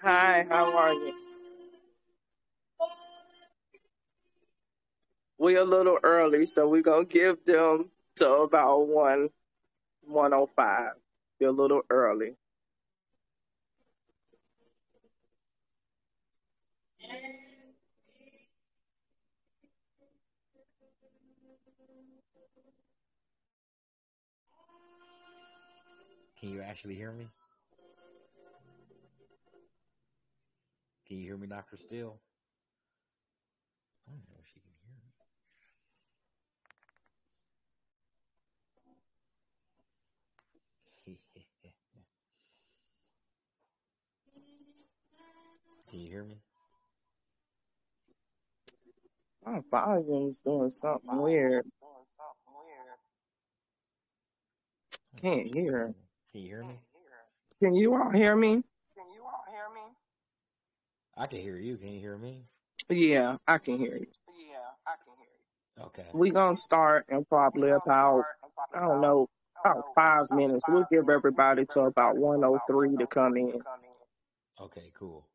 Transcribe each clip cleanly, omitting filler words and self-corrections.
Hi, how are you? We're a little early, so we're gonna give them to about 1:05. We're a little early. Can you actually hear me? Can you hear me, Dr. Steele? I don't know if she can hear me. Can you hear me? My volume's doing something weird. Can't hear. Can you hear me? Can you all hear me? I can hear you. Can you hear me? Yeah, I can hear you. Okay. We're gonna start in probably about, I don't know, about 5 minutes. We'll give everybody to about 1:03 to come in. Okay, cool.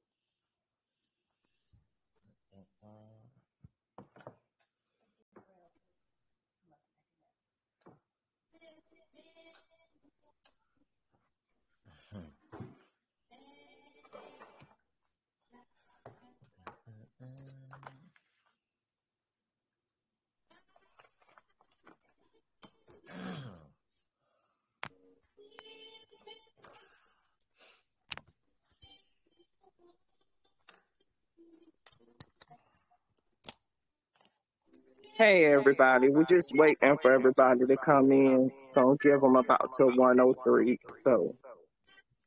Hey everybody, we're just waiting for everybody to come in. Gonna give them about till 1:03. So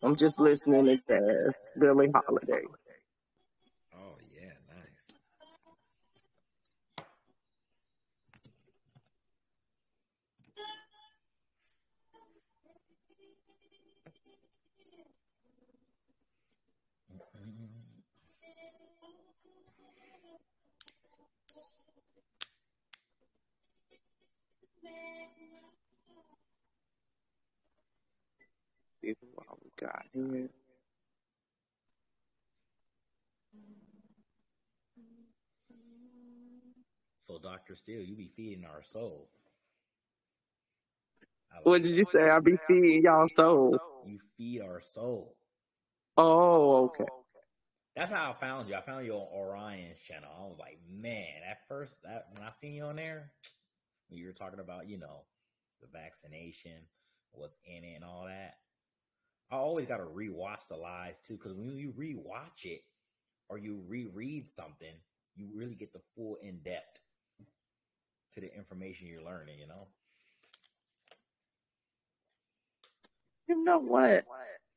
I'm just listening to jazz. Billie Holiday. Oh, yeah, nice. See what we got here. So, Dr. Steele, you be feeding our soul. What did you say? I be feeding y'all soul. You feed our soul. Oh, okay. That's how I found you. I found you on Orion's channel. I was like, man, at first, when I seen you on there, when you were talking about, the vaccination, what's in it and all that, I always got to rewatch the lives too, because when you rewatch it or you reread something, you really get the full in depth to the information you're learning, You know what?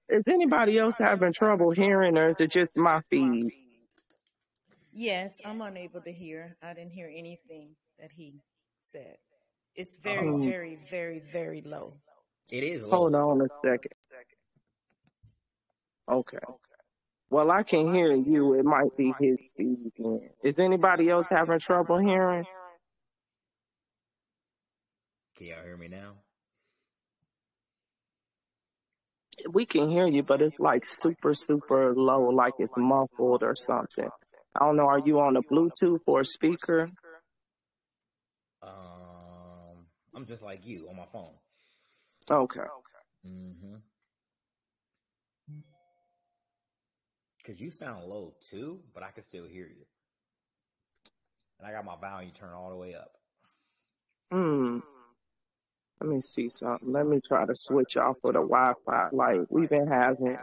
Is anybody else having trouble hearing, or is it just my feed? Yes, I'm unable to hear. I didn't hear anything that he said. It's very, very, very, very low. It is low. Hold on a second. Okay. Well, I can hear you. It might be his feed. Is anybody else having trouble hearing? Can y'all hear me now? We can hear you, but it's like super, super low, like it's muffled or something. I don't know. Are you on a Bluetooth or a speaker? I'm just like you on my phone. Okay. Mm-hmm. Because you sound low too, but I can still hear you. And I got my volume turned all the way up. Let me see something. Let me try to switch off of the Wi-Fi. Like we've been having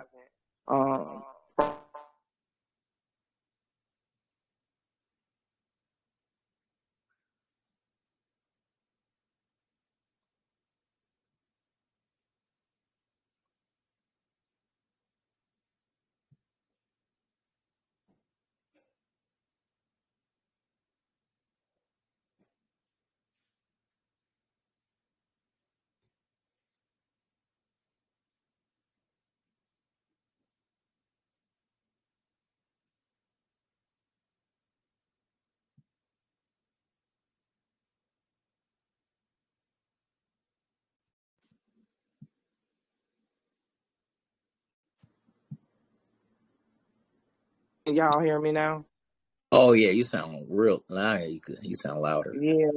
Can y'all hear me now? Oh yeah, you sound real. Now you sound louder. Yeah,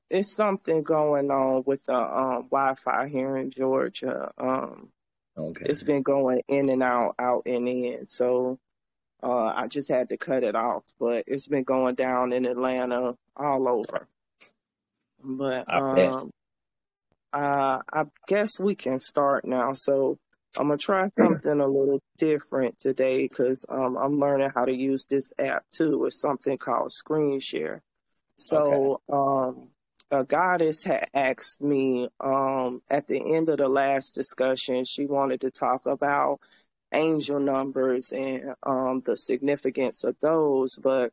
it's something going on with the Wi-Fi here in Georgia. Okay. It's been going in and out, out and in. So I just had to cut it off. But it's been going down in Atlanta, all over. But I bet. I guess we can start now. So I'm gonna try something a little different today because I'm learning how to use this app too. It's something called Screen Share. Okay. So a goddess had asked me at the end of the last discussion, she wanted to talk about angel numbers and the significance of those. But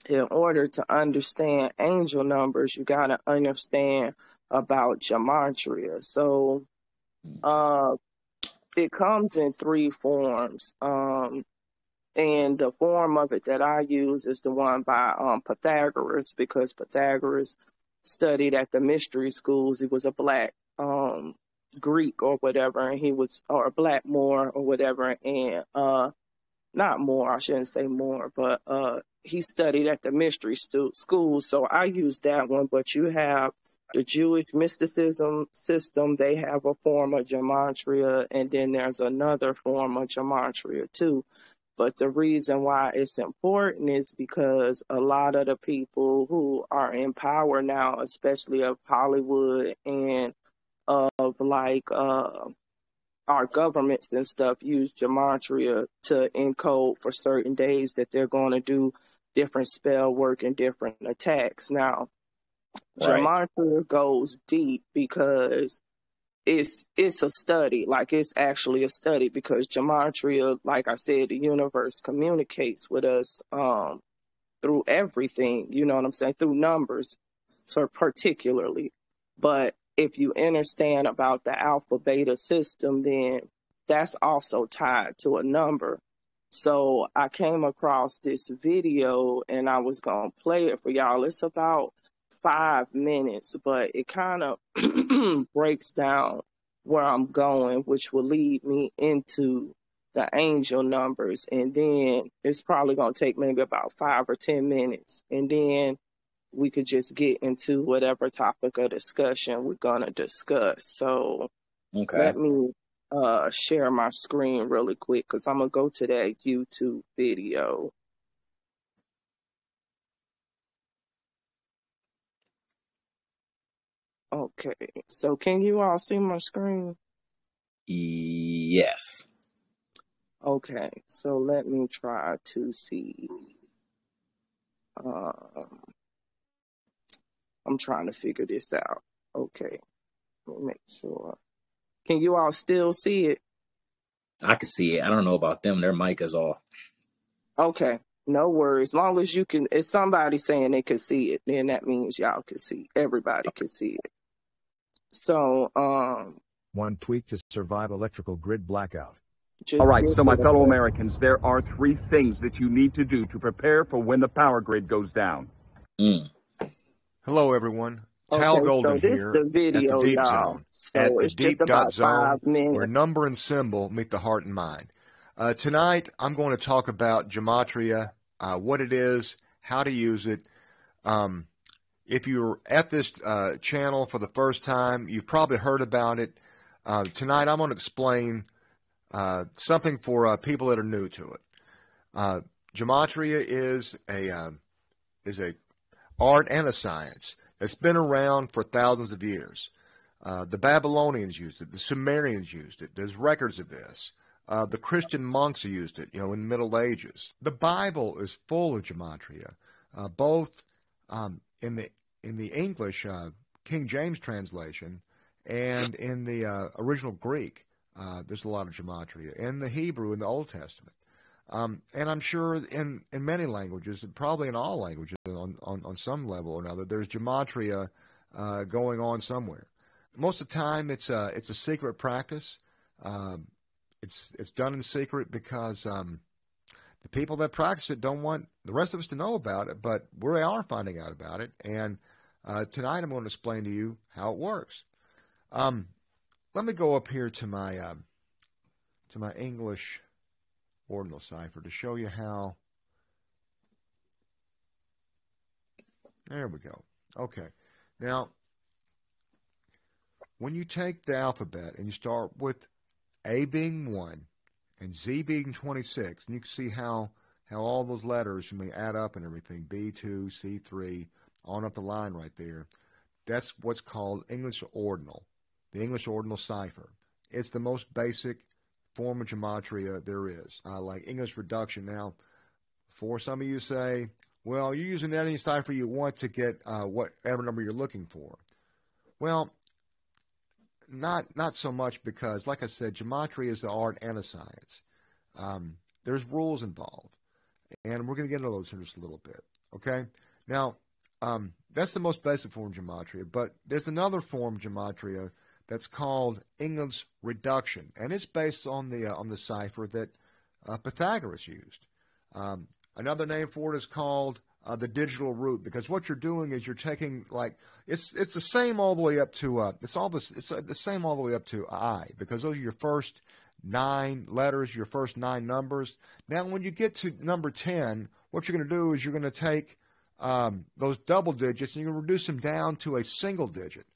in order to understand angel numbers, you got to understand about gematria. So uh, it comes in three forms. And the form of it that I use is the one by Pythagoras, because Pythagoras studied at the mystery schools. He was a black Greek or whatever, and he was, or a black Moor or whatever, and not Moor, I shouldn't say Moor, but he studied at the mystery schools. So I use that one, but you have the Jewish mysticism system. They have a form of gematria, and then there's another form of gematria too. But the reason why it's important is because a lot of the people who are in power now, especially of Hollywood and of like our governments and stuff, use gematria to encode for certain days that they're going to do different spell work and different attacks. Now, Right. gematria goes deep because it's a study, like it's actually a study, because gematria, like I said, the universe communicates with us through everything, you know what I'm saying, through numbers, so particularly. But if you understand about the alpha beta system, then that's also tied to a number. So I came across this video and I was gonna play it for y'all. It's about 5 minutes, but it kind of breaks down where I'm going, which will lead me into the angel numbers. And then it's probably going to take maybe about 5 or 10 minutes. And then we could just get into whatever topic of discussion we're going to discuss. So Okay. let me share my screen really quick because I'm going to go to that YouTube video. Okay, so can you all see my screen? Yes. Okay, so let me try to see. I'm trying to figure this out. Okay, let me make sure. Can you all still see it? I can see it. I don't know about them. Their mic is off. Okay, no worries. As long as you can, if somebody saying they can see it, then that means y'all can see. Everybody can see it. So, one tweak to survive electrical grid blackout. All right, so my fellow Americans, there are 3 things that you need to do to prepare for when the power grid goes down. Hello, everyone. Okay, Tal Golden so this here the video, at the Deep y'all. Zone, So at the it's just Deep about Zone, 5 minutes. where number and symbol meet the heart and mind. Tonight, I'm going to talk about gematria, what it is, how to use it. If you're at this channel for the first time, you've probably heard about it. Tonight, I'm going to explain something for people that are new to it. Gematria is a art and a science that's been around for thousands of years. The Babylonians used it. The Sumerians used it. There's records of this. The Christian monks used it, in the Middle Ages. The Bible is full of gematria, both in the English King James translation and in the original Greek. There's a lot of gematria. In the Hebrew, in the Old Testament. And I'm sure in many languages, probably in all languages on some level or another, there's gematria going on somewhere. Most of the time, it's a secret practice. It's done in secret because the people that practice it don't want the rest of us to know about it, but we are finding out about it. And tonight I'm going to explain to you how it works. Let me go up here to my English Ordinal Cipher to show you how There we go. Okay. Now, when you take the alphabet and you start with A being 1 and Z being 26, and you can see how all those letters may add up and everything, B2, C3, on up the line right there, that's what's called English Ordinal, the English Ordinal Cipher. It's the most basic form of gematria there is, like English reduction. Now, for some of you say, well, you're using any cipher you want to get whatever number you're looking for. Well, not so much, because, like I said, gematria is the art and a science. There's rules involved, and we're going to get into those in just a little bit. Okay? Now, that's the most basic form of gematria, but there's another form of gematria that's called English reduction, and it's based on the cipher that Pythagoras used. Another name for it is called the digital root, because what you're doing is you're taking, like, it's the same all the way up to it's the same all the way up to I, because those are your first 9 letters, your first 9 numbers. Now, when you get to number 10, what you're going to do is you're going to take those double digits and you're going to reduce them down to a single digit.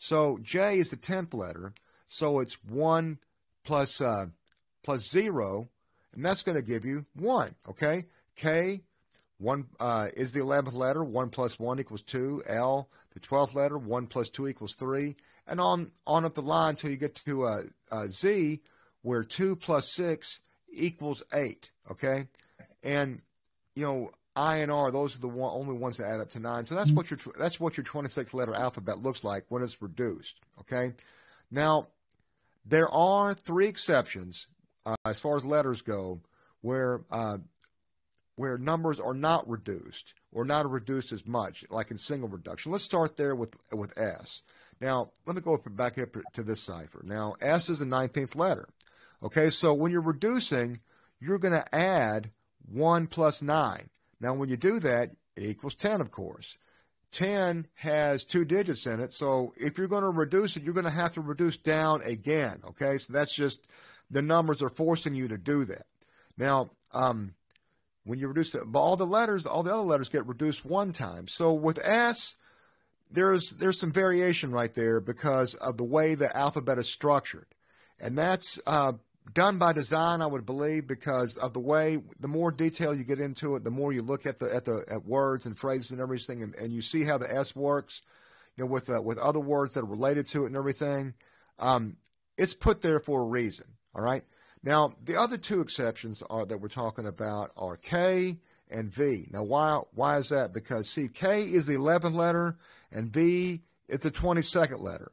So J is the 10th letter, so it's 1 plus 0, and that's going to give you 1. Okay. K, 1 is the 11th letter. 1 plus 1 equals 2. L, the 12th letter. 1 plus 2 equals 3. And on up the line until you get to Z, where 2 plus 6 equals 8. Okay? And, you know, I and R, those are the only ones that add up to 9. So that's what your 26-letter alphabet looks like when it's reduced. Okay? Now, there are 3 exceptions as far as letters go where numbers are not reduced, or not reduced as much, like in single reduction. Let's start there with S. Now, let me go back up to this cipher. Now, S is the 19th letter. Okay, so when you're reducing, you're going to add 1 plus 9. Now, when you do that, it equals 10, of course. 10 has 2 digits in it, so if you're going to reduce it, you're going to have to reduce down again. Okay, so that's just, the numbers are forcing you to do that. Now, when you reduce it, all the other letters get reduced 1 time. So with S, there's some variation right there because of the way the alphabet is structured, and that's done by design, I would believe, because of the way, the more detail you get into it, the more you look at at words and phrases and everything, and you see how the S works, you know, with other words that are related to it and everything. It's put there for a reason. All right. Now, the other 2 exceptions that we're talking about are K and V. Now, why is that? Because, see, K is the 11th letter, and V is the 22nd letter.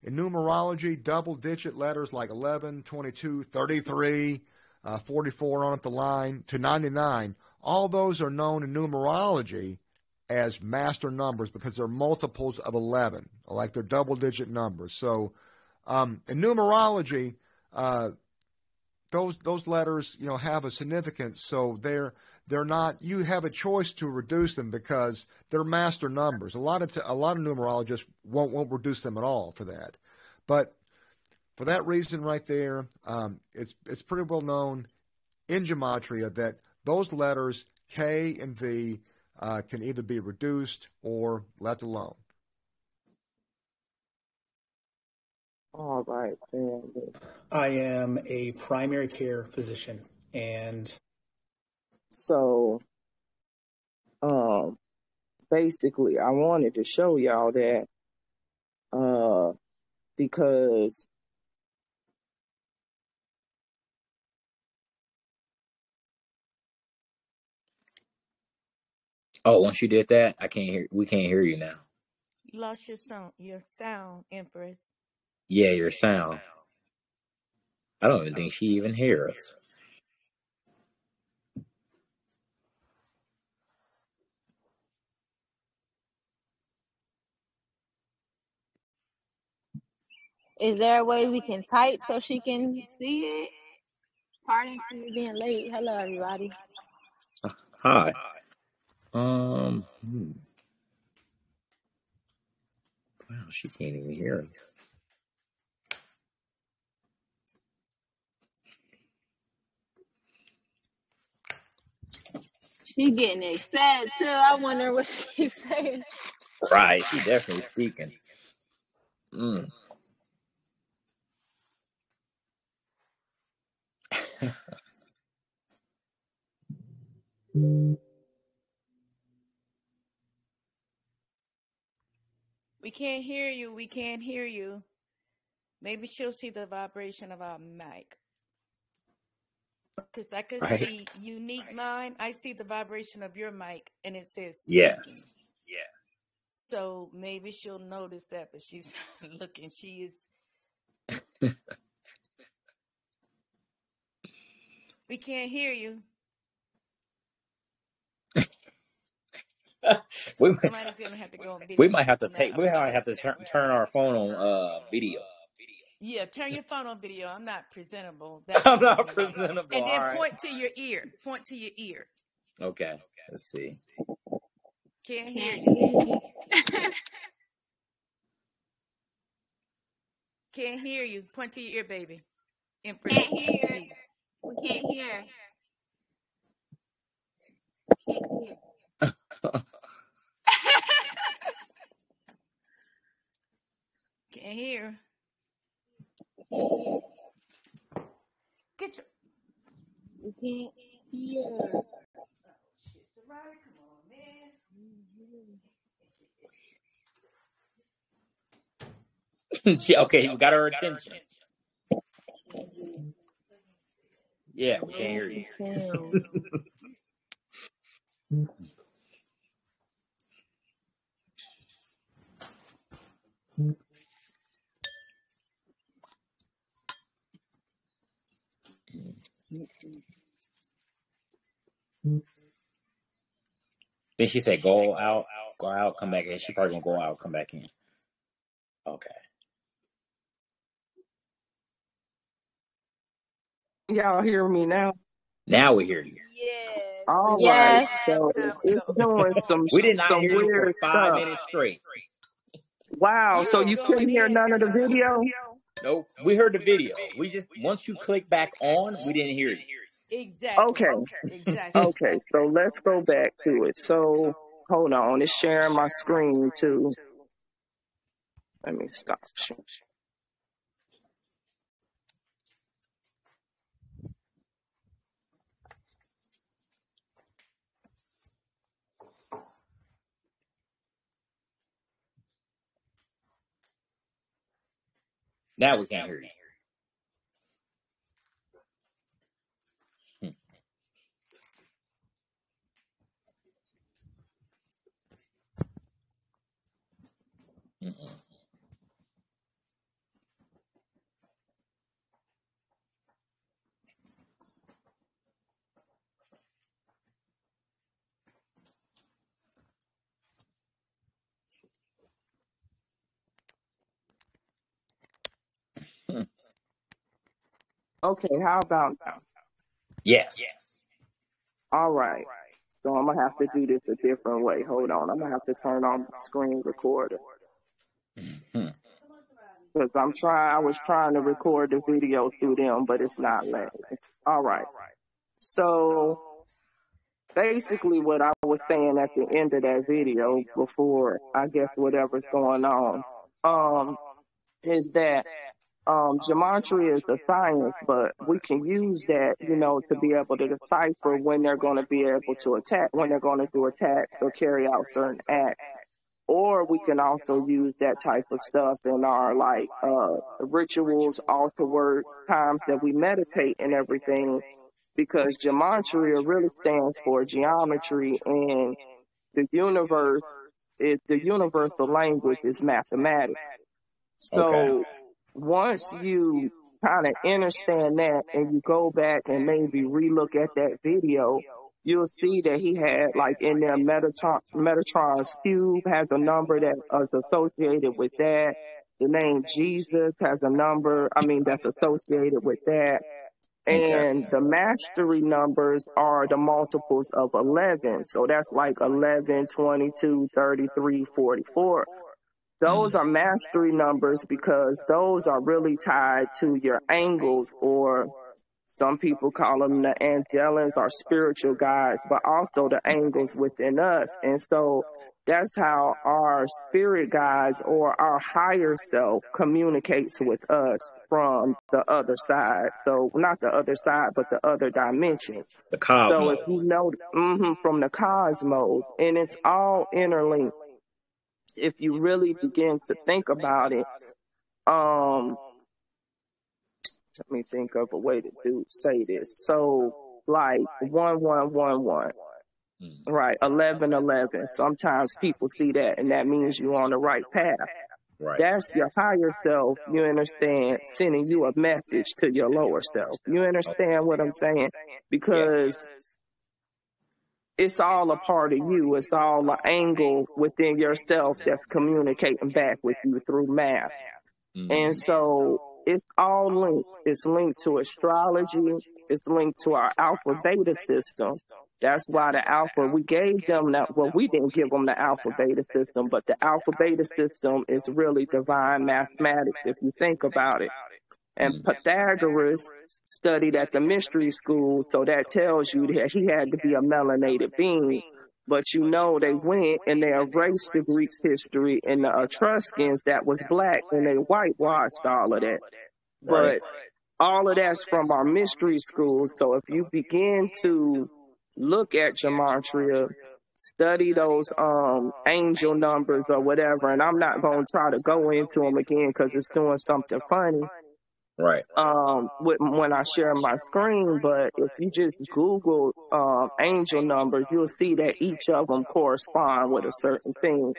In numerology, double-digit letters like 11, 22, 33, 44 on up the line to 99, all those are known in numerology as master numbers because they're multiples of 11, like they're double-digit numbers. So in numerology, those letters, you know, have a significance, so they're not. You have a choice to reduce them because they're master numbers. A lot of numerologists won't reduce them at all for that, but for that reason right there, it's pretty well known in gematria that those letters K and V can either be reduced or left alone. All right, family. I am a primary care physician, and So, basically, I wanted to show y'all that, because Oh, once you did that, we can't hear you now. You lost your sound, Empress. Yeah, your sound. I don't even think she even hears us. Is there a way we can type so she can see it? Pardon for me being late. Hello, everybody. Hi. Wow, she can't even hear us. She getting it sad too. I wonder what she's saying. Right, she definitely speaking. We can't hear you. We can't hear you. Maybe she'll see the vibration of our mic. Because I could see unique mind. I see the vibration of your mic and it says speaking. Yes. So maybe she'll notice that, but she's not looking. She is. We can't hear you. Somebody's gonna have to go on video. We might have to turn our phone on video. Yeah, turn your phone on video. I'm not presentable. I'm not presentable. And then point to your ear. Point to your ear. Okay. Let's see. Can't hear you. Can't hear you. Point to your ear, baby. Can't hear. We can't hear. Can't hear. Can't hear. Get your. We can't hear. Oh, shit. Soraya, come on, man. Okay, we got her attention. Yeah, we can't hear you. Then she said, go out, come back in. She probably gonna go out, come back in. Okay. Y'all hear me now? Now we hear you. Yes. All Yes. right. So it's doing some We did not some hear you for weird 5 stuff. minutes straight. Wow. So you couldn't hear none of the video? Nope. We heard the video. We just once you click back on, we didn't hear you. Exactly. Okay. Exactly. Okay. So let's go back to it. So hold on. It's sharing my screen too. Let me stop. Now we can't hear you. Okay. How about now? Yes. All right. So I'm gonna have to do this a different way. Hold on. I'm gonna have to turn on the screen recorder. Because I was trying to record the video through them, but it's not letting. All right. So basically what I was saying at the end of that video before I guess whatever's going on, is that gematria is a science, but we can use that, to be able to decipher when they're going to be able to attack, when they're going to do attacks or carry out certain acts. Or we can also use that type of stuff in our rituals, altar words, times that we meditate and everything, because gematria really stands for geometry, and the universal language is mathematics. So once you kind of understand that and you go back and maybe relook at that video, you'll see that he had in there Metatron's cube has a number that is associated with that. The name Jesus has a number, that's associated with that. And the mastery numbers are the multiples of 11. So that's 11, 22, 33, 44. Those are mastery numbers because those are really tied to your angles or Some people call them the angelics or spiritual guides, but also the angels within us. And so that's how our spirit guides or our higher self communicates with us from the other side. So not the other side, but the other dimensions. The cosmos. So if you know, from the cosmos, and it's all interlinked. If you really begin to think about it, let me think of a way to say this. So, like 1111, right? 1111. Sometimes people see that, and that means you're on the right path. Right. That's your higher self, you understand, sending you a message to your lower self. You understand what I'm saying? Because it's all a part of you. It's all an angle within yourself that's communicating back with you through math. And so it's all linked. It's linked to astrology. It's linked to our alpha beta system. That's why the alpha, we gave them that. Well, we didn't give them the alpha beta system, but the alpha beta system is really divine mathematics if you think about it. And Pythagoras studied at the mystery school, so that tells you that he had to be a melanated being. But you know, they went and they erased the Greeks' history, and the Etruscans that was black, and they whitewashed all of that. But all of that's from our mystery schools. So if you begin to look at Gematria, study those angel numbers or whatever, and I'm not going to try to go into them again because it's doing something funny. Right. When I share my screen, but if you just Google angel numbers, you'll see that each of them correspond with a certain thing,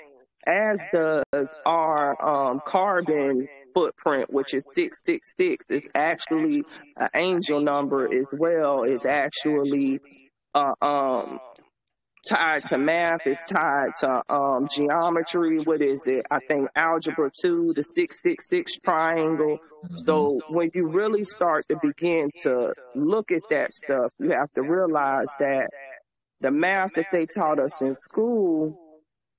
as does our carbon footprint, which is 666. It's actually an angel number as well. It's actually tied to math. It's tied to geometry. What is it? I think algebra 2, the 666 triangle. So when you really start to begin to look at that stuff, you have to realize that the math that they taught us in school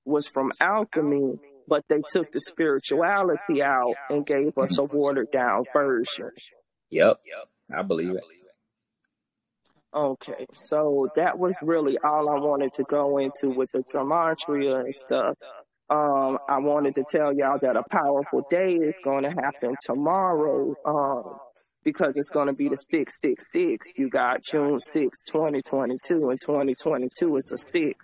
was from alchemy, but they took the spirituality out and gave us a watered down version. Yep. I believe it. Okay, so that was really all I wanted to go into with the Gematria and stuff. I wanted to tell y'all that a powerful day is going to happen tomorrow, because it's going to be the 666. You got June 6, 2022, and 2022 is a 6.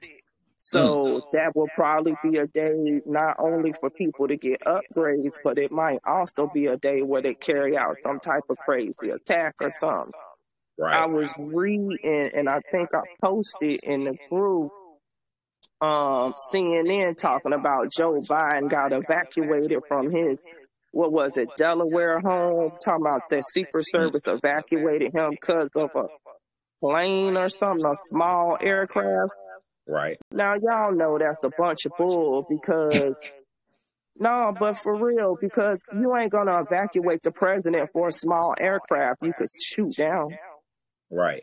So that will probably be a day not only for people to get upgrades, but it might also be a day where they carry out some type of crazy attack or something. Right. I was reading, and I think I posted in the group, CNN talking about Joe Biden got evacuated from his, what was it, Delaware home, talking about the Secret Service evacuated him because of a plane or something, a small aircraft. Right. Now, y'all know that's a bunch of bull because, no, but for real, because you ain't going to evacuate the president for a small aircraft you could shoot down. Right.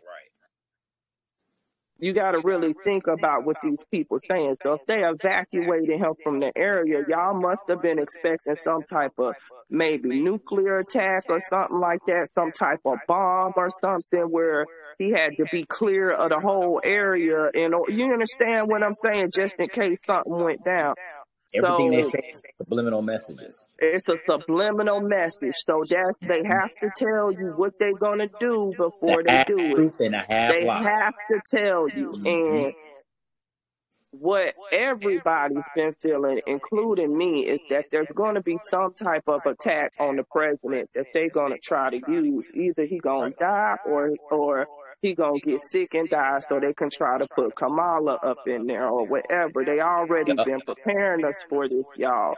You got to really think about what these people saying. So if they evacuated him from the area, y'all must have been expecting some type of maybe nuclear attack or something like that, some type of bomb or something where he had to be clear of the whole area. And you understand what I'm saying? Just in case something went down. Everything they say is subliminal messages. It's a subliminal message. So that they have to tell you what they're going to do before they do it. They have to tell you. And what everybody's been feeling, including me, is that there's going to be some type of attack on the president that they're going to try to use. Either he going to die or he going to get sick and die, so they can try to put Kamala up in there or whatever. They already been preparing us for this, y'all.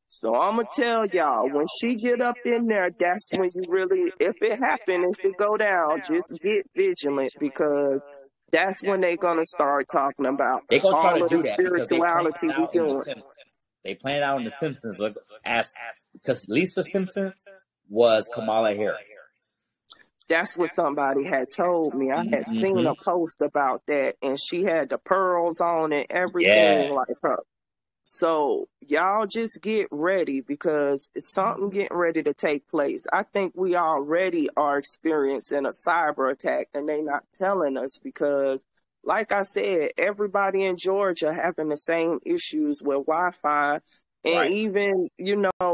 So I'm going to tell y'all, when she get up in there, that's when you really, if it happen, if it go down, just get vigilant, because that's when they're going to start talking about they're gonna try all to of do the that because spirituality we doing. They planned it out in The Simpsons, because Lisa Simpson was Kamala Harris. That's what somebody had told me. I had seen a post about that, and she had the pearls on and everything like her. So y'all just get ready because it's something getting ready to take place. I think we already are experiencing a cyber attack and they not telling us because, like I said, everybody in Georgia having the same issues with Wi-Fi and even,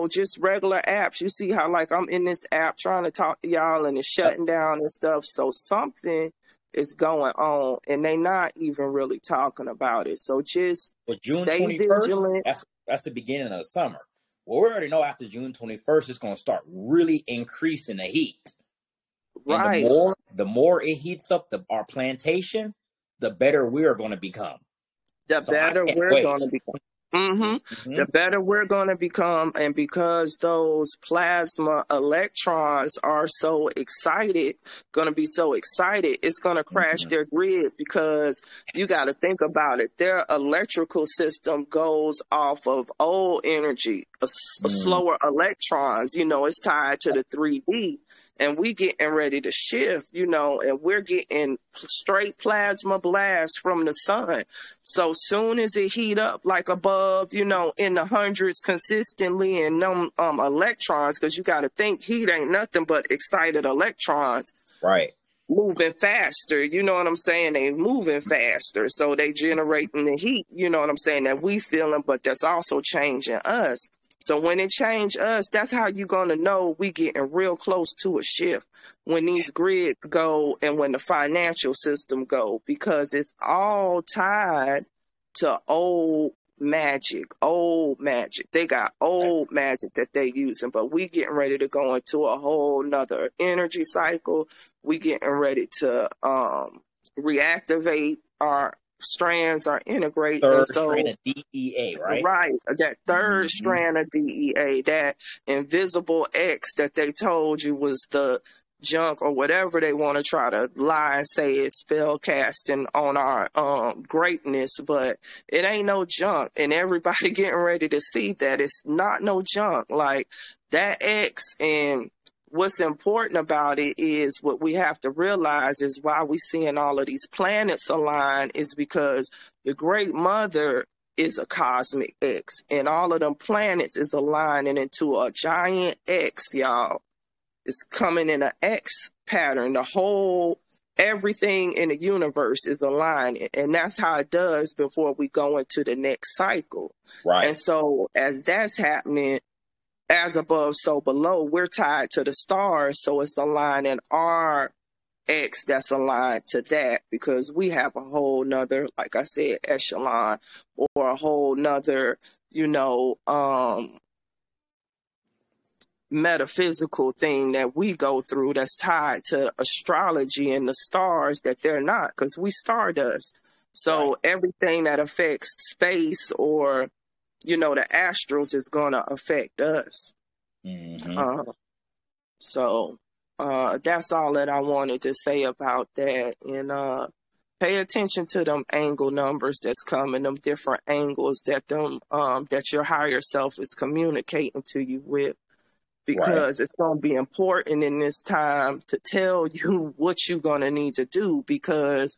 just regular apps. You see how like I'm in this app trying to talk to y'all and it's shutting down and stuff. So something is going on and they not even really talking about it. So just June stay 21st, vigilant. that's the beginning of the summer. Well, we already know after June 21st, it's going to start really increasing the heat. Right. And the more it heats up our plantation, the better we are going to become. The better we're going to become. The better we're going to become. And because those plasma electrons are so excited, going to be so excited, it's going to crash their grid because you got to think about it. Their electrical system goes off of old energy, a slower electrons, it's tied to the 3D. And we getting ready to shift, and we're getting straight plasma blast from the sun. So soon as it heat up like above, in the hundreds consistently and them electrons, because you got to think heat ain't nothing but excited electrons. Right. Moving faster, you know what I'm saying? They moving faster. So they generating the heat, you know what I'm saying, that we feeling, but that's also changing us. So when it change us, that's how you're going to know we getting real close to a shift when these grids go and when the financial system go, because it's all tied to old magic. They got old magic that they using, but we getting ready to go into a whole nother energy cycle. We getting ready to reactivate our strands are integrated. Third strand of D.E.A, right? Right. That third strand of D.E.A, that invisible X that they told you was the junk or whatever they want to try to lie and say it's spell casting on our greatness, but it ain't no junk. And everybody getting ready to see that it's not no junk. Like that X, and what's important about it is what we have to realize is why we seeing all of these planets align is because the Great Mother is a cosmic X, and all of them planets is aligning into a giant X, y'all. It's coming in an X pattern. The whole, everything in the universe is aligning, and that's how it does before we go into the next cycle. Right. And so as that's happening, as above, so below, we're tied to the stars, so it's aligning our X that's aligned to that, because we have a whole nother, like I said, echelon, or a whole nother, metaphysical thing that we go through that's tied to astrology and the stars that they're not, because we stardust. So everything that affects space or the astrals is going to affect us. So that's all that I wanted to say about that. And pay attention to them angle numbers that's coming, them different angles that that your higher self is communicating to you with, because it's going to be important in this time to tell you what you're going to need to do, because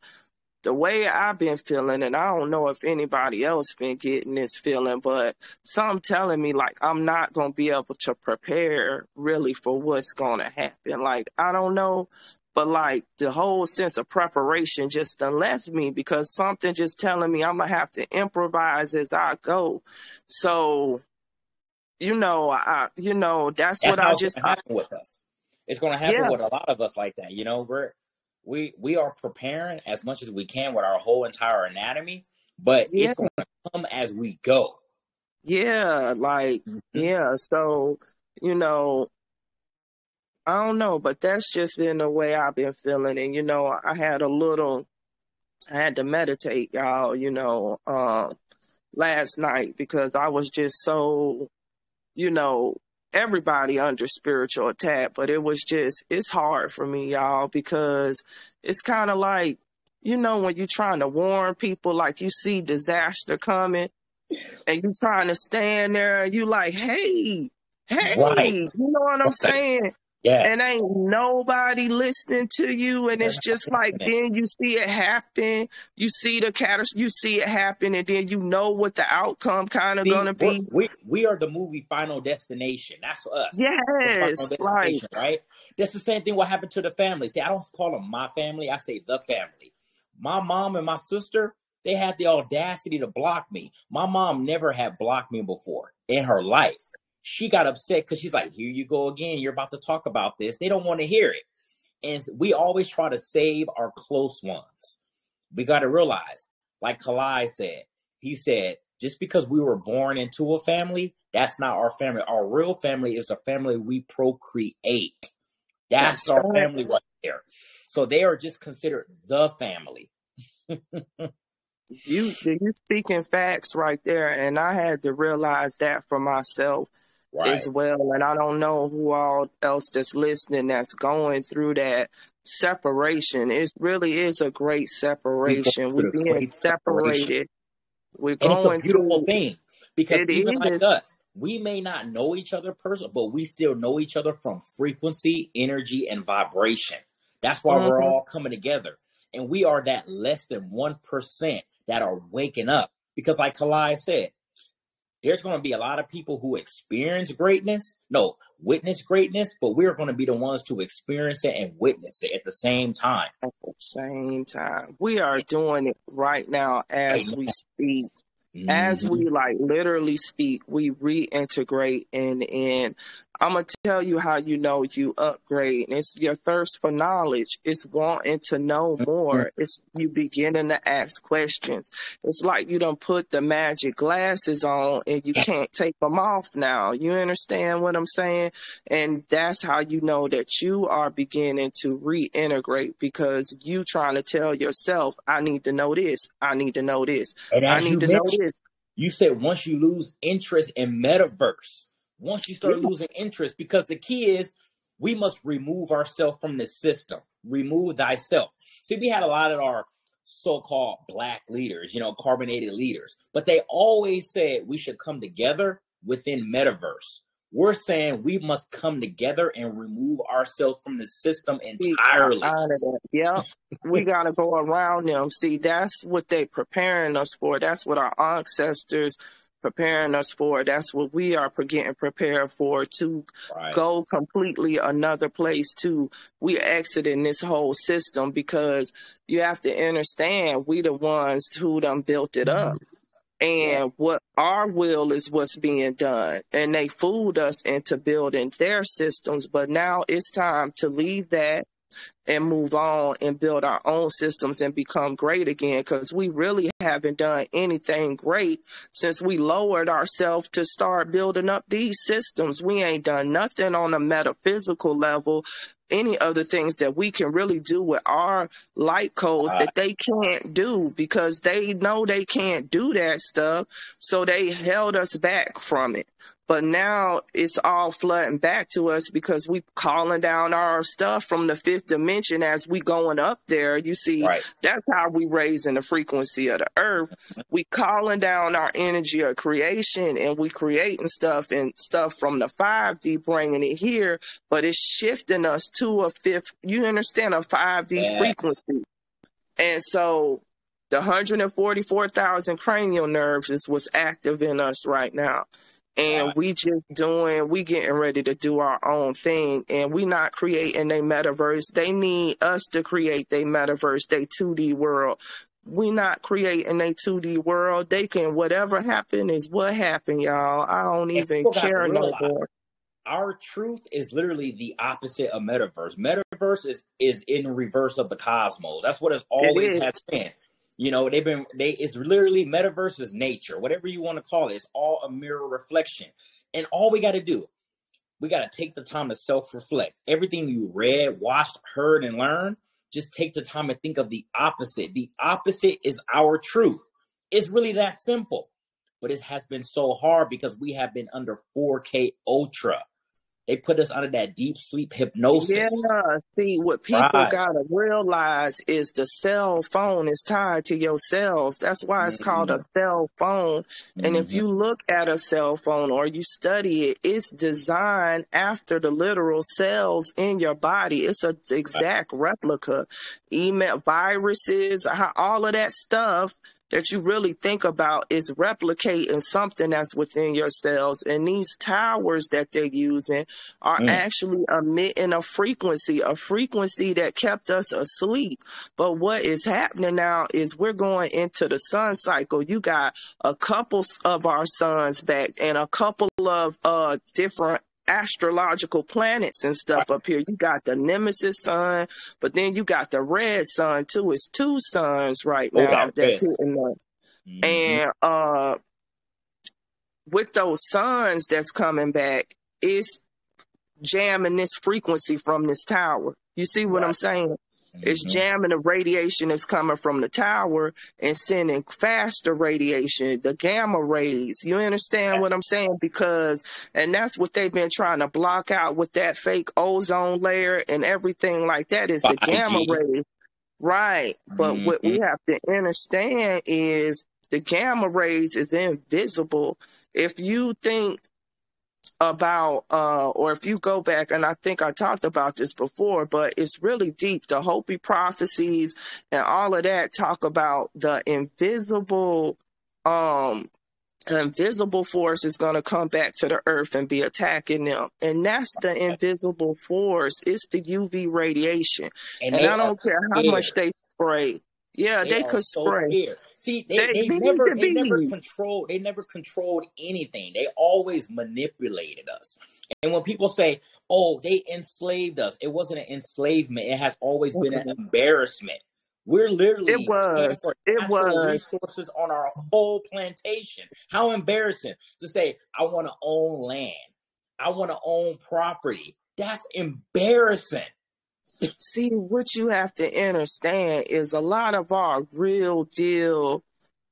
the way I've been feeling, and I don't know if anybody else been getting this feeling, but some telling me like I'm not going to be able to prepare really for what's going to happen. Like, I don't know, but like the whole sense of preparation just done left me, because something just telling me I'm going to have to improvise as I go. So, that's what I just happen with us. It's going to happen with a lot of us like that. We are preparing as much as we can with our whole entire anatomy, but it's going to come as we go. Yeah, like, so, I don't know, but that's just been the way I've been feeling. And, I had to meditate, y'all, last night, because I was just so, everybody under spiritual attack, but it's hard for me, y'all, because it's kind of like, when you're trying to warn people, like you see disaster coming and you trying to stand there and you like, hey, you know what I'm saying? and Yes. ain't nobody listening to you, and They're it's not just like listening. then you see it happen, you see the you see it happen, and then you know what the outcome kind of See, gonna be. we are the movie Final Destination. That's us. The Final Yes, like Destination, right? That's the same thing what happened to the family. See, I don't call them my family. I say the family. My mom and my sister, they had the audacity to block me. My mom never had blocked me before in her life. She got upset because she's like, here you go again. You're about to talk about this. They don't want to hear it. And we always try to save our close ones. We got to realize, like Kalai said, he said, just because we were born into a family, that's not our family. Our real family is a family we procreate. That's that's our right. family right there. So they are just considered the family. You speaking facts right there, and I had to realize that for myself as Right. well. And I don't know who all else that's listening that's going through that separation. It really is a great We go separation. We through the being great separation. separated. We're And it's a going beautiful through thing because it even like is. us, we may not know each other personally, but we still know each other from frequency, energy, and vibration. That's why we're Mhm. all coming together. And we are that less than 1% that are waking up. Because like Kalai said, there's going to be a lot of people who witness greatness, but we're going to be the ones to experience it and witness it at the same time. At the same time, we are doing it right now Right as we now. speak. As Mm-hmm. we like literally speak, we reintegrate and I'm gonna tell you how you know you upgrade. And it's your thirst for knowledge. It's wanting to know Mm-hmm. more. It's you beginning to ask questions. It's like you done put the magic glasses on and you can't take them off now. You understand what I'm saying? And that's how you know that you are beginning to reintegrate because you trying to tell yourself, I need to know this. I need to know this. And I as you need to know mentioned, this. you said once you lose interest in metaverse, once you start Yeah. losing interest, because the key is we must remove ourselves from the system. Remove thyself. See, we had a lot of our so-called black leaders, carbonated leaders, but they always said we should come together within metaverse. We're saying we must come together and remove ourselves from the system I entirely. honor that. Yep. We got to go around them. See, that's what they preparing us for. That's what our ancestors preparing us for. That's what we are getting prepared for to Right. go completely another place too. We exiting this whole system because you have to understand we the ones who done built it up. Yeah. And what our will is what's being done. And they fooled us into building their systems. But now it's time to leave that and move on and build our own systems and become great again because we really haven't done anything great since we lowered ourselves to start building up these systems. We ain't done nothing on a metaphysical level, any other things that we can really do with our light codes that they can't do because they know they can't do that stuff. So they held us back from it. But now it's all flooding back to us because we calling down our stuff from the fifth dimension as we going up there. You see, Right. that's how we raising the frequency of the earth. We calling down our energy of creation and we creating stuff and stuff from the 5D, bringing it here, but it's shifting us to a fifth, you understand, a 5D Yeah. frequency. And so the 144,000 cranial nerves is what's active in us right now. And we getting ready to do our own thing. And we not creating a metaverse. They need us to create their metaverse, their 2D world. We not creating a 2D world. They can, whatever happened is what happened, y'all. I don't And even people got to care no realize more. our truth is literally the opposite of metaverse. Metaverse is in reverse of the cosmos. That's what it It always has is. been. It's literally metaverse is nature, whatever you want to call it. It's all a mirror reflection. And all we got to do, we got to take the time to self-reflect. Everything you read, watched, heard, and learned, just take the time and think of the opposite. The opposite is our truth. It's really that simple. But it has been so hard because we have been under 4K Ultra. They put us under that deep sleep hypnosis. Yeah, see, what people gotta realize is the cell phone is tied to your cells. That's why it's called a cell phone. And if you look at a cell phone or you study it, it's designed after the literal cells in your body. It's an exact replica. Email, viruses, all of that stuff that you really think about is replicating something that's within your cells. And these towers that they're using are actually emitting a frequency that kept us asleep. But what is happening now is we're going into the sun cycle. You got a couple of our suns back and a couple of different astrological planets and stuff up here. You got the Nemesis sun, but then you got the red sun too. It's two suns right now that hitting us. And with those suns that's coming back, it's jamming this frequency from this tower. You see what I'm saying? It's jamming the radiation that's coming from the tower and sending faster radiation, the gamma rays. You understand what I'm saying? And that's what they've been trying to block out with that fake ozone layer and everything like that is the gamma rays. Right. But what we have to understand is the gamma rays is invisible. If you think about or if you go back, and I think I talked about this before, but it's really deep. The Hopi prophecies and all of that talk about the invisible force is going to come back to the earth and be attacking them. And that's the invisible force. It's the UV radiation. And I don't care how much they spray. Yeah, they could spray. Scared. See, they never controlled anything. They always manipulated us. And when people say, "Oh, they enslaved us," it wasn't an enslavement. It has always been an embarrassment. We're literally paying for natural resources on our whole plantation. How embarrassing to say, "I want to own land. I want to own property." That's embarrassing. See, what you have to understand is a lot of our real deal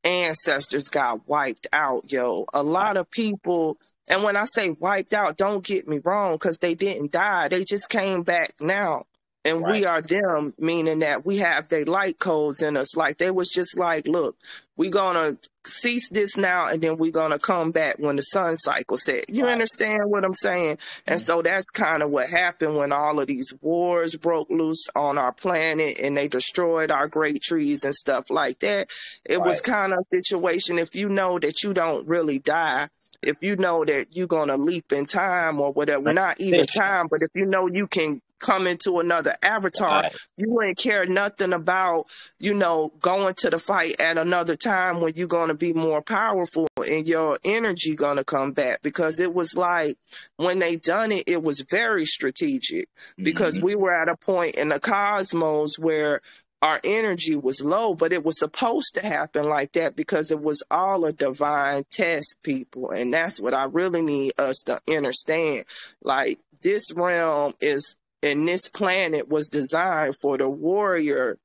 ancestors got wiped out, yo. A lot of people, and when I say wiped out, don't get me wrong, because they didn't die. They just came back now. And we are them, meaning that we have their light codes in us. Like they was just like, look, we're going to cease this now and then we're going to come back when the sun cycle set. You understand what I'm saying? And so that's kind of what happened when all of these wars broke loose on our planet and they destroyed our great trees and stuff like that. It was kind of a situation, if you know that you don't really die, if you know that you're going to leap in time or whatever, not even time, but if you know you can come into another avatar, you ain't care nothing about, you know, going to the fight at another time when you're going to be more powerful and your energy going to come back. Because it was like when they done it, it was very strategic because we were at a point in the cosmos where our energy was low, but it was supposed to happen like that because it was all a divine test, people. And that's what I really need us to understand. Like this realm is, and this planet was designed for the warrior,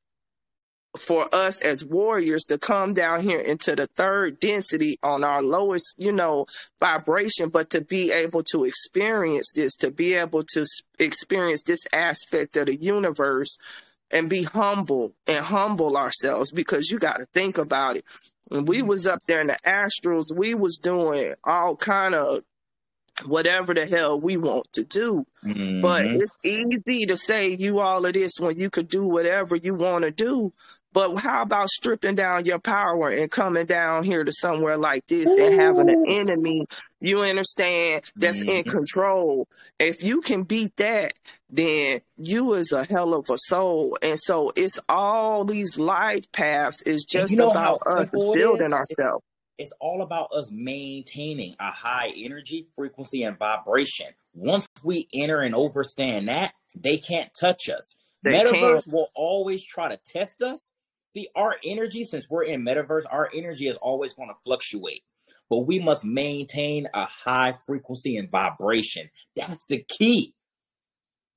for us as warriors to come down here into the third density on our lowest, you know, vibration, but to be able to experience this, to be able to experience this aspect of the universe and be humble and humble ourselves, because you got to think about it. When we was up there in the astrals, we was doing all kind of whatever the hell we want to do. But it's easy to say you all of this when you could do whatever you want to do. But how about stripping down your power and coming down here to somewhere like this and having an enemy, you understand, that's in control? If you can beat that, then you is a hell of a soul. And so it's all these life paths is just about us building ourselves. It's all about us maintaining a high energy, frequency, and vibration. Once we enter and understand that, they can't touch us. Metaverse will always try to test us. See, our energy, since we're in metaverse, our energy is always going to fluctuate. But we must maintain a high frequency and vibration. That's the key.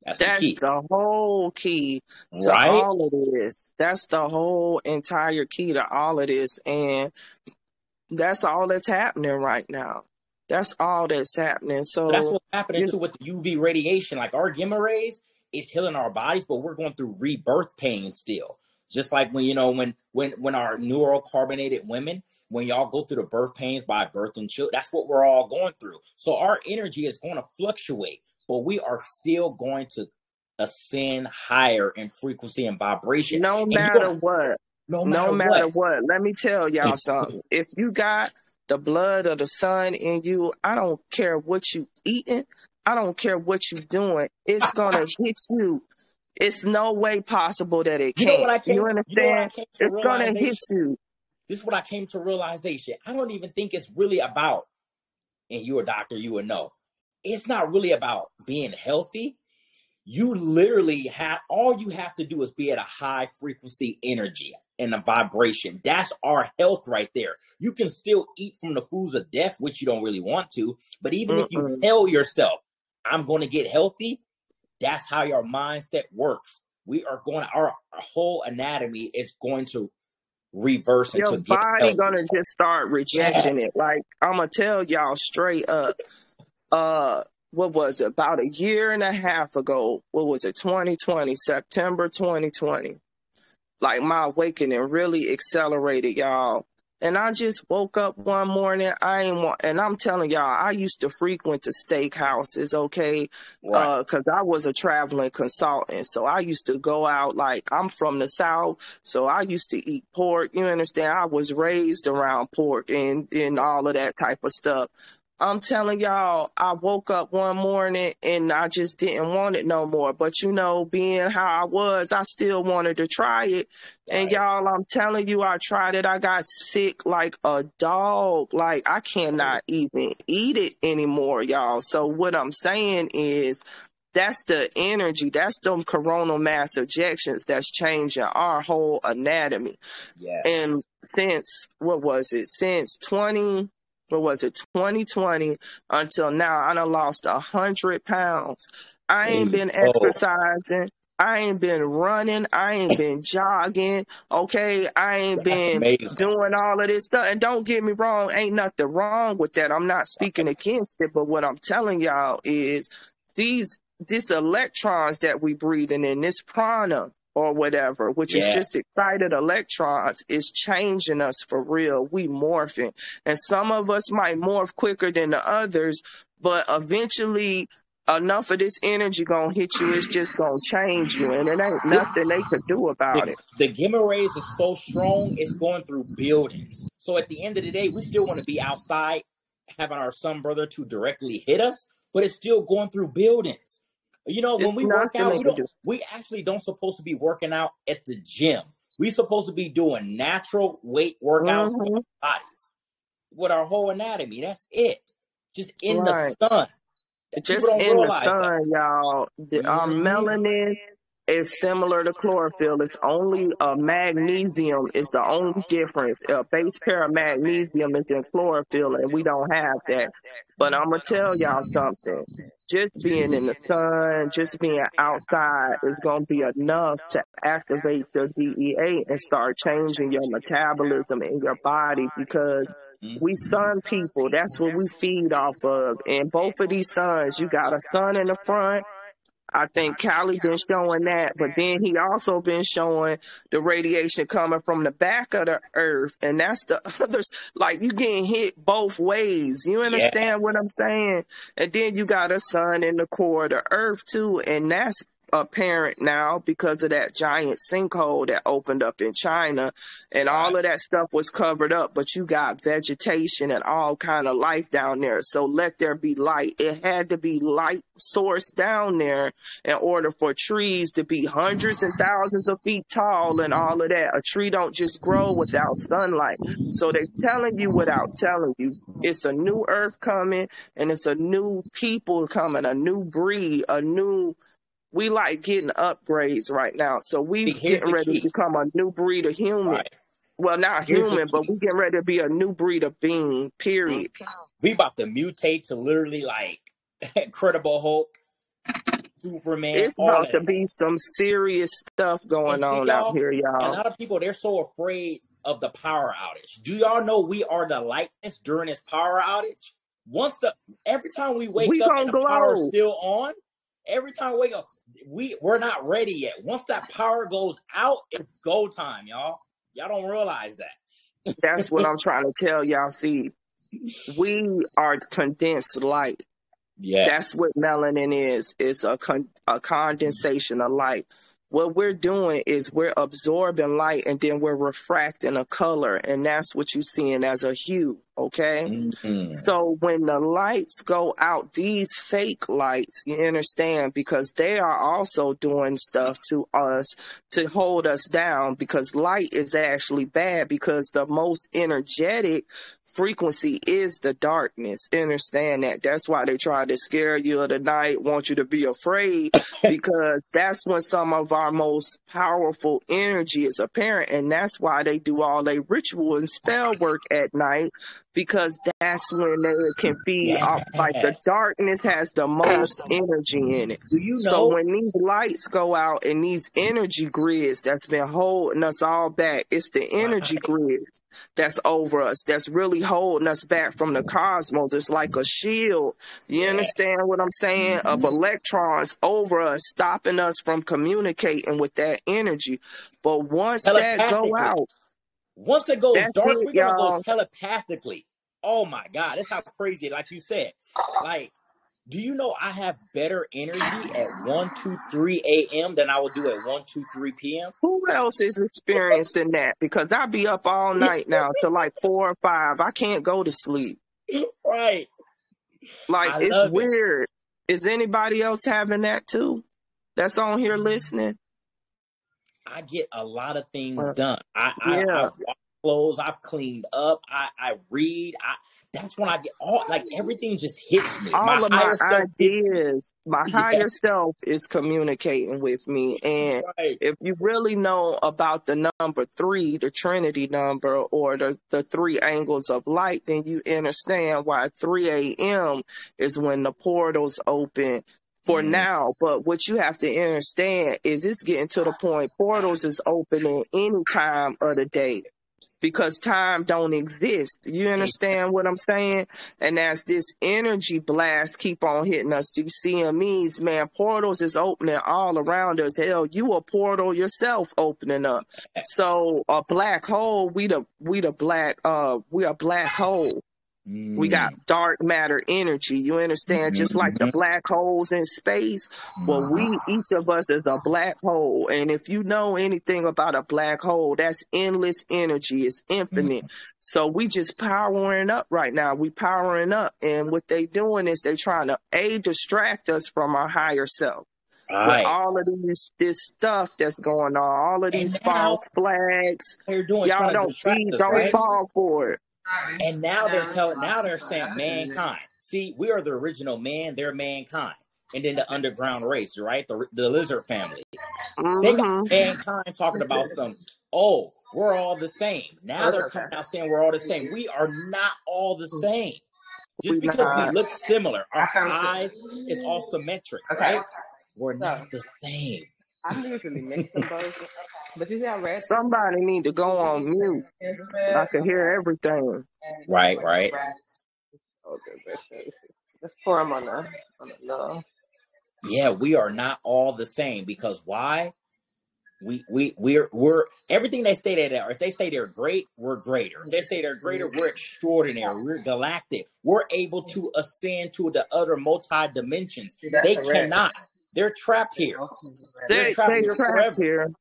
That's the whole key to all of this. That's the whole entire key to all of this. And that's all that's happening right now. That's all that's happening. So that's So what's happening you too with the UV radiation. Like our gamma rays, it's healing our bodies, but we're going through rebirth pain still. Just like when, you know, when our neurocarbonated women, when y'all go through the birth pains by birth and children, that's what we're all going through. So our energy is going to fluctuate, but we are still going to ascend higher in frequency and vibration. no And you matter don't, what, no no matter matter what. what, let me tell y'all something. If you got the blood of the sun in you, I don't care what you eating, I don't care what you doing, it's gonna hit you. It's no way possible that it You know what can't. I You came, you know what I understand? came to It's gonna hit realization? you. This is what I came to realization. I don't even think it's really about, and you're a doctor, you would know, it's not really about being healthy. You literally have, all you have to do is be at a high frequency energy and a vibration. That's our health right there. You can still eat from the foods of death, which you don't really want to. But even if you Mm-mm. tell yourself, I'm going to get healthy, that's how your mindset works. We are going to, our whole anatomy is going to reverse Your into getting body healthy. gonna just start rejecting it. Yes. Like I'm gonna tell y'all straight up. What was it? About a year and a half ago. What was it? 2020, September 2020. Like my awakening really accelerated, y'all. And I just woke up one morning. And I'm telling y'all, I used to frequent the steakhouses, okay? Right. Because I was a traveling consultant. So I used to go out, like, I'm from the South, so I used to eat pork. You understand? I was raised around pork and all of that type of stuff. I'm telling y'all, I woke up one morning and I just didn't want it no more. But you know, being how I was, I still wanted to try it. And Right. y'all, I'm telling you, I tried it. I got sick like a dog. Like I cannot even eat it anymore, y'all. So what I'm saying is that's the energy. That's them coronal mass ejections that's changing our whole anatomy. And Yes. since, what was it? Since 2020 until now, I done lost 100 pounds. I There ain't you been go. exercising. I ain't been running. I ain't been jogging. Okay. I ain't That's been amazing. doing all of this stuff. And don't get me wrong, ain't nothing wrong with that. I'm not speaking against it. But what I'm telling y'all is these electrons that we breathing in, this prana or whatever, which is Yes. just excited electrons, is changing us for real. We morphing. And some of us might morph quicker than the others, but eventually enough of this energy gonna hit you, it's just gonna change you. And it ain't The, nothing they could do about it. the gamma rays is so strong, it's going through buildings. So at the end of the day, we still want to be outside, having our sun brother to directly hit us, but it's still going through buildings. You know, when It's we work nothing out, they could do. we actually don't supposed to be working out at the gym. We supposed to be doing natural weight workouts with Hmm. our bodies, with our whole anatomy. That's it. Just in the Right. sun. People Just don't in the realize that. sun, y'all. Our melanin is similar to chlorophyll. It's only magnesium is the only difference. A base pair of magnesium is in chlorophyll, and we don't have that. But I'm gonna tell y'all something. Just being in the sun, just being outside is gonna be enough to activate your DEA and start changing your metabolism in your body because we sun people. That's what we feed off of. And both of these suns, you got a sun in the front. I think Callie been showing that, but then he also been showing the radiation coming from the back of the earth. And that's the others, like you getting hit both ways. You understand what Yes. I'm saying? And then you got a sun in the core of the earth too. And that's apparent now because of that giant sinkhole that opened up in China, and all Right. of that stuff was covered up, but you got vegetation and all kind of life down there. So let there be light. It had to be light source down there in order for trees to be hundreds and thousands of feet tall and all of that. A tree don't just grow without sunlight. So they're telling you without telling you. It's a new earth coming, and it's a new people coming, a new breed, we like getting upgrades right now. So we See, here's getting the ready to key. become a new breed of human. Right. Well, not Here's the human, but key. we getting ready to be a new breed of being, period. We about to mutate to literally like Incredible Hulk, Superman, It's all about of to that. be some serious stuff And going see, on out y'all, here, a y'all. lot of people, they're so afraid of the power outage. Do y'all know we are the lightness during this power outage? every time we wake We up and gonna the power is glow. still on, every time we wake up, we're not ready yet. Once that power goes out, it's go time, y'all. Y'all don't realize that. That's what I'm trying to tell y'all. See, we are condensed light. Yes. That's what melanin is. It's a condensation of light. What we're doing is we're absorbing light and then we're refracting a color, and that's what you're seeing as a hue, okay? Mm-hmm. So when the lights go out, these fake lights, you understand, because they are also doing stuff to us to hold us down, because light is actually bad, because the most energetic frequency is the darkness. Understand that. That's why they try to scare you of the night, want you to be afraid, because that's when some of our most powerful energy is apparent. And that's why they do all their ritual and spell work at night, because that's when they can feed off. Like the darkness has the most energy in it. Do you So know? when these lights go out and these energy grids that's been holding us all back, it's the energy grids that's over us, that's really holding us back from the cosmos. It's like a shield. You understand what I'm saying? Of electrons over us, stopping us from communicating with that energy. But once that go out, once it goes that's dark, it, we're gonna go y'all. telepathically. Oh my God, that's how crazy. Like you said, like, do you know I have better energy at 1, 2, 3 a.m. than I would do at 1, 2, 3 p.m.? Who else is experiencing that? Because I be up all night now till like 4 or 5. I can't go to sleep. Right. Like, I it's love it. weird. Is anybody else having that too? That's on here listening? I get a lot of things done. Yeah. I wash clothes. I've cleaned up. I read. That's when I get everything just hits me. All of my higher self hits me. ideas, my higher self is communicating with me. And if you really know about the number 3, the Trinity number, or the 3 angles of light, then you understand why 3 a.m. is when the portals open for now. But what you have to understand is it's getting to the point portals is opening any time of the day, because time don't exist. You understand what I'm saying? And as this energy blast keep on hitting us, these CMEs, man, portals is opening all around us. Hell, you a portal yourself opening up. So a black hole, we a black hole. We got dark matter energy. You understand? Just like the black holes in space. Well, each of us is a black hole. And if you know anything about a black hole, that's endless energy. It's infinite. So we just powering up right now. We powering up. And what they doing is they trying to distract us from our higher self. With all of this stuff that's going on, all of these false flags, y'all don't fall for it. And now they're saying mankind. See, we are the original man, they're mankind. And then the underground race, right? The lizard family. They got mankind talking about we're all the same. Now they're coming out saying we're all the same. We are not all the same. Just because we look similar, our eyes is all symmetric, right? We're not the same. I'm usually mixing both. But you got red. Somebody need to go on mute. I can hear everything. Right. Okay, let's pour them on the little. Yeah, we are not all the same, because why? We're everything they say they are. If they say they're great, we're greater. If they say they're greater, we're extraordinary. We're galactic. We're able to ascend to the other multi dimensions. They cannot. They're trapped here. They trapped here.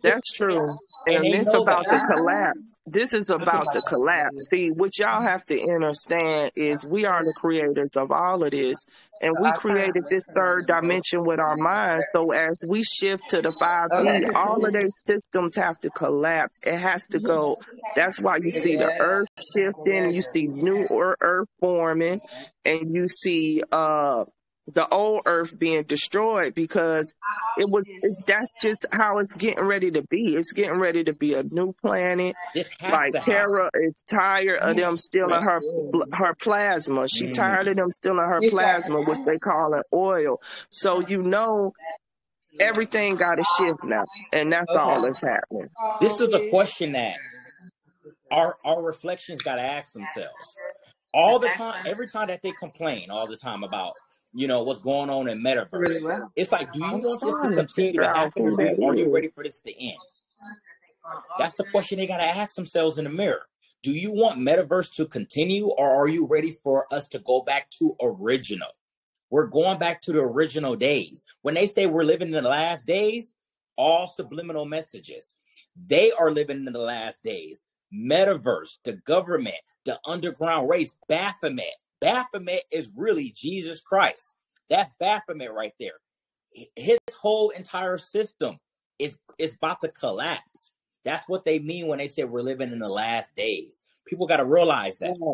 That's true. And it's about to collapse. This is about to collapse. See, what y'all have to understand is we are the creators of all of this. And we created this third dimension with our minds. So as we shift to the 5D, all of their systems have to collapse. It has to go. That's why you see the earth shifting, you see new earth forming, and you see the old earth being destroyed, because that's just how it's getting ready to be. It's getting ready to be a new planet. Like Terra is tired of them stealing her plasma. She tired of them stealing her plasma, which they call it oil. So everything got to shift now, and that's all that's happening. This is a question that our reflections got to ask themselves. all the time, every time that they complain all the time about, what's going on in Really metaverse. well. It's like, do you I'm want this to trying to continue figure to out happen, who or that are you is. ready for this to end? That's the question they got to ask themselves in the mirror. Do you want metaverse to continue, or are you ready for us to go back to original? We're going back to the original days. When they say we're living in the last days, all subliminal messages. They are living in the last days. Metaverse, the government, the underground race, Baphomet. Baphomet is really Jesus Christ. That's Baphomet right there. His whole entire system is about to collapse. That's what they mean when they say we're living in the last days. People got to realize that. Yeah.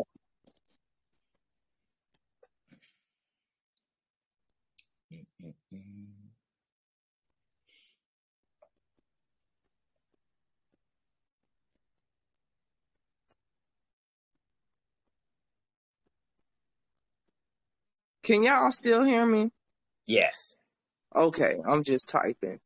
Can y'all still hear me? Yes. Okay, I'm just typing.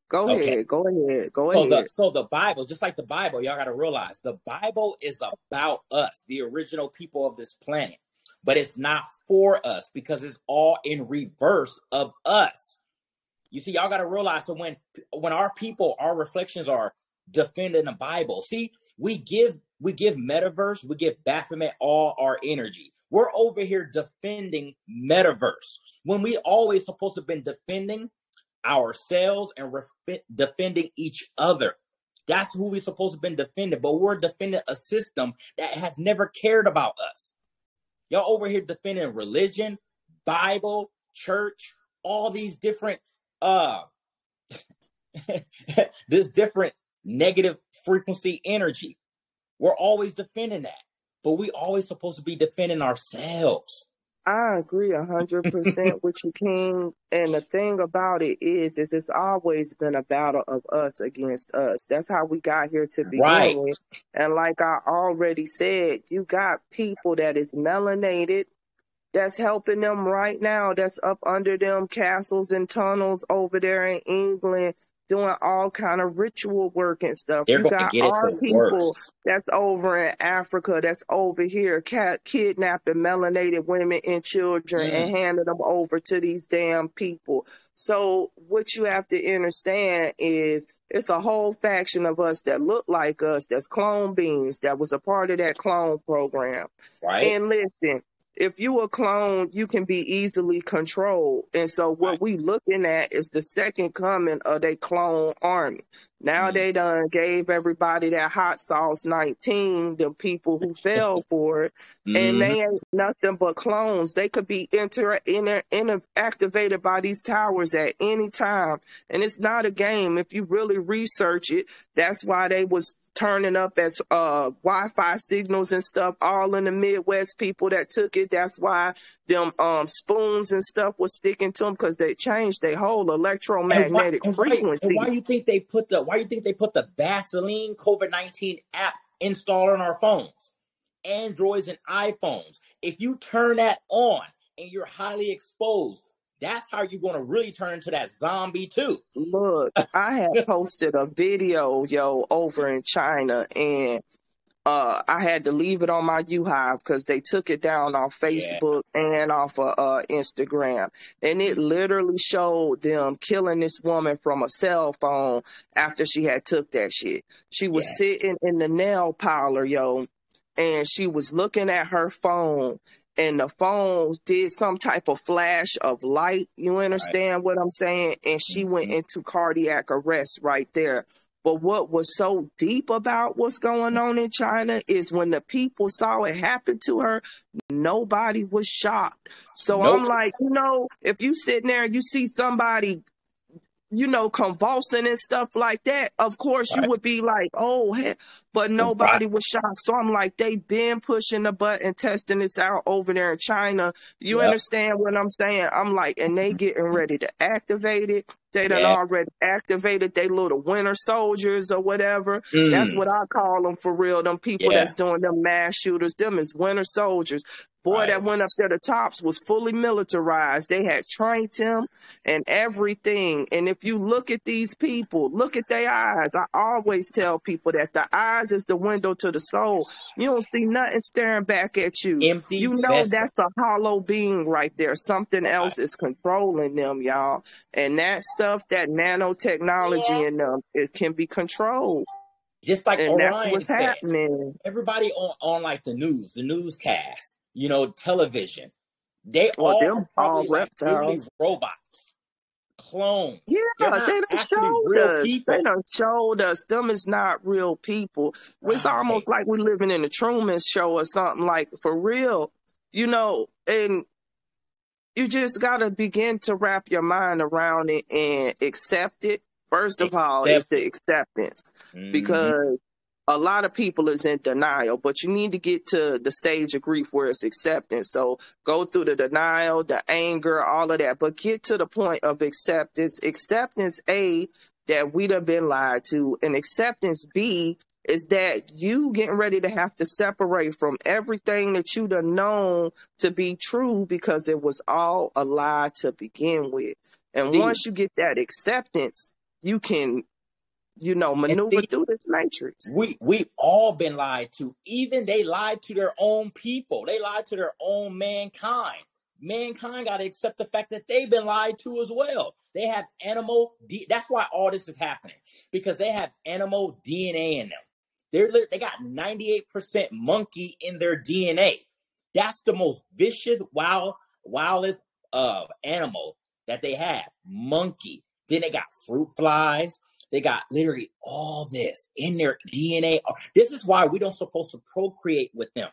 Go Okay. ahead. Go ahead. Go So ahead. the Bible, just like the Bible, y'all got to realize the Bible is about us, the original people of this planet, but it's not for us because it's all in reverse of us. You see, y'all got to realize that when our people, our reflections are defending the Bible. See, we give metaverse, we give Baphomet all our energy. We're over here defending metaverse when we always supposed to have been defending ourselves and defending each other. That's who we're supposed to have been defending, but we're defending a system that has never cared about us. Y'all over here defending religion, Bible, church, all these different this different negative frequency energy. We're always defending that, but we always supposed to be defending ourselves. I agree 100% with you, King. And the thing about it is it's always been a battle of us against us. That's how we got here to begin with. And like I already said, you got people that is melanated that's helping them right now, that's up under them castles and tunnels over there in England, doing all kind of ritual work and stuff. They're You going to got get it our the people worst. that's over in Africa, that's over here kidnapping melanated women and children and handing them over to these damn people. So what you have to understand is it's a whole faction of us that look like us, that's clone beings, that was a part of that clone program. Right. And listen, if you a clone, you can be easily controlled. And so what we looking at is the second coming of their clone army. Now they done gave everybody that hot sauce 19, the people who fell for it, and they ain't nothing but clones. They could be activated by these towers at any time. And it's not a game. If you really research it, that's why they was turning up as Wi-Fi signals and stuff all in the Midwest, people that took it. That's why them spoons and stuff was sticking to them, because they changed their whole electromagnetic frequency. And why you think they put the Vaseline COVID-19 app installed on our phones, Androids and iPhones? If you turn that on and you're highly exposed, that's how you're going to really turn into that zombie too. Look, I had posted a video, over in China, and I had to leave it on my UHive because they took it down off Facebook and off of Instagram. And it literally showed them killing this woman from a cell phone after she had took that shit. She was sitting in the nail parlor, and she was looking at her phone, and the phone did some type of flash of light. You understand what I'm saying? And she went into cardiac arrest right there. But what was so deep about what's going on in China is when the people saw it happen to her, nobody was shocked. So I'm like, if you sitting there and you see somebody, convulsing and stuff like that, of course you would be like, oh, heck. But nobody was shocked. So I'm like, they been pushing the button, testing this out over there in China. You understand what I'm saying? I'm like, and they getting ready to activate it. They done already activated they little winter soldiers or whatever. That's what I call them for real. Them people that's doing them mass shooters, them is winter soldiers. Boy that went up there, the tops was fully militarized. They had trained him and everything. And if you look at these people, look at their eyes. I always tell people that the eyes is the window to the soul. You don't see nothing staring back at you. Empty You know vessel. that's a hollow being right there. Something else is controlling them, y'all. And that stuff, that nanotechnology in them, it can be controlled. Just like and that's Orion what's said. happening. Everybody on like the newscast, you know, television, they Well, all them are all probably like literally reptiles. robots, clones. Yeah, They're they not done actually showed real us. people. They done showed us them is not real people. It's almost like we're living in the Truman Show or something, like, for real. You know, and you just got to begin to wrap your mind around it and accept it. First of all, is the acceptance. Because a lot of people is in denial, but you need to get to the stage of grief where it's acceptance. So go through the denial, the anger, all of that, but get to the point of acceptance. Acceptance, A, that we'd have been lied to, and acceptance, B, is that you getting ready to have to separate from everything that you'd have known to be true because it was all a lie to begin with. And once you get that acceptance, you can, you know, maneuver through this matrix. We've all been lied to. Even they lied to their own people. They lied to their own mankind. Mankind got to accept the fact that they've been lied to as well. They have animal that's why all this is happening, because they have animal DNA in them. They got 98% monkey in their DNA. That's the most vicious, wildest animal that they have. Monkey. Then they got fruit flies. They got literally all this in their DNA. This is why we don't supposed to procreate with them.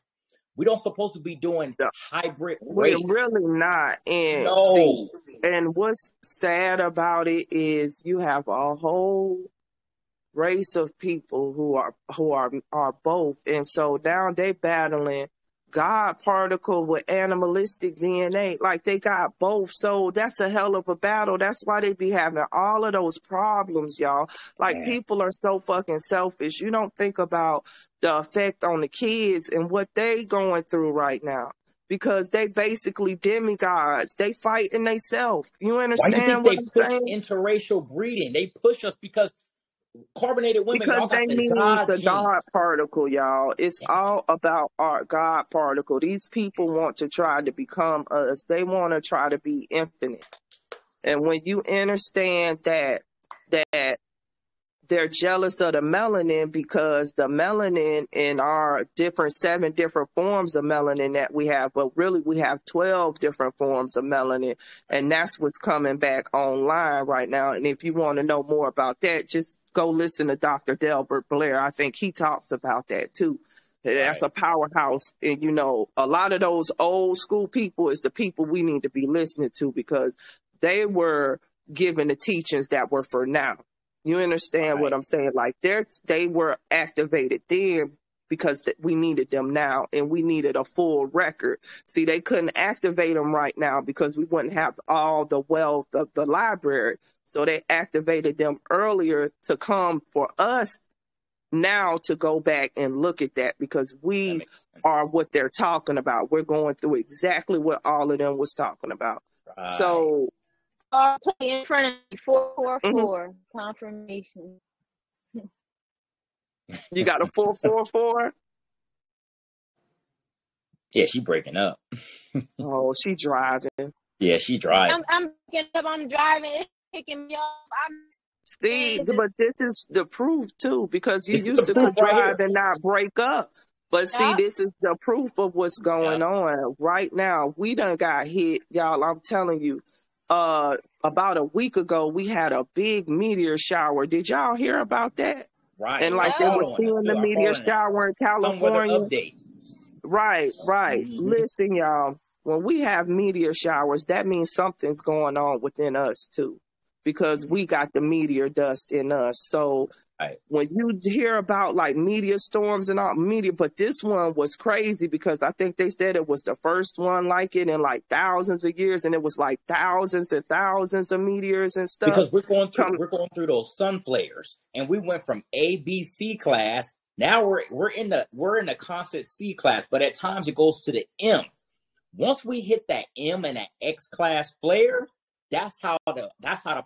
We don't supposed to be doing hybrid race. We're really not. And no. See, and what's sad about it is you have a whole race of people who are both, and so now they battling God particle with animalistic DNA. Like, they got both. So that's a hell of a battle. That's why they be having all of those problems, y'all. Like, people are so fucking selfish. You don't think about the effect on the kids and what they going through right now, because they basically demigods. They fighting themselves. You understand what I'm saying? Why do they push interracial breeding? They push us because carbonated women, because y'all got they the need God the gene. God particle, y'all. It's all about our God particle. These people want to try to become us. They want to try to be infinite. And when you understand that they're jealous of the melanin, because the melanin in our 7 different forms of melanin that we have, but really we have 12 different forms of melanin, and that's what's coming back online right now. And if you want to know more about that, just go listen to Dr. Delbert Blair. I think he talks about that too. That's a powerhouse. And, you know, a lot of those old school people is the people we need to be listening to, because they were given the teachings that were for now. You understand what I'm saying? Like, they were activated then because we needed them now, and we needed a full record. See, they couldn't activate them right now because we wouldn't have all the wealth of the library. So they activated them earlier to come for us now to go back and look at that, because we are what they're talking about. We're going through exactly what all of them was talking about. So play in front of me, 444 confirmation. You got a 444? Yeah, she breaking up. Oh, she driving. Yeah, she driving. I'm getting up. I'm driving. It's picking me up. See, but this is the proof too, because you This used to could drive and not break up. But see, this is the proof of what's going on right now. We done got hit, y'all. I'm telling you. About a week ago, we had a big meteor shower. Did y'all hear about that? Right. And like they were seeing the meteor shower in California. Update. Right. Listen, y'all. When we have meteor showers, that means something's going on within us too, because we got the meteor dust in us. So when you hear about like meteor storms and all meteor, but this one was crazy because I think they said it was the first one like it in like thousands of years, and it was like thousands and thousands of meteors and stuff. Because we're going through those sun flares, and we went from A, B, C class. Now we're in the constant C class, but at times it goes to the M. Once we hit that M and that X class flare, that's how the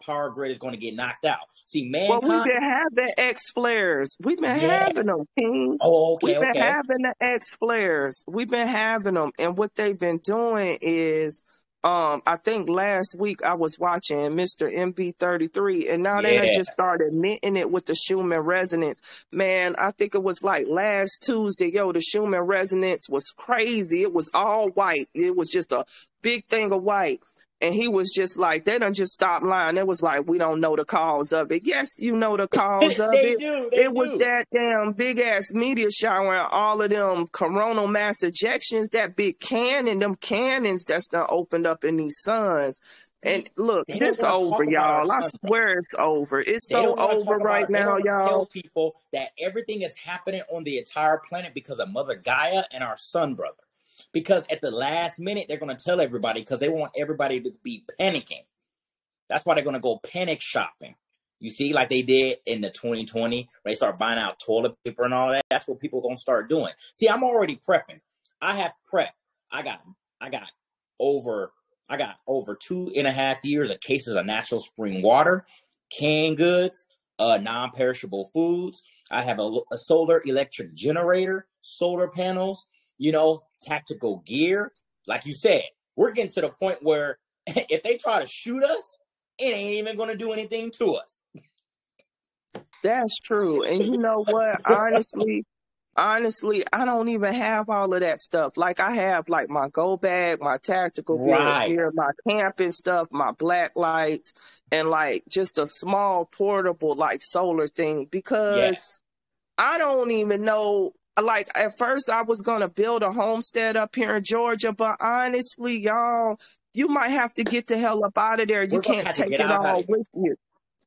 power grid is going to get knocked out. See, Well, we've mankind. been having X flares. We've been Yes. having them, King. Oh, We've okay, been okay. having the X flares. We've been having them, and what they've been doing is, I think last week I was watching Mr. MB33, and now they done Yeah. just started minting it with the Schumann resonance. Man, I think it was like last Tuesday. Yo, the Schumann resonance was crazy. It was all white. It was just a big thing of white. And he was just like, they done just stopped lying. It was like, we don't know the cause of it. Yes, you know the cause of They it. do. It was that damn big ass meteor shower and all of them coronal mass ejections, that big cannon, them cannons that's done opened up in these suns. And look, They this don't want to over, talk about our y'all. I sun, bro. swear it's over. It's They so don't want to over talk right about. They now, don't want to y'all. tell people that everything is happening on the entire planet because of Mother Gaia and our sun brother. Because at the last minute, they're going to tell everybody because they want everybody to be panicking. That's why they're going to go panic shopping. You see, like they did in the 2020, where they start buying out toilet paper and all that. That's what people are going to start doing. See, I'm already prepping. I have prep. I got over 2.5 years of cases of natural spring water, canned goods, non-perishable foods. I have a solar electric generator, solar panels, tactical gear. Like you said, we're getting to the point where if they try to shoot us, it ain't even going to do anything to us. That's true. And you know what? Honestly, I don't even have all of that stuff. Like I have like my go bag, my tactical gear, my camping stuff, my black lights, and like just a small portable like solar thing because I don't even know. Like at first I was going to build a homestead up here in Georgia, but honestly, y'all, you might have to get the hell up out of there. You can't take it all with you.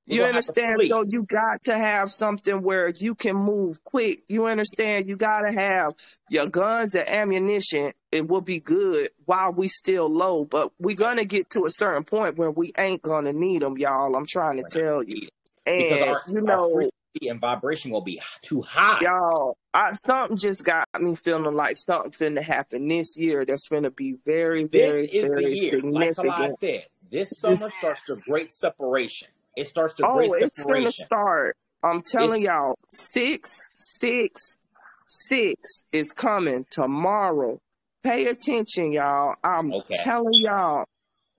You understand? So you got to have something where you can move quick. You understand? You got to have your guns and ammunition. It will be good while we still low, but we're going to get to a certain point where we ain't going to need them, y'all. I'm trying to tell you. Because And, our frequency and vibration will be too high. Y'all, something just got me feeling like something finna happen this year that's finna be very, very, very significant. Like Kamala said, this summer starts the great separation. It starts the great separation. It's gonna start. I'm telling y'all, 666 is coming tomorrow. Pay attention, y'all. I'm telling y'all,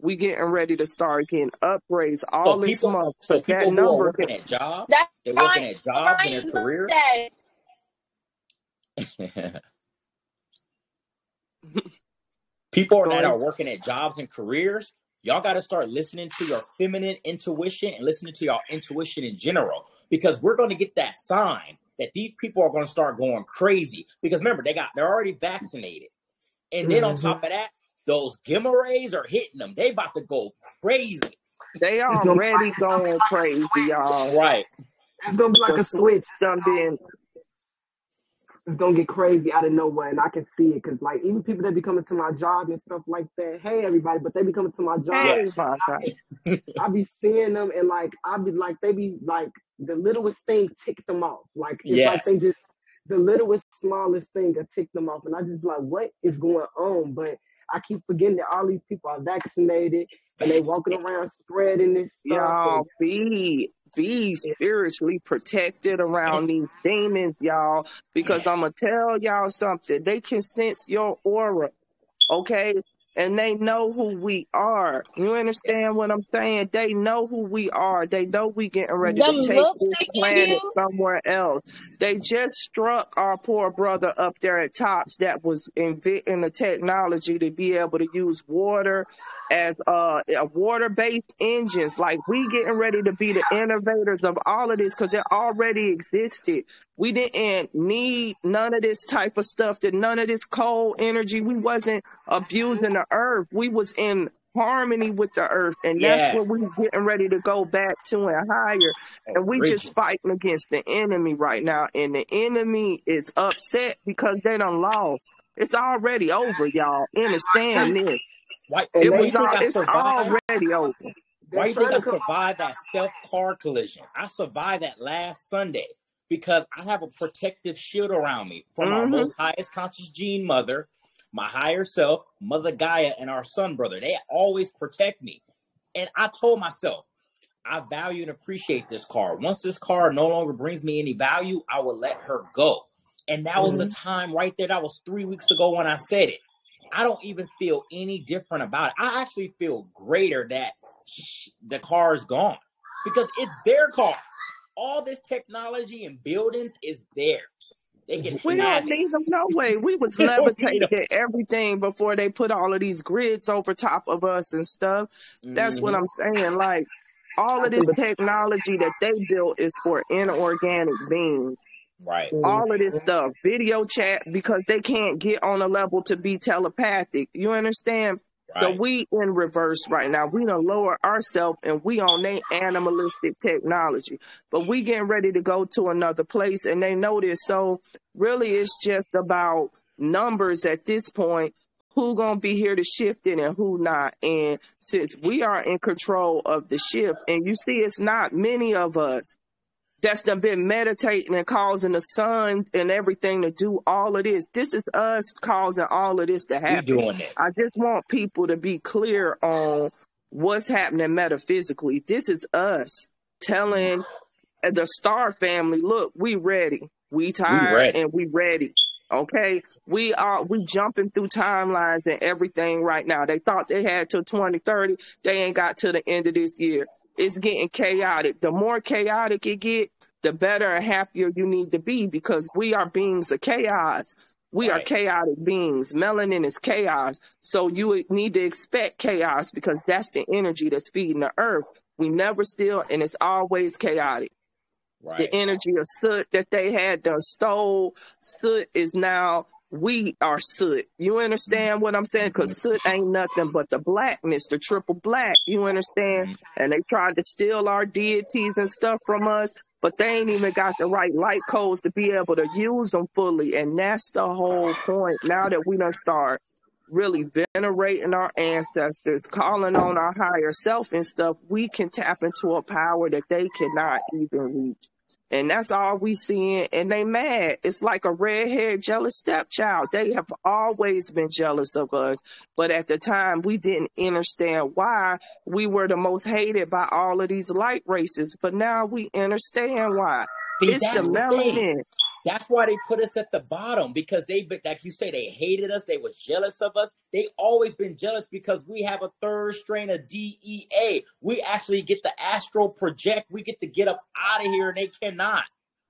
we getting ready to start getting upgrades all this month. So people who are working at jobs, they're working at jobs in their career. People that are working at jobs and careers, y'all got to start listening to your feminine intuition and listening to your intuition in general, because we're going to get that sign that these people are going to start going crazy. Because remember, they're already vaccinated, and then on top of that, those gamma rays are hitting them. They about to go crazy. They already going crazy, y'all. Right. It's gonna be like a switch. It's gonna get crazy out of nowhere, and I can see it because, like, even people that be coming to my job and stuff like that. Hey, everybody, but they be coming to my job. I be seeing them, and like, I be like, they be like, the littlest thing tick them off. Like, it's like they just the littlest, smallest thing that tick them off, and I just be like, what is going on? But I keep forgetting that all these people are vaccinated and they walking around spreading this stuff. Y'all, be spiritually protected around these demons, y'all, because I'm going to tell y'all something. They can sense your aura, okay? And they know who we are. You understand what I'm saying? They know who we are. They know we getting ready to take this planet somewhere else. They just struck our poor brother up there at Tops that was inventing the technology to be able to use water as water-based engines. Like, we getting ready to be the innovators of all of this because it already existed. We didn't need none of this type of stuff, none of this cold energy. We wasn't abusing the earth. We was in harmony with the earth, and that's what we getting ready to go back to and higher. And we just fighting against the enemy right now, and the enemy is upset because they done lost. It's already over, y'all. Understand this. It's already over. Why do you think I survived that self-car collision? I survived that last Sunday because I have a protective shield around me from our most highest conscious gene mother, my higher self, Mother Gaia, and our sun brother. They always protect me. And I told myself, I value and appreciate this card. Once this card no longer brings me any value, I will let her go. And that was the time right there. That was 3 weeks ago when I said it. I don't even feel any different about it. I actually feel greater that the car is gone because it's their car. All this technology and buildings is theirs. They can We don't need them no way. We was levitating everything before they put all of these grids over top of us and stuff. That's what I'm saying. Like, all of this technology that they built is for inorganic beings. Right. All of this stuff, video chat, because they can't get on a level to be telepathic. You understand? Right. So we in reverse right now. We done lower ourselves and we on their animalistic technology. But we getting ready to go to another place and they know this. So really it's just about numbers at this point. Who gonna be here to shift it and who not? And since we are in control of the shift, and you see it's not many of us that's done been meditating and causing the sun and everything to do all of this. This is us causing all of this to happen. We doing this. I just want people to be clear on what's happening metaphysically. This is us telling the Star family, look, we ready. We tired and we ready. Okay, we jumping through timelines and everything right now. They thought they had till 2030. They ain't got to the end of this year. It's getting chaotic. The more chaotic it get, the better and happier you need to be because we are beings of chaos. We are chaotic beings. Melanin is chaos. So you need to expect chaos because that's the energy that's feeding the earth. We never steal and it's always chaotic. Right. The energy of soot that they had done stole. Soot is now, we are soot. You understand what I'm saying? Because soot ain't nothing but the blackness, the triple black. You understand? And they tried to steal our deities and stuff from us, but they ain't even got the right light codes to be able to use them fully. And that's the whole point. Now that we done start really venerating our ancestors, calling on our higher self and stuff, we can tap into a power that they cannot even reach. And that's all we seeing, and they mad. It's like a red-haired, jealous stepchild. They have always been jealous of us, but at the time, we didn't understand why we were the most hated by all of these light races, but now we understand why. See, it's the melanin. That's why they put us at the bottom, because they, like you say, they hated us. They was jealous of us. They always been jealous because we have a third strain of D.E.A. We actually get the astral project. We get to get up out of here, and they cannot.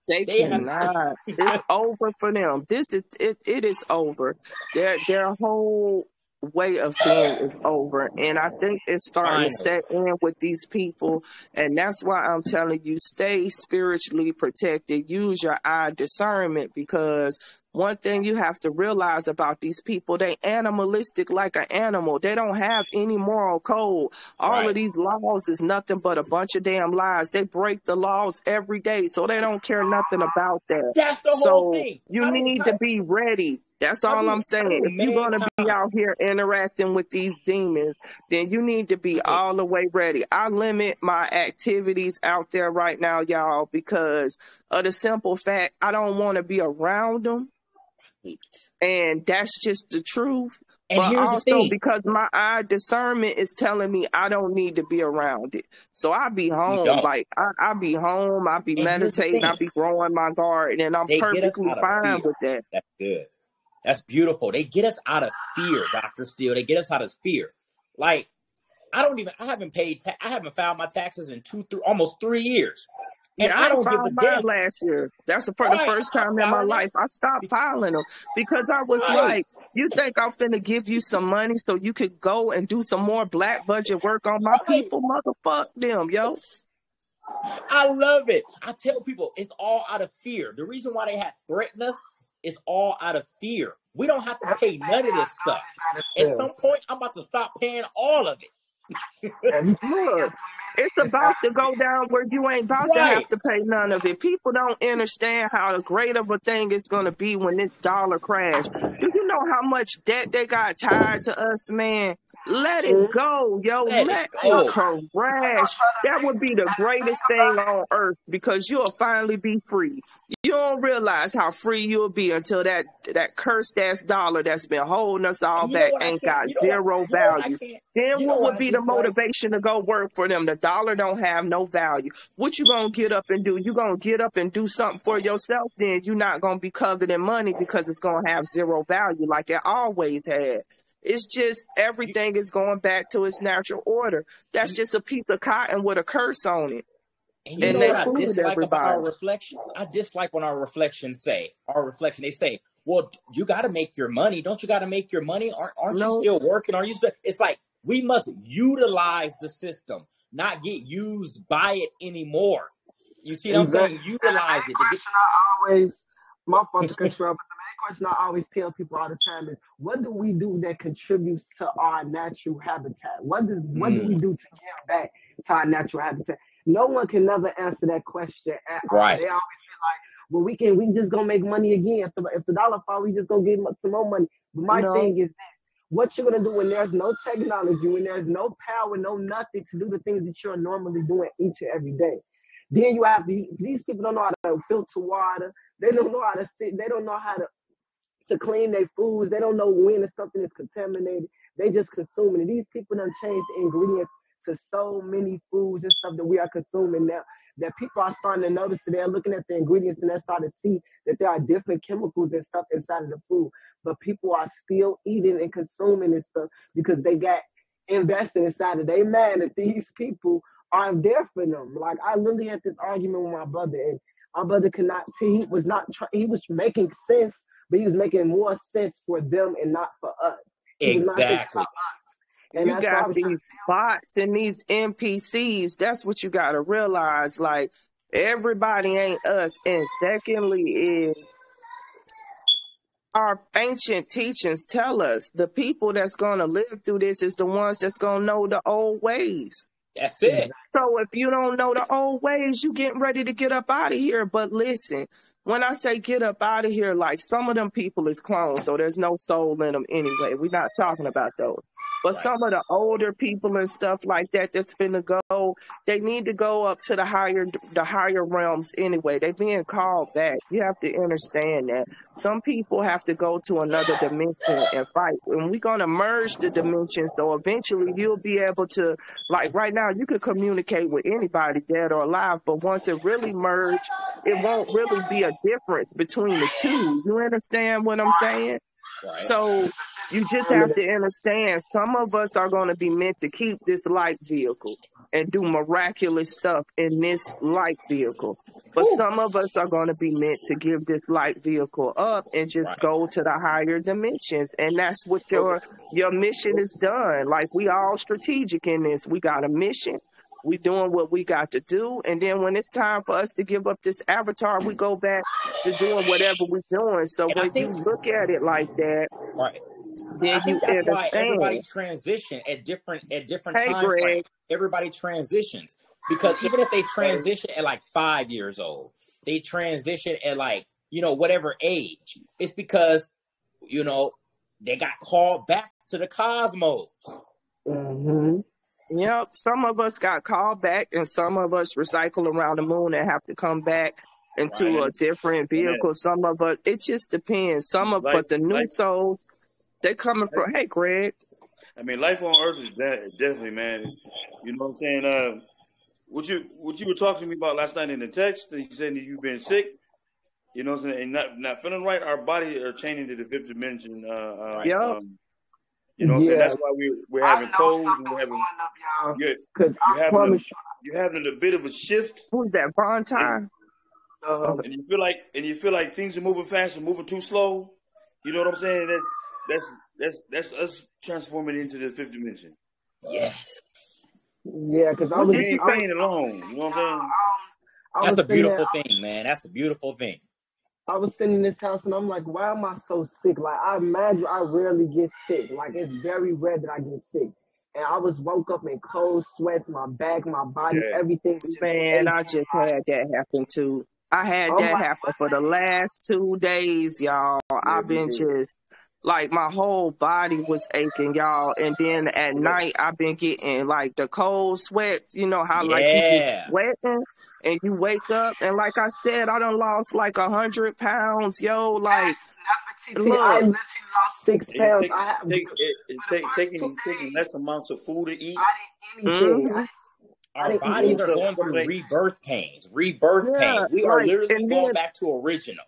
They cannot. It's over for them. It is over. Their whole way of being is over, and I think it's starting to set in with these people, and that's why I'm telling you, stay spiritually protected. Use your eye discernment, because one thing you have to realize about these people, they animalistic like an animal. They don't have any moral code. All of these laws is nothing but a bunch of damn lies. They break the laws every day, so they don't care nothing about that. That's the whole thing. You need to be ready. That's all I'm saying. If you're going to be out here interacting with these demons, then you need to be all the way ready. I limit my activities out there right now, y'all, because of the simple fact I don't want to be around them. And that's just the truth. And but here's also the thing. Because my eye discernment is telling me I don't need to be around it. So I be home. Like I be home. I be meditating. I be growing my garden, and I'm perfectly fine with that. That's good. That's beautiful. They get us out of fear, Dr. Steele. They get us out of fear. Like, I haven't filed my taxes in almost 3 years. And I don't give a damn. Last year. That's the first time in my life I stopped filing them, because I was like, you think I'm finna give you some money so you could go and do some more black budget work on my people? Motherfuck them, yo. I love it. I tell people it's all out of fear. The reason why they have threatened us is all out of fear. We don't have to pay none of this stuff. At some point, I'm about to stop paying all of it. Look, it's about to go down where you ain't about to have to pay none of it. People don't understand how great of a thing it's going to be when this dollar crash. Do you know how much debt they got tied to us, man? Let it go, yo. Let it crash. That would be the greatest thing on earth because you'll finally be free. You don't realize how free you'll be until that cursed ass dollar that's been holding us all back ain't got zero value. Then what would be the motivation to go work for them? The dollar don't have no value. What you gonna get up and do? You gonna get up and do something for yourself? Then you're not gonna be covered in money because it's gonna have zero value like it always had. It's just everything is going back to its natural order. That's just a piece of cotton with a curse on it. And you know what I dislike about our reflections? I dislike when our reflections say, they say, well, you got to make your money. Don't you got to make your money? Aren't you still working? Are you still? It's like we must utilize the system, not get used by it anymore. You see what I'm saying? Utilize it. My fault to cut you off, but the main question I always tell people all the time is, what do we do that contributes to our natural habitat? What do we do to give back to our natural habitat? No one can never answer that question at all. They always be like, well, we just gonna make money again. If the dollar fall, we just gonna get some more money. But my thing is this: what you're gonna do when there's no technology, when there's no power, no nothing to do the things that you're normally doing each and every day. Then you have these people don't know how to filter water. They don't know how to sit. They don't know how to clean their foods. They don't know when something is contaminated. They just consume it. These people done changed the ingredients to so many foods and stuff that we are consuming now, that people are starting to notice that they're looking at the ingredients and they're starting to see that there are different chemicals and stuff inside of the food. But people are still eating and consuming this stuff because they got invested inside of their mind that these people aren't there for them. Like, I literally had this argument with my brother, and my brother could not see. He was making sense, but he was making more sense for them and not for us. Exactly. And you got these bots and these NPCs. That's what you got to realize. Like, everybody ain't us. And secondly is our ancient teachings tell us the people that's going to live through this is the ones that's going to know the old ways. That's it. So if you don't know the old ways, you getting ready to get up out of here. But listen, when I say get up out of here, like, some of them people is clones, so there's no soul in them anyway. We're not talking about those. But some of the older people and stuff like that that's finna go, they need to go up to the higher realms anyway. They being called back. You have to understand that. Some people have to go to another dimension and fight. And we're going to merge the dimensions, so eventually you'll be able to, like right now, you could communicate with anybody, dead or alive, but once it really merge, it won't really be a difference between the two. You understand what I'm saying? Right. So you just have to understand, some of us are going to be meant to keep this light vehicle and do miraculous stuff in this light vehicle. But some of us are going to be meant to give this light vehicle up and just go to the higher dimensions. And that's what your mission is done. Like, we all strategic in this. We got a mission. We doing what we got to do. And then when it's time for us to give up this avatar, we go back to doing whatever we're doing. So when you look at it like that, then I think that's why everybody transition at different time frames. Everybody transitions, because even if they transition at like 5 years old, they transition at like, whatever age, it's because, they got called back to the cosmos. Mm-hmm. Yep, some of us got called back, and some of us recycle around the moon and have to come back into a different vehicle. Some of us, it just depends. But the new souls, they coming from. Hey, Greg. I mean, life on Earth is definitely, man. You know what I'm saying? What you were talking to me about last night in the text, you said that you've been sick. You know what I'm saying? And not feeling right. Our body are changing to the fifth dimension. Yep. You know what I'm saying? That's why we're having colds and we're having you're having a bit of a shift. Who's that? Bontai? And you feel like things are moving fast and moving too slow. You know what I'm saying? That's us transforming into the fifth dimension. Yes. Yeah, because I ain't playing alone. You know what I'm saying? That's a beautiful thing, man. That's a beautiful thing. I was sitting in this house and I'm like, why am I so sick? Like, I imagine I rarely get sick. Like, it's very rare that I get sick. And I woke up in cold sweats, my back, my body, everything. Man, I just had that happen too. I had that happen for the last 2 days, y'all. I've been just like my whole body was aching, y'all. And then at night, I've been getting like the cold sweats. You know how like you just sweating and you wake up. And like I said, I done lost like 100 pounds, yo. Like, look, I literally lost 6 pounds. Taking less amounts of food to eat. I didn't eat anything. Our bodies are going through rebirth pains. We are literally going back to original.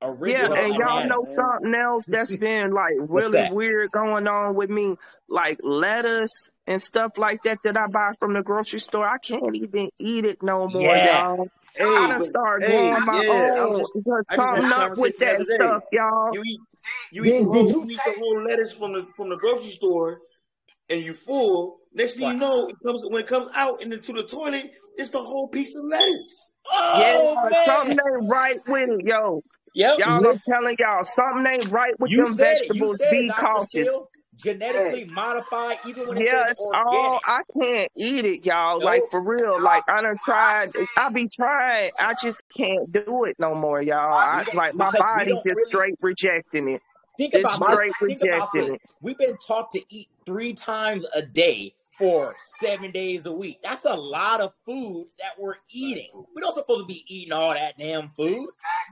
Yeah, and y'all know something else that's been like really weird going on with me, like lettuce and stuff like that I buy from the grocery store. I can't even eat it no more, y'all. I done start growing my own. Something up with that stuff, y'all. You eat the whole lettuce from the grocery store, and you full. Next thing you know, when it comes out into the toilet, it's the whole piece of lettuce. Something ain't right with it, yo. Yep. Y'all, I'm telling y'all, something ain't right with them vegetables. Be cautious. Genetically modified, even when it says it's organic. all, I can't eat it, y'all. Like, for real. Like, I done tried. I be trying. I just can't do it no more, y'all. My body just straight rejecting it. Think about this. We've been taught to eat 3 times a day for 7 days a week. That's a lot of food that we're eating. We're not supposed to be eating all that damn food.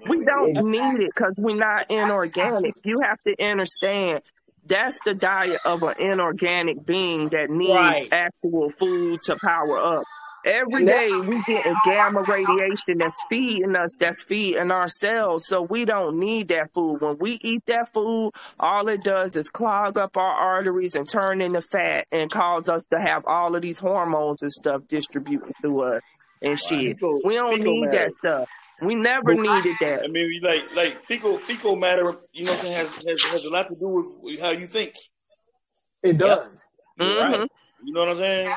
We don't need it because we're not inorganic. You have to understand that's the diet of an inorganic being that needs actual food to power up. Every day we get gamma radiation that's feeding us, that's feeding our cells. So we don't need that food. When we eat that food, all it does is clog up our arteries and turn into fat and cause us to have all of these hormones and stuff distributed through us and shit. We don't need that stuff. We never needed that. I mean, like fecal matter, you know what I'm saying, has a lot to do with how you think. It does. Right. You know what I'm saying?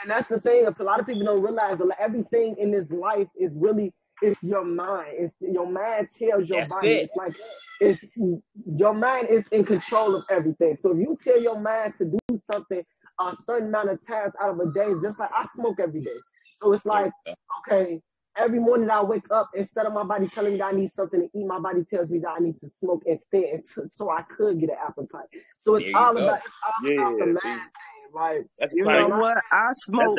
And that's the thing. A lot of people don't realize that everything in this life is really, it's your mind. It's your mind tells your body. It's your mind is in control of everything. So if you tell your mind to do something a certain amount of times out of a day, just like I smoke every day. So it's like, okay, every morning I wake up, instead of my body telling me that I need something to eat, my body tells me that I need to smoke instead, so I could get an appetite. So it's all about the man thing. Like, you know what? I smoke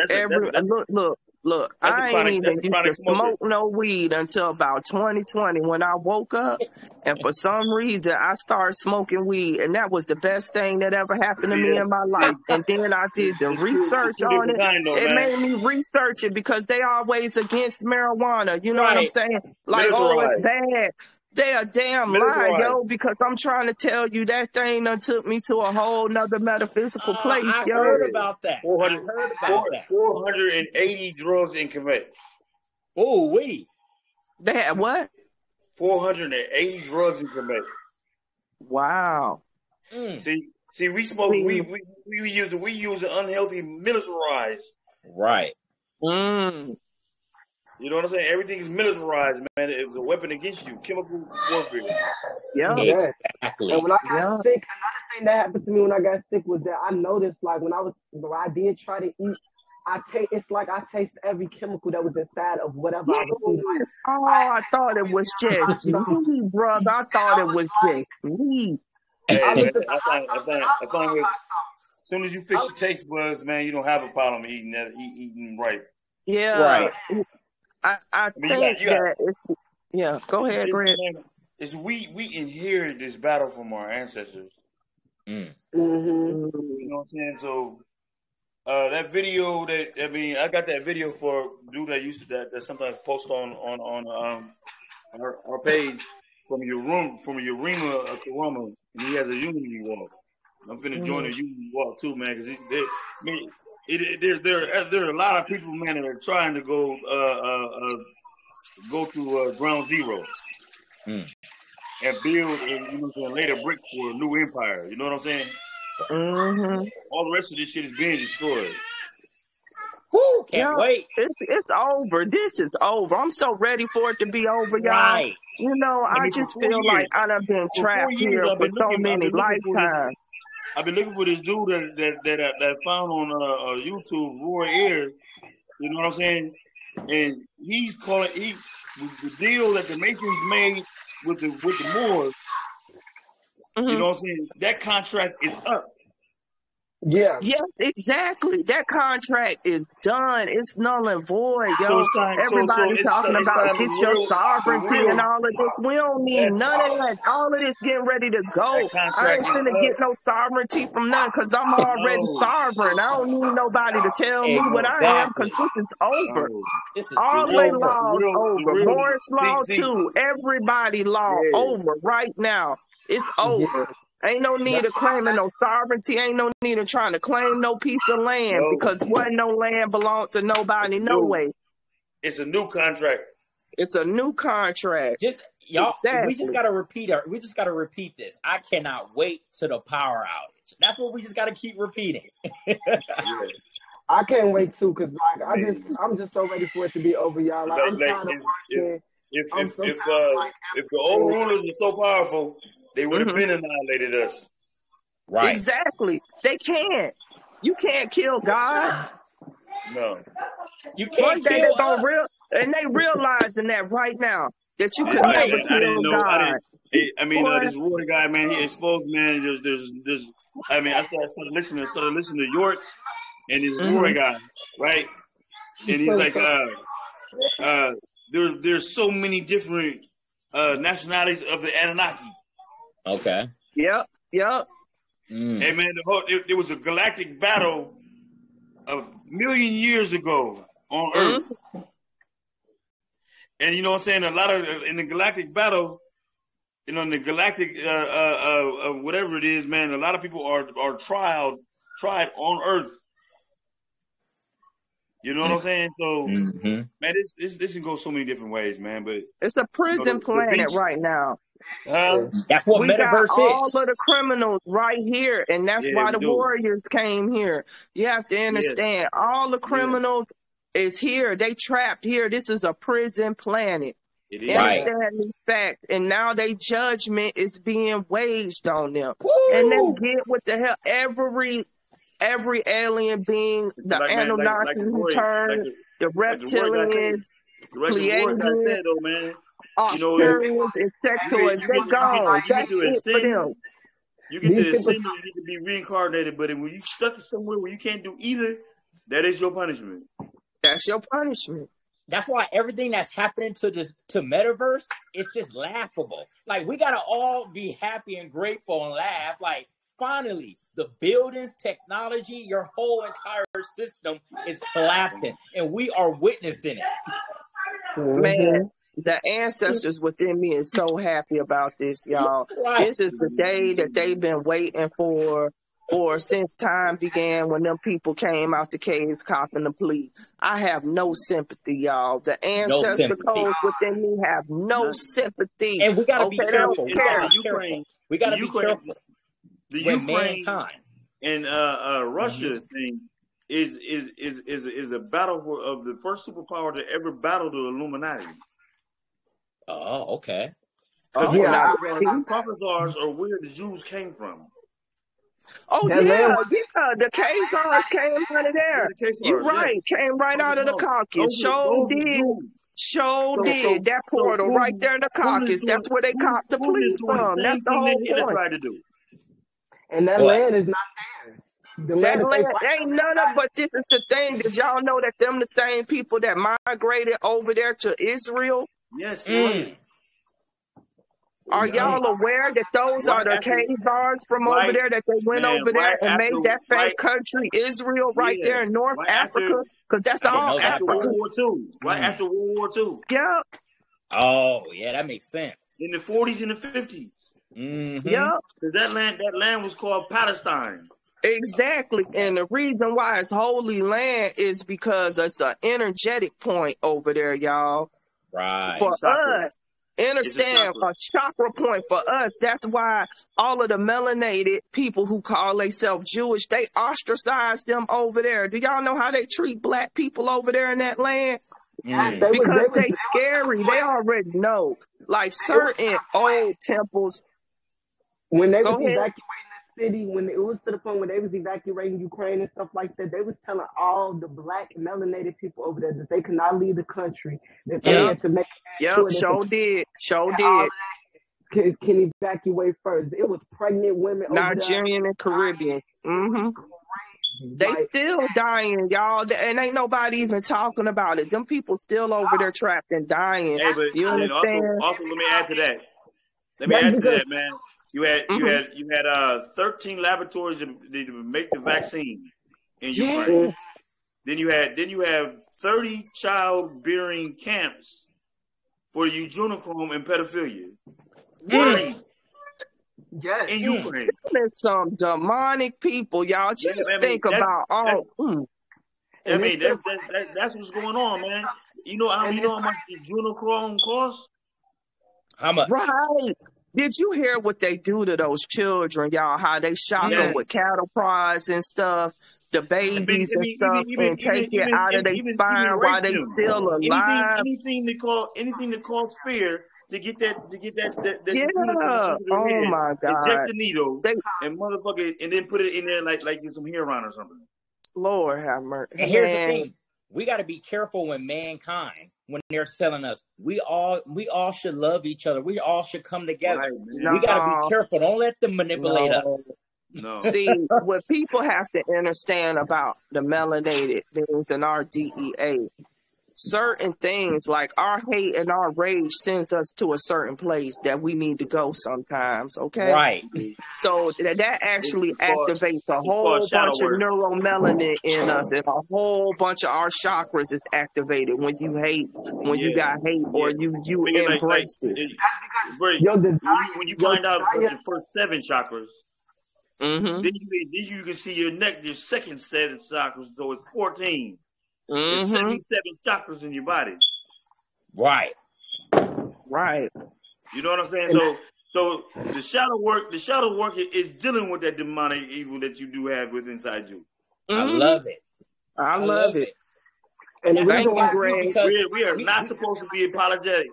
look. I ain't even used to smoke no weed until about 2020 when I woke up, and for some reason I started smoking weed, and that was the best thing that ever happened to me in my life. And then I did the research on it. It made me research it because they always against marijuana. You know what I'm saying? Like, oh, it's bad. They a damn lie, yo, because I'm trying to tell you that thing done took me to a whole nother metaphysical place, yo. I heard about that. 480 drugs in Quebec. Oh, wait. They had what? 480 drugs in Quebec. Wow. See, we smoke. We use an unhealthy militarized. Right. You know what I'm saying? Everything is militarized, man. It's a weapon against you. Chemical warfare. Yeah. Exactly. And when I got sick, another thing that happened to me when I got sick was that I noticed, like, when I did try to eat, it's like I taste every chemical that was inside of whatever I was eating. I thought it was just me, brother. I thought it was just me. Hey, man, I find as soon as you fix your taste buds, man, you don't have a problem eating right. Yeah. Right. I think that go ahead, Greg. We inherited this battle from our ancestors. Mm-hmm. You know what I'm saying? So that video I got that video for a dude that used to that sometimes post on our page from Urema Karama, and he has a unity walk. I'm finna join a unity walk too, man, because there are a lot of people, man, that are trying to go to ground zero and build and lay the brick for a new empire. You know what I'm saying? All the rest of this shit is being destroyed. Woo, can't wait. It's over. This is over. I'm so ready for it to be over, y'all. Right. You know, I just feel like I done been trapped here for so many lifetimes. I've been looking for this dude that I found on YouTube, Roy Ayers. You know what I'm saying? And he's calling the deal that the Masons made with the Moors. You know what I'm saying? That contract is up. Yeah. Yes, exactly. That contract is done. It's null and void, So yo. it's time. Everybody talking It's about time get to your real, sovereignty and all of this. We don't need That's, none of that. All of this getting ready to that go. I contract ain't is finna get up. no sovereignty from none because I'm already No, sovereign. I don't need nobody to tell me what I am Exactly. because this is over. no. This is All The they real, over. laws over. the real. Morris law too. Everybody law Yeah. over right now. It's over. Ain't no need of claiming no sovereignty. Ain't no need of trying to claim no piece of land No. because wasn't no land belonged to nobody. No way. It's a new contract. It's a new contract. Just y'all, Exactly. we just gotta repeat this. I cannot wait to the power outage. That's what we just gotta keep repeating. I can't wait too, cause like I'm just so ready for it to be over, y'all. Like I'm tired of working. If the old rulers were so powerful, they would have been annihilated us. Right. Exactly. They can't. You can't kill God. No. You can't One day kill they're gonna us. and they realizing that right now that you could I never didn't kill know. God. This Roy guy, man, he exposed, man. There's. I mean, I started listening to York and this Roy guy, right? And he's like, there's so many different nationalities of the Anunnaki. Okay. Yep. Hey, man, there was a galactic battle a million years ago on Earth. And you know what I'm saying? A lot of in the galactic battle, you know, in the galactic whatever it is, man, a lot of people are tried on Earth. You know what I'm saying? So, man, this can go so many different ways, man. But it's a prison planet right now. That's what we got metaverse all is. of the criminals right here, and that's why the warriors came here. You have to understand, all the criminals is here. They trapped here. This is a prison planet. Understand the fact, and now their judgment is being waged on them. Woo! And they get what the hell every alien being, the Anunnaki who turned, the reptilians, Pleiadians, Arcturians, insectoids, they gone. That's it for them. You get to ascend, you get to be reincarnated, but when you stuck somewhere where you can't do either, that is your punishment. That's your punishment. That's why everything that's happening to metaverse, it's just laughable. Like, we gotta all be happy and grateful and laugh. Like, finally, the buildings, technology, your whole entire system is collapsing, and we are witnessing it. Man, the ancestors within me is so happy about this, y'all. This is the day that they've been waiting for since time began, when them people came out the caves copping the plea. I have no sympathy, y'all. The ancestor codes within me have no sympathy. And we gotta be careful. We gotta be careful. The Ukraine and Russia thing is a battle of the first superpower to ever battle the Illuminati. Oh, okay. The Caucasus are where the Jews came from. Oh, the Khazars came out of there. You're right. Came right out of the Caucasus. Did. That portal right there in the Caucasus. That's where they copped the plea from. That's the whole point. Tried to do. And that land is not theirs. That land ain't none of, but this is the thing. Did y'all know that them the same people that migrated over there to Israel? Yes. Are y'all aware that those are the Khazars from over there, that they went over there and made that fake country Israel there in North Africa? Because that's all Africa. Right after World War II. Yep. Oh, yeah, that makes sense. In the 40s and the 50s. Yep. Because that land was called Palestine. Exactly. And the reason why it's holy land is because it's an energetic point over there, y'all. Right. For us. Understand, a chakra point for us. That's why all of the melanated people who call themselves Jewish, they ostracize them over there. Do y'all know how they treat black people over there in that land? Because they scary. They already know. Like certain old temples. When they was evacuating the city, when it was to the point when they was evacuating Ukraine and stuff like that, they was telling all the black and melanated people over there that they could not leave the country. That they had to make sure did. can evacuate first. It was pregnant women over there. Nigerian and Caribbean. They still dying, y'all, and ain't nobody even talking about it. Them people still over there trapped and dying. Hey, but You understand? Also, let me add to that. Man. You had 13 laboratories that make the vaccine in Ukraine. Then you have 30 child-bearing camps for eugenical and pedophilia. Yes. In Ukraine. There's some demonic people, y'all. Just think about all. I mean, that's what's going on, man. You know how much eugenical costs? How much? Right. Did you hear what they do to those children, y'all? How they shock them with cattle prods and stuff, the babies and stuff, and take it out of their spine while they still alive. Anything that cause fear to get that oh my God. Inject the needle and motherfucker, and then put it in there like it's some heroin or something. Lord have mercy. And here's the thing: we got to be careful when mankind, when they're selling us. We all should love each other. We all should come together. Right, we got to be careful. Don't let them manipulate us. No. See, what people have to understand about the melanated beings and our D.E.A., certain things like our hate and our rage sends us to a certain place that we need to go sometimes, okay? Right. So that actually activates a whole bunch of neuromelanin in us, and a whole bunch of our chakras is activated when you hate, when you got hate, or you embrace it. When you find out your first 7 chakras, then you can see your second set of chakras, so it's 14. There's 77 chakras in your body. Right. Right. You know what I'm saying? So the shadow work is dealing with that demonic evil that you do have within inside you. I love it. I love it. And the reason why we are not supposed to be apologetic.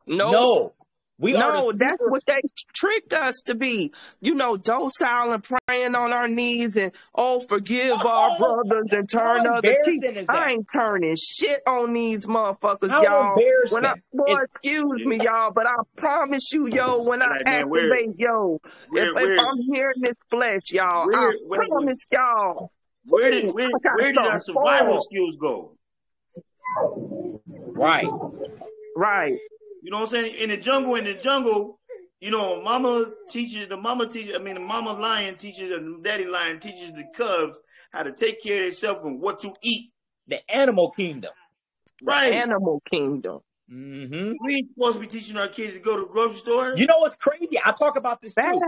No. That's what they tricked us to be. Docile and praying on our knees and, forgive our brothers and turn the other cheek. I ain't turning shit on these motherfuckers, y'all. Excuse me, y'all, but I promise you, when I activate, if I'm here in this flesh, y'all, I promise y'all. Where did our survival skills go? Right. You know what I'm saying? In the jungle, the mama lion teaches, and the daddy lion teaches the cubs how to take care of themselves and what to eat. The animal kingdom. Right. The animal kingdom. We ain't supposed to be teaching our kids to go to the grocery store. You know what's crazy? I talk about this too.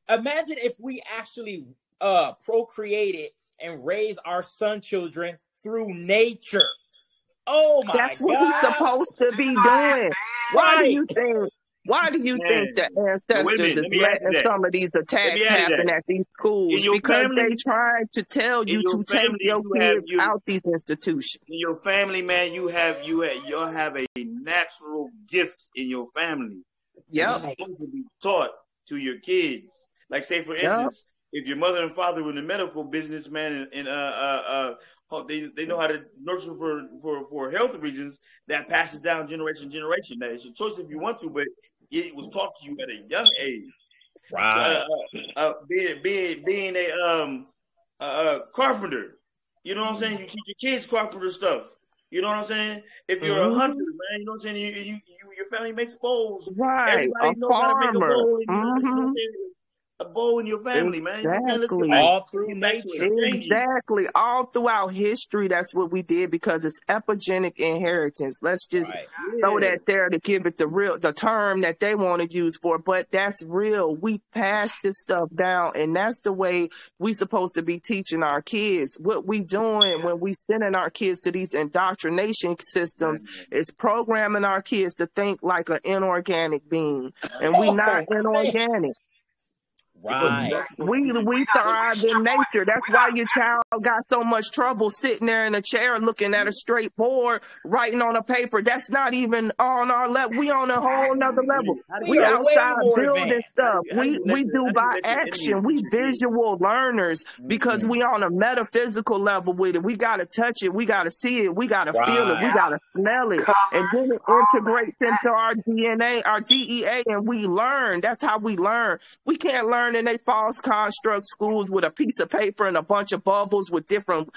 Imagine if we actually procreated and raised our son children through nature. Oh my God! That's what he's supposed to be doing. Why do you think the ancestors is letting some of these attacks happen at these schools? Because they trying to tell you to take your kids out these institutions. In your family, man, you'll have a natural gift in your family. Yeah, it's supposed to be taught to your kids. Like, say for instance, if your mother and father were in the medical business, man, and they know how to nurture for health reasons, that passes down generation to generation. Now, it's a choice if you want to, but it was taught to you at a young age. Right. Being a carpenter, you know what I'm saying? You teach your kids carpenter stuff. You know what I'm saying? If you're a hunter, man, you know what I'm saying? Your family makes bowls. Right. Everybody knows how to make a bowl. You know what I'm saying? A bowl in your family, man. All through nature. Exactly. All throughout history, that's what we did, because it's epigenic inheritance. Let's just throw that there to give it the term that they want to use for it. But that's real. We pass this stuff down, and that's the way we supposed to be teaching our kids. What we doing when we sending our kids to these indoctrination systems is programming our kids to think like an inorganic being, and we not inorganic. Right. We thrive in nature. That's why your child got so much trouble sitting there in a chair looking at a straight board, writing on a paper. That's not even on our level. We on a whole nother level. We We are way outside more building advanced. stuff. We do by action. We visual learners because we on a metaphysical level with it. We gotta touch it. We gotta see it. We gotta feel it. We gotta smell it. And then it integrates into our DNA, our DEA, and we learn. That's how we learn. We can't learn in a false construct schools with a piece of paper and a bunch of bubbles with different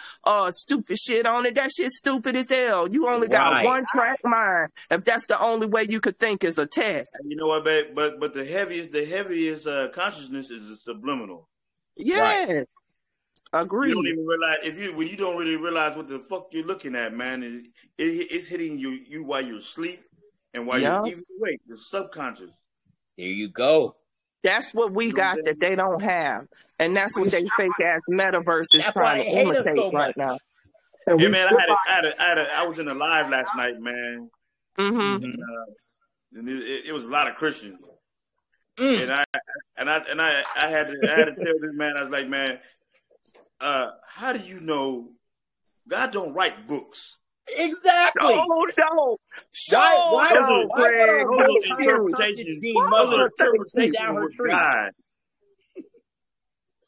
stupid shit on it. That shit's stupid as hell. You only got one track mind. If that's the only way you could think is a test. And you know what, babe? But the heaviest consciousness is the subliminal. Yeah. Agree. You don't even realize when you don't really realize what the fuck you're looking at, man. It's hitting you while you're asleep and while you're even awake. The subconscious. There you go. That's what we got that they don't have, and that's what they fake ass metaverse is trying to imitate right now. Yeah, man. I was in a live last night, man. Mm-hmm. And it was a lot of Christians, and I had to tell this man, I was like, man, how do you know God don't write books? Exactly. Oh no! Why interpretations down her tree?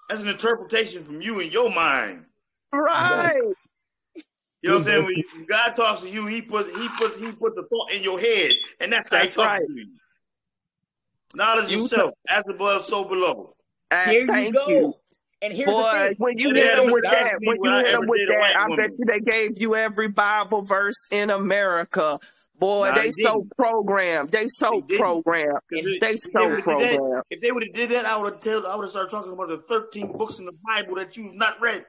That's an interpretation from you in your mind, right? You know what I'm saying? When God talks to you, He puts a thought in your head, and that's how He talks to you. Knowledge yourself, as above, so below. There you go. And here's the thing. When you hit them with that, I bet you they gave you every Bible verse in America. Boy, they so programmed. They so programmed. They so programmed. If they would have did that, I would have started talking about the 13 books in the Bible that you've not read.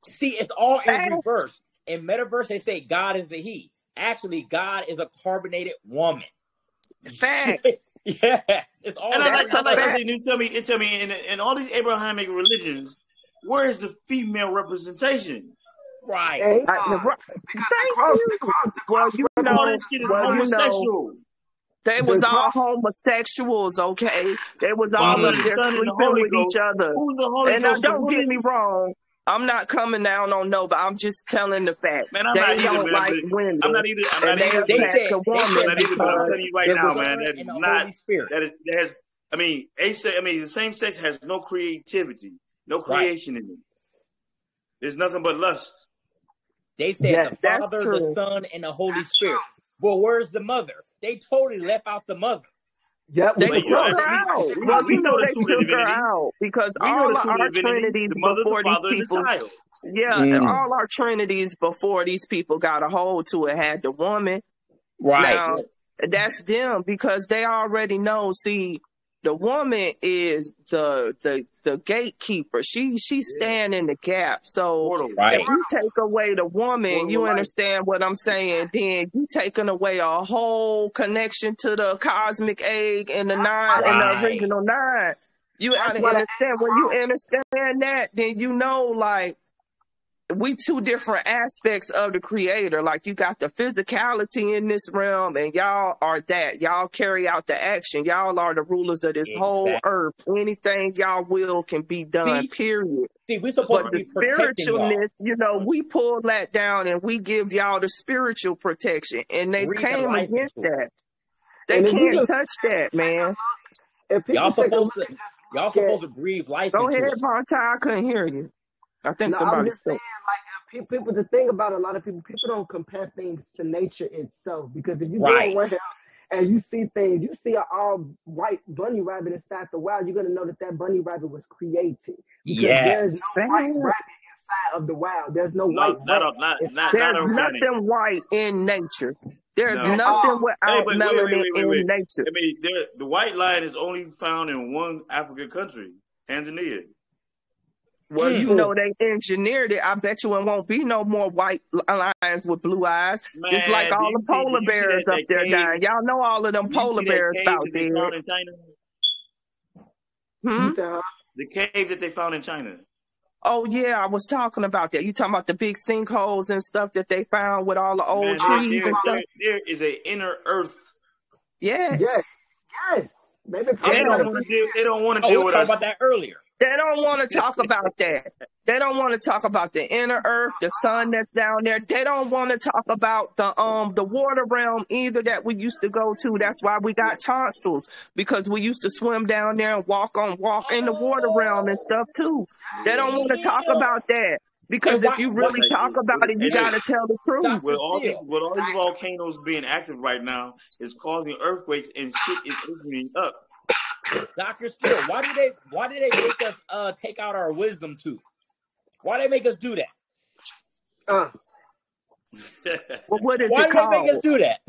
See, it's all in reverse. In metaverse, they say God is the he. Actually, God is a carbonated woman. Fact. Yes, it's all. And I like you tell me in all these Abrahamic religions, where is the female representation? Right. Homosexual. They was all homosexuals, okay? They was all up there sleeping with each other. And now, don't get me wrong. I'm not coming down on no, but I'm just telling the fact. Man, I'm they not don't either, like man, women. I'm not either. They said the woman. I'm not either, but I'm telling you right now, man, that is not. Holy Spirit. The same sex has no creativity, no creation in it. There's nothing but lust. They said the Father, the Son, and the Holy Spirit. Well, where's the mother? They totally left out the mother. Yep, they took her out. Well, you know they took her out because all of our trinities before these people. Yeah, all our trinities before these people got a hold to it had the woman. Right. Now, that's them because they already know. See, the woman is the gatekeeper. She stand in the gap. So if you take away the woman, you understand what I'm saying, then you taking away a whole connection to the cosmic egg and the nine and the original nine. You understand when you understand that, then you know like we two different aspects of the creator. Like you got the physicality in this realm and y'all are that. Y'all carry out the action. Y'all are the rulers of this whole earth. Anything y'all will can be done, period. See, we're supposed to be protecting spiritualness, you know, we pull that down and we give y'all the spiritual protection. And they came against that. They can't touch that, man. Y'all supposed to breathe life Go into ahead, it. Vontae, I couldn't hear you. I think somebody said. Like, people, the thing about a lot of people don't compare things to nature itself. Because if you go around and you see things, you see an all white bunny rabbit inside the wild, you're gonna know that bunny rabbit was created. Because there's no white rabbit inside of the wild. There's no white rabbit. There's nothing white in nature. There's nothing without melanin in nature. I mean, the white lion is only found in one African country, Tanzania. Well, you know they engineered it. I bet you it won't be no more white lions with blue eyes. Man, just like all the polar bears up there dying. Y'all know all of them polar bears out there. The cave that they found in China. Oh, yeah, I was talking about that. You talking about the big sinkholes and stuff that they found with all the old trees and stuff? There is an inner earth. Yes. They've been They talking don't about want it. to deal. They don't want to Oh, deal we with talked us. about that earlier. They don't want to talk about that. They don't want to talk about the inner earth, the sun that's down there. They don't want to talk about the water realm either that we used to go to. That's why we got tonsils, because we used to swim down there and walk in the water realm and stuff too. They don't want to talk about that, because And if you really Like, talk about it, you hey, look, got to tell the truth. Dr. with all these volcanoes being active right now, is causing earthquakes and shit is opening up. Dr. Steele, why do they make us take out our wisdom tooth? Why they make us do that? Well, what is Why it do they make us called? do that?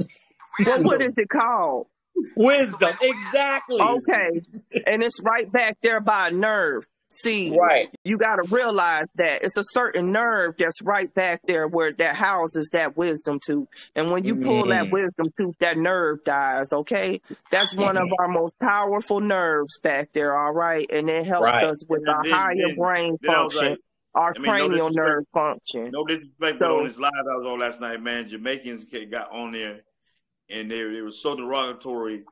Well, what is it called? Wisdom, exactly. Okay, and it's right back there by a nerve. See, Right. you got to realize that it's a certain nerve that's right back there where that houses that wisdom tooth. And when you pull that wisdom tooth, that nerve dies, okay? That's one of our most powerful nerves back there, all right? And it helps us with our higher brain function, our cranial nerve function. No disrespect, but on this live I was on last night, man, Jamaicans got on there, and they were so derogatory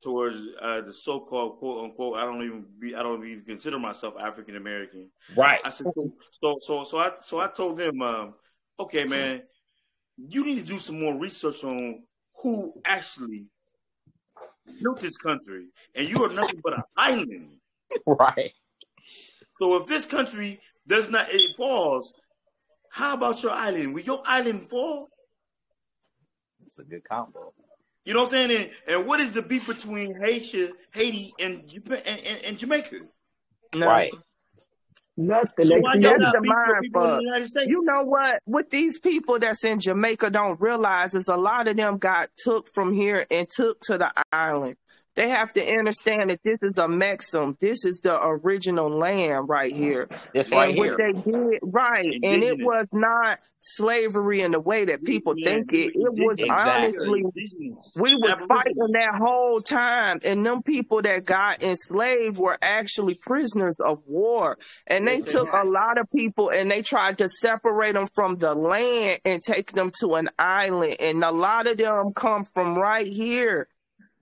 towards the so-called quote unquote. I don't even consider myself African American. Right. I said so I told them, okay, man, you need to do some more research on who actually built this country, and you are nothing but an island. Right. So if this country it falls, how about your island? Will your island fall? It's a good combo. You know what I'm saying? And what is the beef between Haiti and Jamaica? No. Right. Nothing. So why That's y'all the got beef with mind people in fuck. the United States? You know what these people that's in Jamaica don't realize is a lot of them got took from here and took to the island. They have to understand that this is a Mexum. This is the original land right here. This right and here. what they did, right. And it was not slavery in the way that people think it. It was honestly, we was fighting that whole time. And them people that got enslaved were actually prisoners of war. And they took a lot of people and they tried to separate them from the land and take them to an island. And a lot of them come from right here.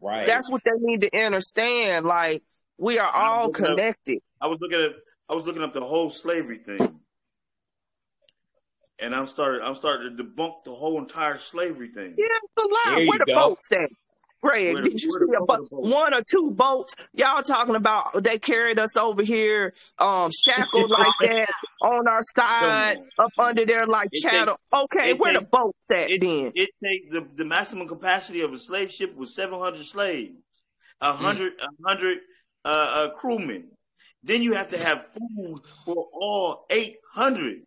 Right. That's what they need to understand. Like, we are all connected. I was looking up the whole slavery thing, and I'm starting to debunk the whole entire slavery thing. Yeah, it's a lot. Where the boats at? Greg, did you see one or two boats? Y'all talking about they carried us over here, shackled like that on our side, up under there like chattel. Okay, where the boats at then? It takes the maximum capacity of a slave ship was 700 slaves, 100 crewmen. Then you have to have food for all 800.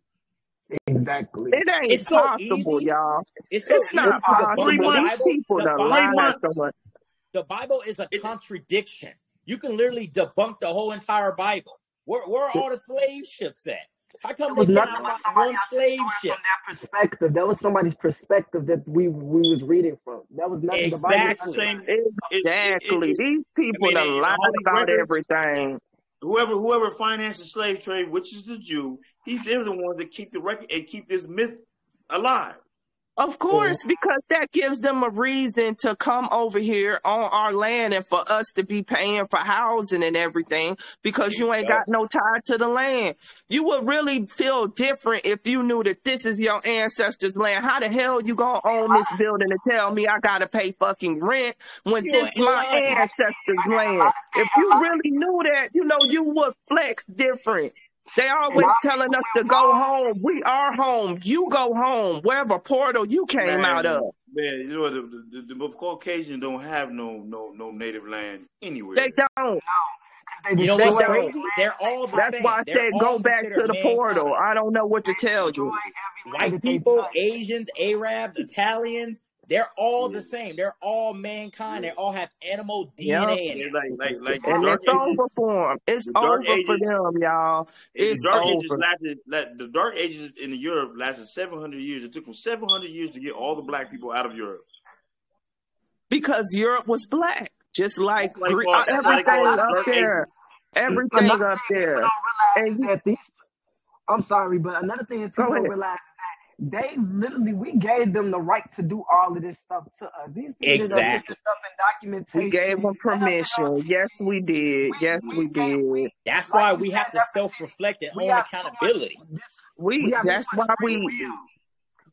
Exactly. It ain't possible, y'all. It's not possible. These people don't lie so much. The Bible is a contradiction. You can literally debunk the whole entire Bible. Where are all the slave ships at? How come they cannot find one slave ship? From their perspective. That was somebody's perspective that we was reading from. That was nothing. Exactly. Exactly. These people done lied about everything. Whoever financed the slave trade, which is the Jew, they're the ones that keep the record and keep this myth alive. Of course, because that gives them a reason to come over here on our land and for us to be paying for housing and everything, because you ain't got no tie to the land. You would really feel different if you knew that this is your ancestors' land. How the hell you gonna own this building and tell me I gotta pay fucking rent when this is my ancestors' land? If you really knew that, you would flex different. They always telling us to go home. We are home. You go home, wherever portal you came out of. Man, the Caucasians don't have no native land anywhere. They don't. You know what's crazy? They're all the same. That's why I said go back to the portal. I don't know what to tell you. White people, Asians, Arabs, Italians, they're all the same. They're all mankind. They all have animal DNA in it. Like and it's over for them. It's over for them, y'all. It's over. The Dark Ages in Europe lasted 700 years. It took them 700 years to get all the black people out of Europe. Because Europe was black. Just like everything up there. Everything up there. I'm sorry, but another thing that people don't realize is they literally, we gave them the right to do all of this stuff to us. These people that put Exactly. this stuff in We documentation. gave them permission. Yes, we did. Yes, we did. That's Like why you we said, have to self-reflect and we own have too much. accountability. We have too That's why much free we will.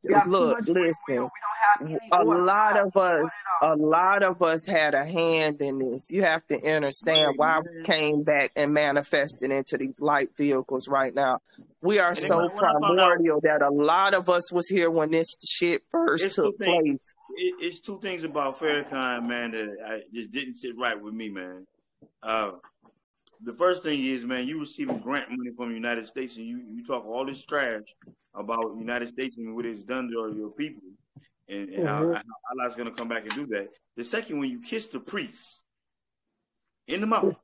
We have too look, much free will. listen. We don't have any order. A lot of us had a hand in this. You have to understand why we came back and manifested into these light vehicles right now. We are so primordial that a lot of us was here when this shit first took place. It's two things about Farrakhan, man, that I just didn't sit right with me, man. The first thing is, man, you receiving grant money from the United States, and you talk all this trash about the United States and what it's done to your people, and how Allah's going to come back and do that. The second, when you kiss the priest in the mouth.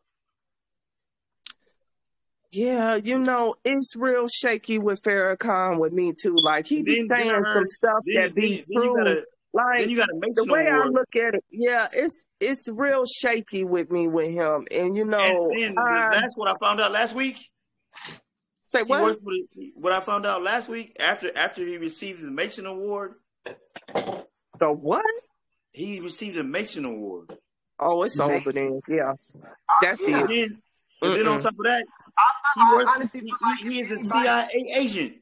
Yeah, you know, it's real shaky with Farrakhan with me too. Like he be saying some stuff that be true. Like the way I look at it, yeah, it's real shaky with me with him. And you know, that's what I found out last week. Say what? What I found out last week after he received the Mason Award. The what? He received a Mason Award. Oh, it's over then. Yeah, that's it. And then on top of that, he is a CIA agent.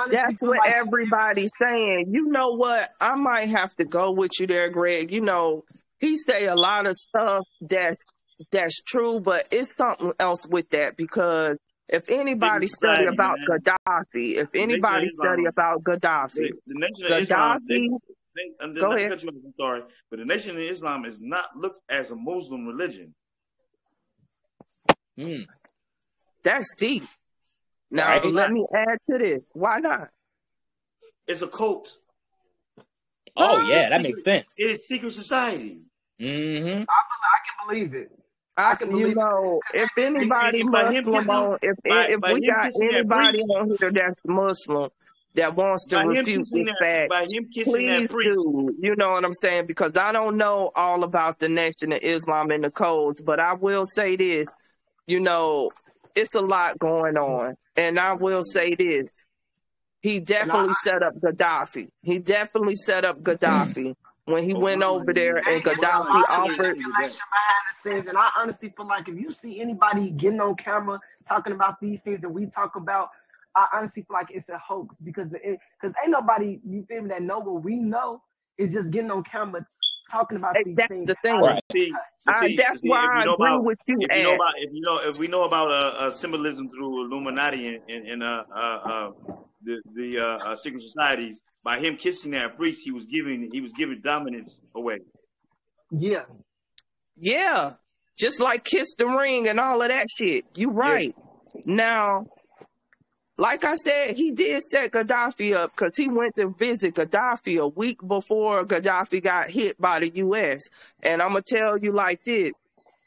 That's what everybody's saying. You know what? I might have to go with you there, Greg. You know, he say a lot of stuff that's true, but it's something else with that, because if anybody study about Gaddafi, Gaddafi, go ahead. I'm sorry, but the Nation of Islam is not looked as a Muslim religion. That's deep. Now, let me add to this. Why not? It's a cult. Oh, yeah, that makes sense. It is secret society. Mm-hmm. I can believe it. You know, if anybody Muslim if we got anybody on here that's Muslim that wants to refute this fact, please do. You know what I'm saying? Because I don't know all about the Nation of Islam and the codes, but I will say this. You know, it's a lot going on. And I will say this. He definitely set up Gaddafi. When he went over there and Gaddafi offered. And I honestly feel like if you see anybody getting on camera talking about these things that we talk about, I honestly feel like it's a hoax, because ain't nobody, you feel me, that know what we know is just getting on camera talking about these things. That's the thing. Right. That's why I agree with you. If we know about symbolism through Illuminati and the secret societies, by him kissing that priest, he was giving dominance away. Yeah. Just like Kiss the Ring and all of that shit. You right. Yeah. Now, like I said, he did set Gaddafi up because he went to visit Gaddafi a week before Gaddafi got hit by the U.S. And I'm going to tell you like this.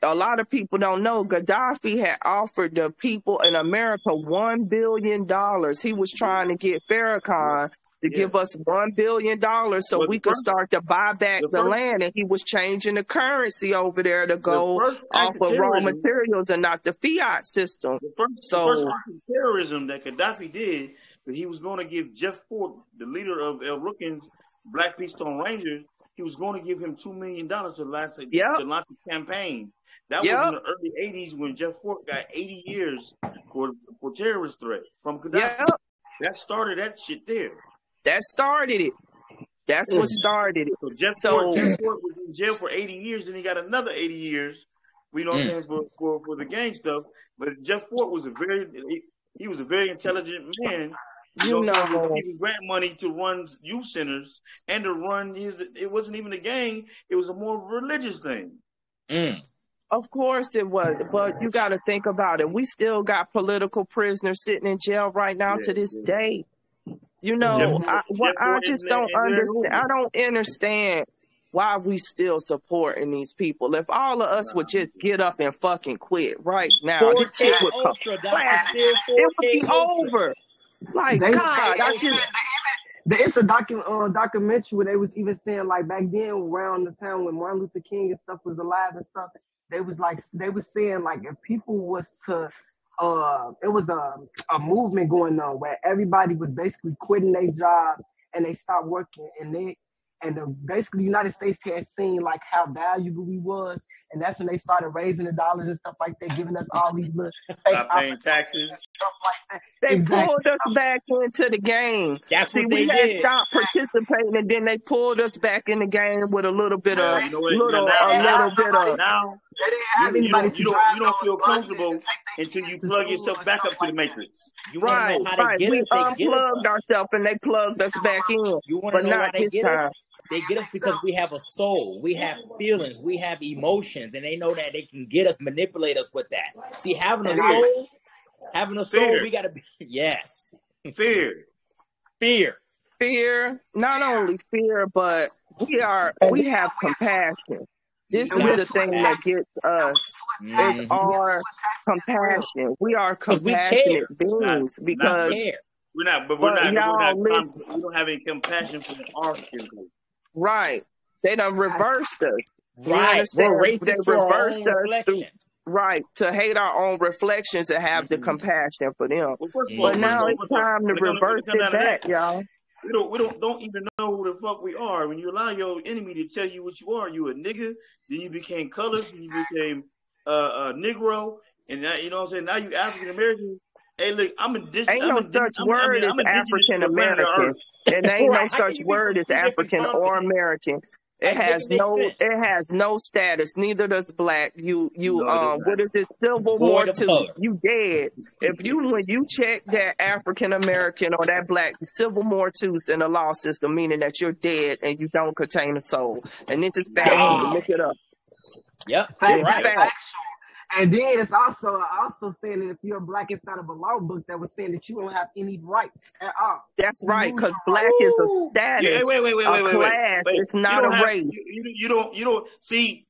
A lot of people don't know Gaddafi had offered the people in America $1 billion. He was trying to get Farrakhan to give us $1 billion so we could start to buy back the land. And he was changing the currency over there to go off of raw materials and not the fiat system. The first act of terrorism that Gaddafi did, that he was going to give Jeff Fort, the leader of El Rukn's Black Peace Stone Rangers, he was going to give him $2 million to launch a campaign. That was in the early 80s when Jeff Fort got 80 years for terrorist threat from Gaddafi. That started that shit there. That started it. That's what started it. So Jeff Fort was in jail for 80 years, then he got another 80 years, you know what I'm saying, for the gang stuff. But Jeff Fort was a very intelligent man. You know, giving grant money to run youth centers and to run it wasn't even a gang, it was a more religious thing. Of course it was, but you got to think about it. We still got political prisoners sitting in jail right now to this day. You know, I just don't understand. I don't understand why we still supporting these people. If all of us would just get up and fucking quit right now, this shit would it would be over. Like, God, it's a documentary where they was even saying, like, back then around the time when Martin Luther King and stuff was alive and stuff, they was saying, like, if people was to it was a movement going on where everybody was basically quitting their job and they stopped working, and basically the United States had seen like how valuable we was, and that's when they started raising the dollars and stuff like that, giving us all these little fake Stop paying taxes. stuff like that. They Exactly. pulled us back into the game. That's See, what they we had did. stopped participating, and then they pulled us back in the game with a little bit of, You know what? little bit of. Now They didn't have anybody to drive you don't those feel buses comfortable and take their until kids you to plug school yourself and back stuff up to the like that. matrix. You want to Right, know how they right. get We us? They get us. unplugged ourselves, and they plugged us back in, You want to but know why not they this get time. us? They get us because we have a soul, we have feelings, we have emotions, and they know that they can get us, manipulate us with that. See, having a soul, Fear. we gotta be yes. Fear. Fear, not only fear, but we have compassion. This is the thing that gets us. It's our compassion. We are compassionate beings because we don't have any compassion for our skin color. Right. They done reversed us. You Right. understand? We're racist They to our reversed own us reflection. right, to hate our own reflections and have the compassion for them. Well, first of all, But now it's time to reverse it back, y'all. We don't even know who the fuck we are. When you allow your enemy to tell you what you are, you a nigga, then you became colored, then you became a Negro, and now, you know what I'm saying? Now you African American. Hey, look, Ain't no such word as African American. And ain't no such word as African or American. It has no status. Neither does black. What is it? Civil War II. You dead. When you check that African American or that black, Civil War II in the law system, meaning that you're dead and you don't contain a soul. And this is fact. Look it up. Yep. That's factual. And then it's also saying that if you're black inside of a law book that was saying that you don't have any rights at all. That's right, because black is a status, a class. It's not a race. You don't see.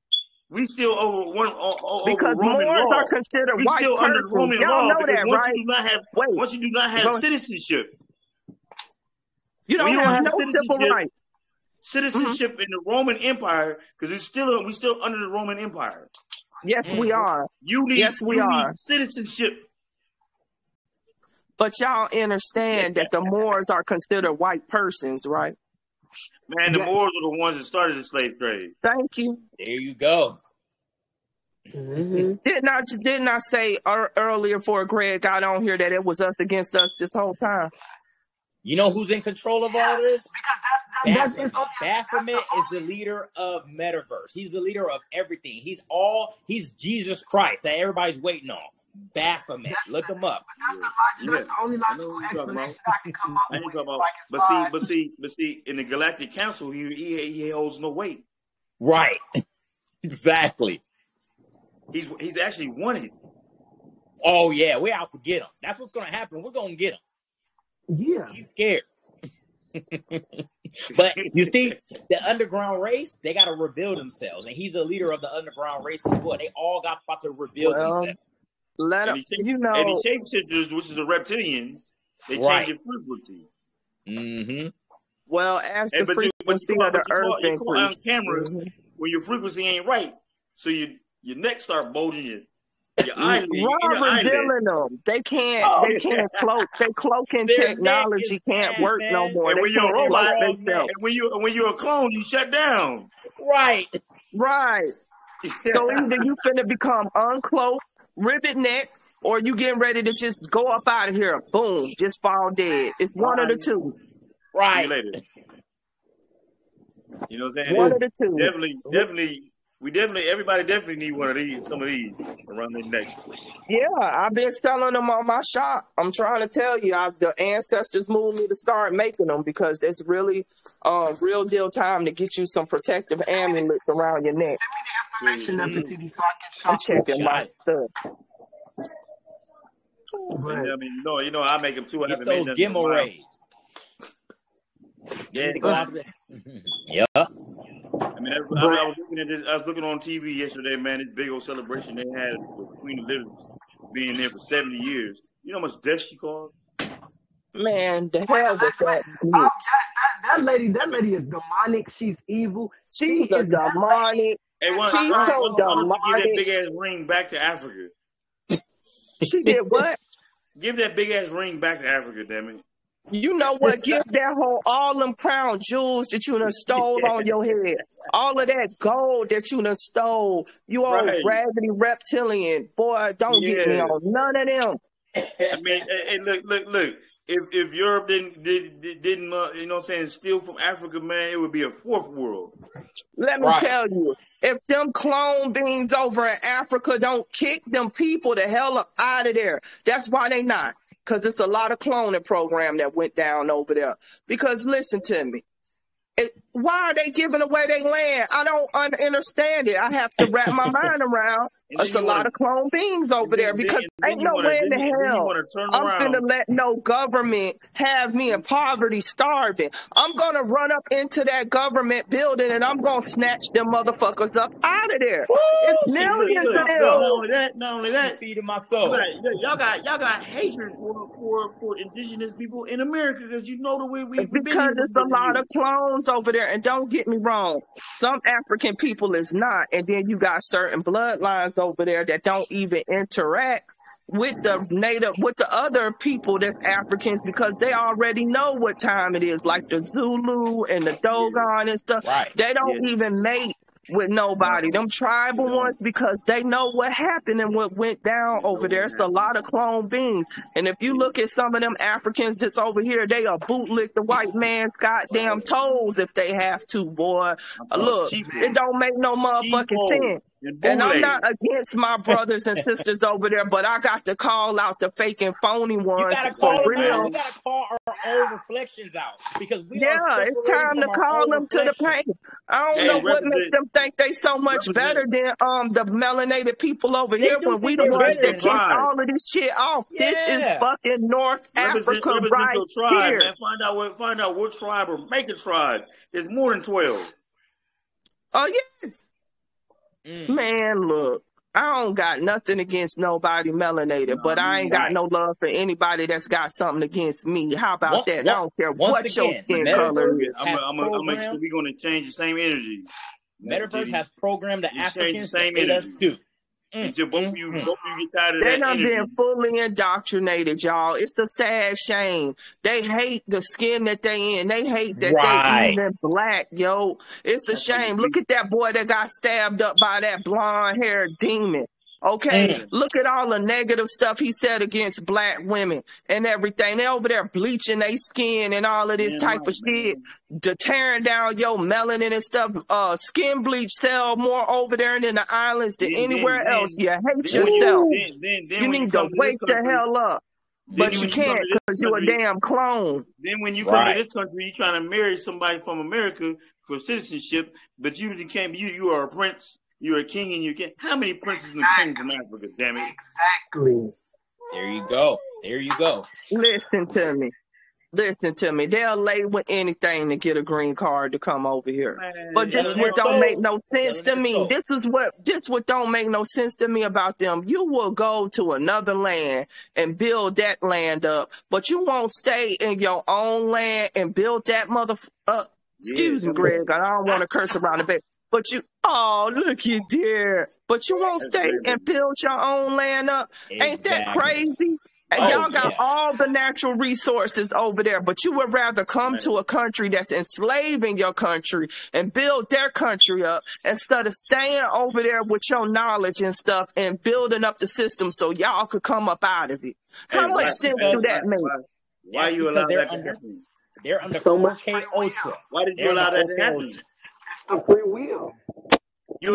We still over because Roman Moors law. are considered we white still persons. under Roman Y'all law know that, right? Once you do not have citizenship, you don't have no civil rights. Citizenship in the Roman Empire, because we still under the Roman Empire. Yes, we are. You need citizenship. But y'all understand that the Moors are considered white persons, right? Man, the Moors are the ones that started the slave trade. Thank you. There you go. Didn't I say earlier before Greg got on here that it was us against us this whole time? You know who's in control of all this? Baphomet is the leader of Metaverse. He's the leader of everything. He's Jesus Christ that everybody's waiting on. Baphomet. Look him up. That's the only logical explanation I can come up with. But see, in the Galactic Council, he holds no weight. Right. Exactly. He's actually wanted. Oh yeah, we're out to get him. That's what's gonna happen. We're gonna get him. Yeah. He's scared. But you see, the underground race, they gotta reveal themselves. And he's a leader of the underground race as well. They all got about to reveal themselves. And the shapeshifters, which is the reptilians, they change their frequency. Mm-hmm. Well, as the frequency of the earth increases on camera when your frequency ain't right, so your neck start bulging, your eyelid. Revealing them. They can't cloak. They cloaking technology can't work no more. And they when you're a robot, themselves. And when you're a clone, you shut down. Right. So either you finna become uncloaked, ribbit neck, or you getting ready to just go up out of here. Boom, just fall dead. It's one of the two. Right. See you later. You know what I'm saying? One of the two. Everybody definitely need one of these, some of these around their neck. Yeah, I've been selling them on my shop. I'm trying to tell you, the ancestors moved me to start making them because it's really real deal time to get you some protective amulets around your neck. Send me the information so I can I'm checking my stuff. I mean, you know, I make them too. Get those Gimel rays. Yeah. Yeah. I mean, I was looking on TV yesterday, man. This big old celebration they had with Queen Elizabeth being there for 70 years. You know how much death she caused? Man, the hell with that. That lady is demonic. She's evil. She's a demonic. Hey, why don't you give that big ass ring back to Africa? She did what? Give that big ass ring back to Africa, damn it. You know what? Give that whole, all them crown jewels that you done stole on your head. All of that gold that you done stole. You old raggedy reptilian. Boy, don't get me on none of them. I mean, hey, look. If Europe didn't you know what I'm saying, steal from Africa, man, it would be a fourth world. Let me tell you, if them clone beings over in Africa don't kick them people the hell up out of there, that's why they not. Because it's a lot of cloning program that went down over there. Because listen to me. Why are they giving away their land? I don't understand it. I have to wrap my mind around. It's a lot of clone beings over there because ain't no way in the hell I'm finna let no government have me in poverty starving. I'm going to run up into that government building and I'm going to snatch them motherfuckers up out of there. It's millions of them. Not only that, feeding my soul. Y'all got hatred for indigenous people in America because you know the way we've been. Because it's a lot of clones over there, and don't get me wrong, some African people is not, and then you got certain bloodlines over there that don't even interact with the other people that's Africans because they already know what time it is, like the Zulu and the Dogon and stuff. They don't even mate with nobody. Them tribal ones, because they know what happened and what went down over there. It's a lot of clone beings. And if you look at some of them Africans that's over here, they are bootlick the white man's goddamn toes if they have to, boy. Look, it don't make no motherfucking sense. And I'm not against my brothers and sisters over there, but I got to call out the fake and phony ones for real. We gotta call our own reflections out because we it's time to call them to the paint. I don't know what makes them think they so much better than the melanated people over here when we the ones that kicked all of this shit off. This is fucking North Africa right here. Man. Find out what tribe or make a tribe. There's more than 12. Oh yes. Man, look, I don't got nothing against nobody melanated, but I ain't got no love for anybody that's got something against me. How about that? I don't care what your skin color is. I'm make sure we're going to change the same energy. Metaverse has programmed the Africans to hate us too. Until both of you get tired of that. They done been fully indoctrinated, y'all. It's a sad shame. They hate the skin that they in. They hate that they even black, yo. It's a shame. Look at that boy that got stabbed up by that blonde-haired demon. Okay, look at all the negative stuff he said against black women and everything. They over there bleaching their skin and all of this type of shit, tearing down your melanin and stuff. Skin bleach sell more over there than the islands than anywhere else. You hate yourself. You need to wake the hell up. But you can't because you're a damn clone. Then when you come to this country, you're trying to marry somebody from America for citizenship, but you can't. You are a prince. You're a king and you can't. How many princes and kings from Africa, damn it? Exactly. There you go. There you go. Listen to me. Listen to me. They'll lay with anything to get a green card to come over here. But this what don't make no sense to me. This what don't make no sense to me about them. You will go to another land and build that land up, but you won't stay in your own land and build that excuse me, Greg. I don't want to curse around the bed. But you, look you dear. But you won't stay and build your own land up. Ain't that crazy? And y'all got all the natural resources over there, but you would rather come to a country that's enslaving your country and build their country up instead of staying over there with your knowledge and stuff and building up the system so y'all could come up out of it. How much sense do that make? Why you allow that to happen? They're under so 4K Ultra. Why did you allow that to happen? It's a free will. You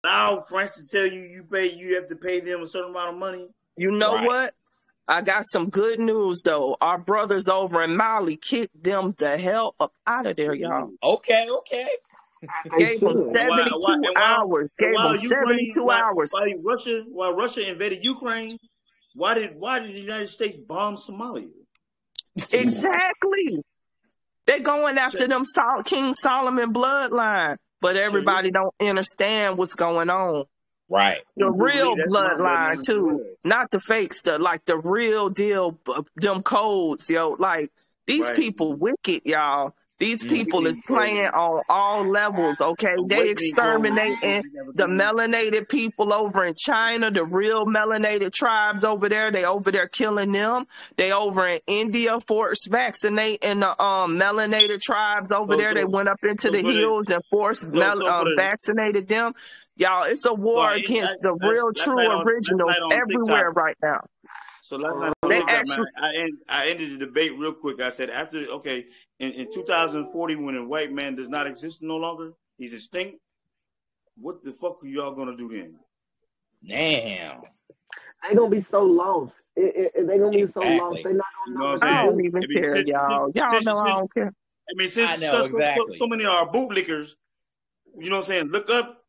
allow French to tell you you have to pay them a certain amount of money. You know what? I got some good news though. Our brothers over in Mali kicked them the hell up out of there, y'all. Okay. Gave them 72 hours. Gave them 72 hours. While Russia invaded Ukraine, why did the United States bomb Somalia? Exactly. They're going after them King Solomon bloodline, but everybody don't understand what's going on. Right. The real bloodline too, not the fake stuff, like the real deal, them codes, yo. Like these people wicked, y'all. These people is playing on all levels, okay? They exterminating the melanated people over in China, the real melanated tribes over there. They over there killing them. They over in India force vaccinating the melanated tribes over there. They went up into the hills and forced vaccinated them. Y'all, it's a war against the real, true originals everywhere right now. So last night on TikTok, man, I ended the debate real quick. I said, in 2040, when a white man does not exist no longer, he's extinct, what the fuck are y'all going to do then? Damn. They're going to be so lost. They're going to be so lost. They're not going to know. I don't even care, y'all. Y'all know I don't care. I mean, since so many are bootlickers, you know what I'm saying, look up,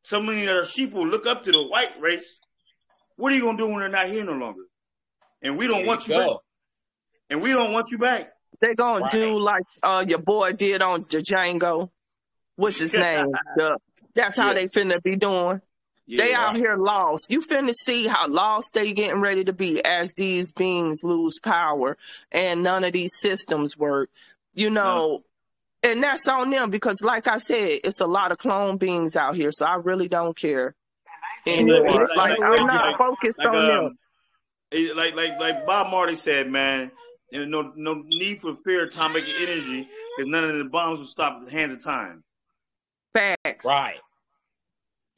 so many that are sheeple, look up to the white race. What are you going to do when they're not here no longer? And we don't want you back. And we don't want you back. They're going to do like your boy did on Django. What's his name? That's how they finna be doing. Yeah, they out here lost. You finna see how lost they getting ready to be as these beings lose power and none of these systems work. You know, and that's on them because, like I said, it's a lot of clone beings out here. So I really don't care anymore. I'm not focused on them. Like Bob Marley said, man, there's no need for fear atomic energy because none of the bombs will stop the hands of time. Facts. Right.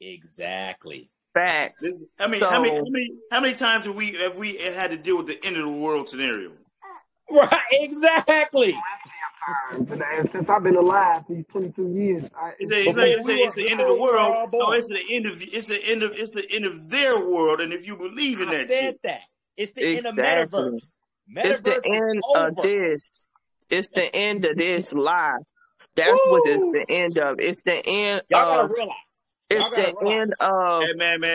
Exactly. Facts. I mean, how many times have we had to deal with the end of the world scenario? Right. Exactly. Since I've been alive these 22 years, it's the end of the world. No, it's the end of their world. And if you believe in it's the end of metaverse. It's the end of this. It's the end of this life. That's what it's the end of. It's the end Y'all gotta realize. It's the end of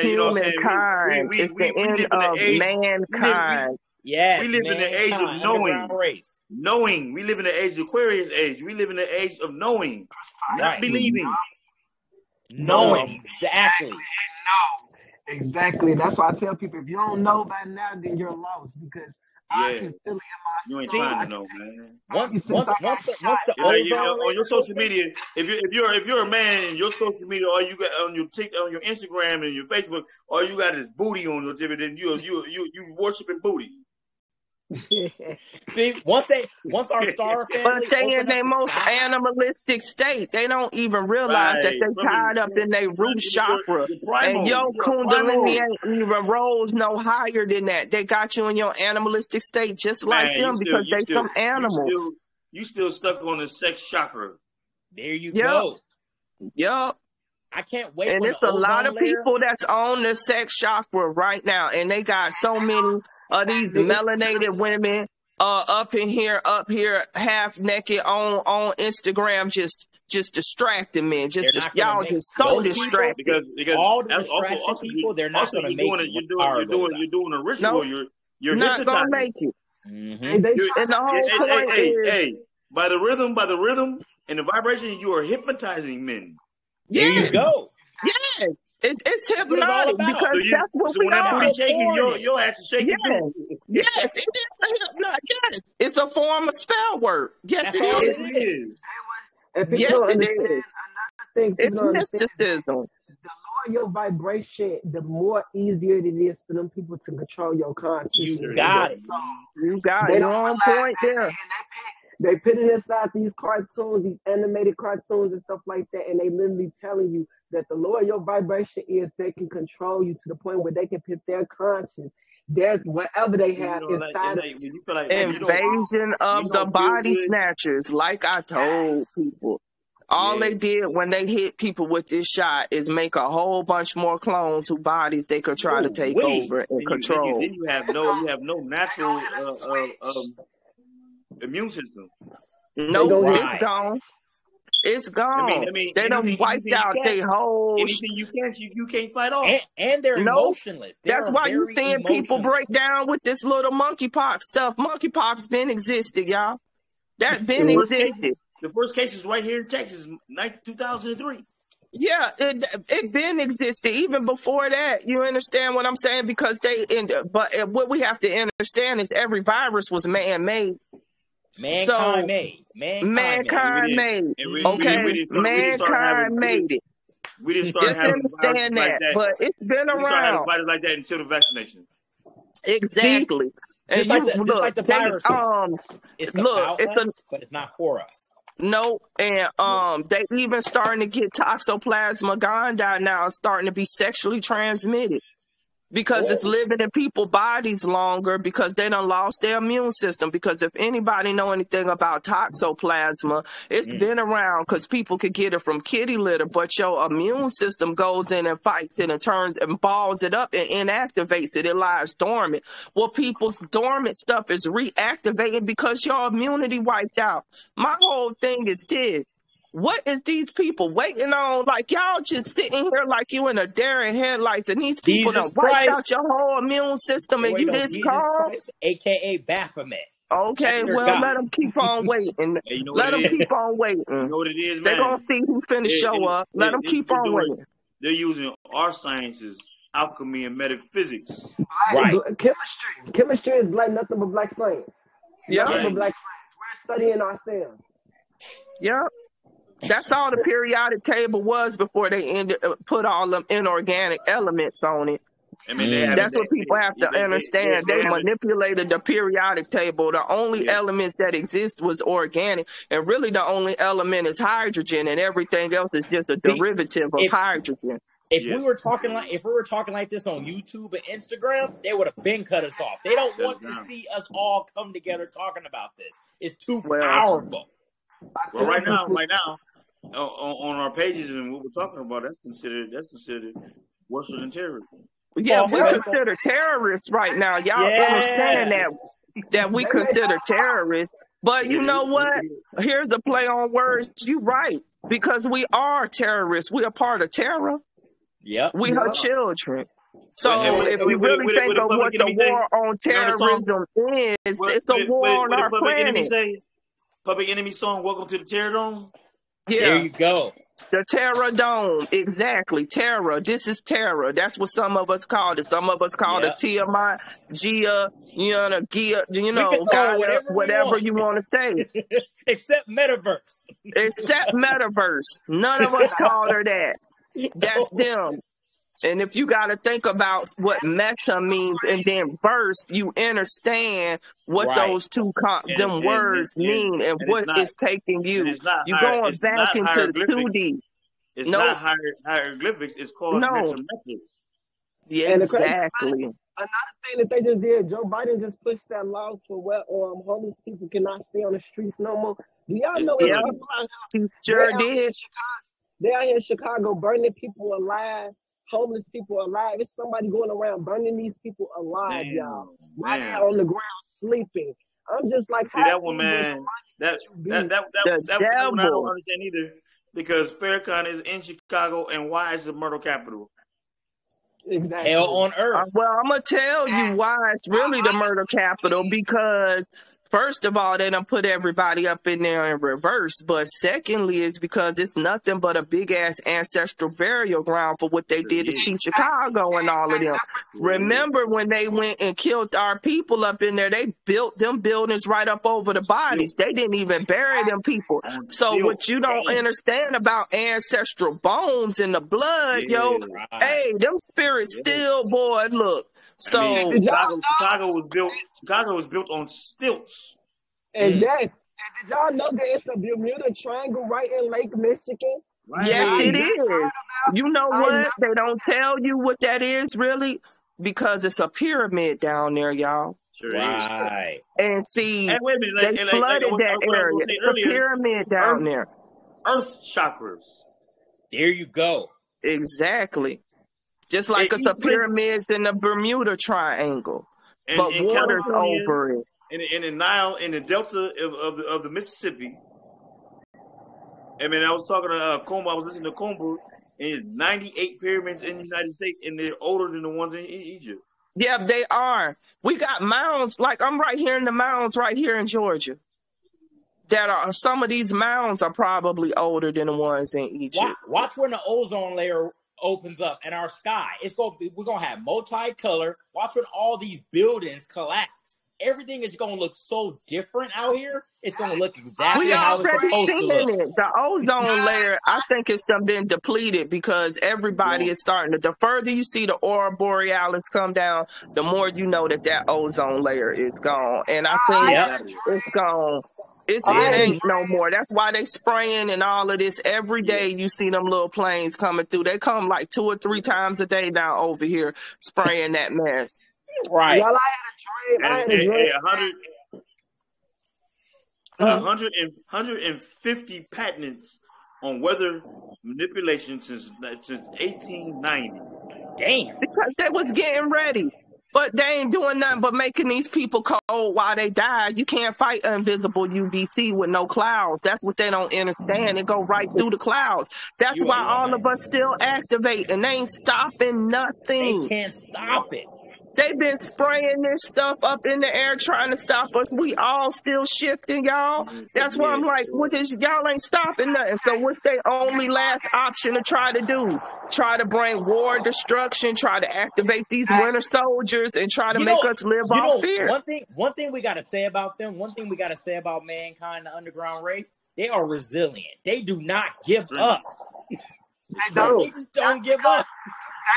humankind. It's the end of mankind. Yes, we live in the age of knowing. Knowing. We live in the age of Aquarius age. We live in the age of knowing, not believing. Knowing. Exactly. Exactly. That's why I tell people, if you don't know by now, then you're lost because I can feel it in my You ain't trying to know, man. Once the on your social media, if you're a man in your social media, all you got on your Instagram and your Facebook, all you got is booty on your TV, then you worshiping booty. See, once our star family, but they in their most animalistic state. They don't even realize that they tied up in their root chakra, and your kundalini ain't even rose no higher than that. They got you in your animalistic state, just like them, because they some animals. You still stuck on the sex chakra. There you go. Yup. I can't wait. And it's a lot of people that's on the sex chakra right now, and they got so many of these melanated women up here half naked on Instagram just distracting men. Y'all just so distracted. Because all the distraction people, they're not going to make it. You're doing a ritual. Nope. You're not going to make it. Mm-hmm. And the whole point is, by the rhythm and the vibration, you are hypnotizing men. There you go. Yes. It's hypnotic because that's what we are. When shaking, your ass is shaking. Yes, it is a hypnotic. Yes, it's a form of spell work. Yes, it is. Yes, it is. It's mysticism. The lower your vibration, the more easier it is for them people to control your consciousness. You got it. You got it. You're on point there. They put it inside these cartoons, these animated cartoons and stuff like that, and they literally telling you that the lower your vibration is, they can control you to the point where they can put their conscience, there's whatever they have inside of you. Invasion of the body snatchers, like I told people. All they did when they hit people with this shot is make a whole bunch more clones whose bodies they could try to take over and control. Then you have no natural immune system. No, it's gone. It's gone. I mean, they done wiped out their whole. Anything you can't fight off. And they're emotionless. That's why you're seeing people break down with this little monkeypox stuff. Monkeypox been existed, y'all. That's been existed. The first case is right here in Texas, 2003. Yeah, it been existed even before that. You understand what I'm saying? Because but what we have to understand is every virus was man-made. Mankind made. Mankind made. Okay, mankind made it. We didn't start Just having viruses understand like that, that. but it's been We started having around. viruses like that until the vaccination. Exactly. And Just like the viruses. It's about us, but it's not for us. No, and they even starting to get Toxoplasma gondii now, starting to be sexually transmitted because it's living in people's bodies longer because they done lost their immune system. Because if anybody know anything about Toxoplasma, it's been around because people could get it from kitty litter, but your immune system goes in and fights it and turns and balls it up and inactivates it. It lies dormant. Well, people's dormant stuff is reactivating because your immunity wiped out. My whole thing is this. What is these people waiting on? Like, y'all just sitting here like you in a dare in headlights, and these people done wiped out your whole immune system, and you this calm? A.K.A. Baphomet. Okay, well, let them keep on waiting. Hey, you know let them keep on waiting. You know what it is, man? They're going to see who's finna show up. Let them keep on waiting. They're using our sciences, alchemy, and metaphysics. Right. Chemistry is nothing but black science. Yeah. Nothing but black science. We're studying ourselves. Yep. That's all the periodic table was before they put all them inorganic elements on it. I mean, that's what people have to understand. They manipulated the periodic table. The only elements that exist was organic, and really the only element is hydrogen, and everything else is just a derivative of hydrogen. If we were talking like this on YouTube and Instagram, they would have been cut us off. They don't want to see us all come together talking about this. It's too powerful. Well, right now, on our pages and what we're talking about, that's considered worse than terrorism. Yeah, we consider terrorists right now. Y'all understand that we consider terrorists. But you know what? Here's the play on words. You right. Because we are terrorists. We are part of terror. Yep. We are children. So if you really think of what the war on terrorism is, it's a war on our planet. Public Enemy song, Welcome to the Terror Dome? Yeah. There you go. The Terror Dome. Exactly. Terror. This is terror. That's what some of us call it. Some of us call it Tiamat, Gia, Gaia, whatever you want to say. Except Metaverse. Except Metaverse. None of us call her that. That's them. And if you got to think about what meta means and then verse, you understand what those two words mean and what is taking you. You're going back into 2D. It's not hieroglyphics. It's called mental methods. Yeah, exactly. Another thing that they just did, Joe Biden just pushed that law for where homeless people cannot stay on the streets no more. Do y'all know he sure did. They out here in Chicago burning people alive. Homeless people alive. It's somebody going around burning these people alive, y'all. Right there on the ground sleeping. I'm just like, see that one, man. That one I don't understand either. Because Farrakhan is in Chicago, and why is the murder capital? Exactly. Hell on earth. Well, I'm gonna tell you why it's really the murder capital, because first of all, they done put everybody up in there in reverse. But secondly, is because it's nothing but a big ass ancestral burial ground for what they did to Chief Chicago and all of them. Remember when they went and killed our people up in there, they built them buildings right up over the bodies. They didn't even bury them people. So what you don't understand about ancestral bones in the blood, hey, them spirits still, boy, look. So Chicago was built on stilts. And did y'all know that it's a Bermuda Triangle right in Lake Michigan? Right. Yes, it is. You know what? They don't tell you what that is really, because it's a pyramid down there, y'all. Sure right. And see, they flooded that area. It's a pyramid down there. Earth chakras. There you go. Exactly. Just like it's a pyramid in the Bermuda Triangle, but water's over it. In the Nile, in the delta of the Mississippi. I mean, I was talking to Combo. I was listening to Combo, and 98 pyramids in the United States, and they're older than the ones in Egypt. Yeah, they are. We got mounds. Like I'm right here in the mounds right here in Georgia. That are some of these mounds are probably older than the ones in Egypt. Watch when the ozone layer opens up in our sky. We're gonna have multicolor. Watch when all these buildings collapse. everything is going to look so different out here. It's going to look exactly We how it's already supposed to seeing look. it. The ozone layer, I think it's done been depleted because everybody is starting to. The further you see the aurora borealis come down, the more you know that ozone layer is gone. And I think it's gone. It ain't no more. That's why they spraying and all of this. Every day you see them little planes coming through. They come like 2 or 3 times a day down over here spraying that mess. Right. Y'all, I had a dream. 150 patents on weather manipulation since 1890. Damn. Because they was getting ready. But they ain't doing nothing but making these people cold while they die. You can't fight invisible UVC with no clouds. That's what they don't understand. It go right through the clouds. That's why all of us still activate, and they ain't stopping nothing. They can't stop it. They've been spraying this stuff up in the air trying to stop us. We all still shifting, y'all. That's why I'm like, y'all ain't stopping nothing. So what's their only last option to try to do? Try to bring war, destruction, try to activate these winter soldiers, and try to make us live off fear. One thing we got to say about them, one thing we got to say about mankind, the underground race, they are resilient. They do not give up. They just don't give up.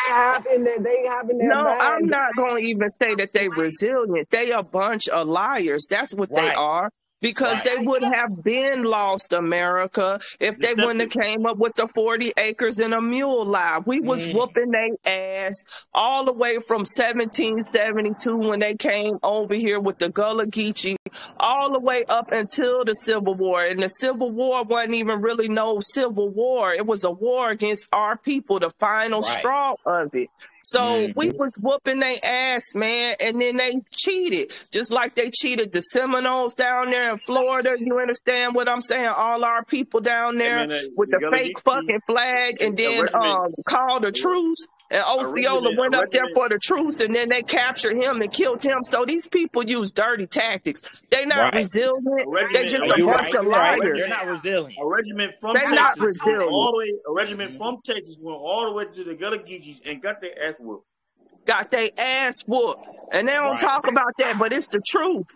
They have in their No, mind. I'm not going to even say that they resilient. They a bunch of liars. That's what they are. Because they would have been lost America if they wouldn't have came up with the 40 acres and a mule lie. We was whooping their ass all the way from 1772 when they came over here with the Gullah Geechee, all the way up until the Civil War. And the Civil War wasn't even really no civil war. It was a war against our people, the final straw of it. So we was whooping their ass, man, and then they cheated, just like they cheated the Seminoles down there in Florida. You understand what I'm saying? All our people down there with the fake fucking flag, and then called a truce. And Osceola went up there for the truce, and then they captured him and killed him. So these people use dirty tactics. They're not resilient. They're just a bunch of liars. They're not resilient. A regiment from They're Texas, not resilient. a regiment from Texas went all the way to the Gullah Geechees and got their ass whooped. Got their ass whooped. And they don't talk about that, but it's the truth.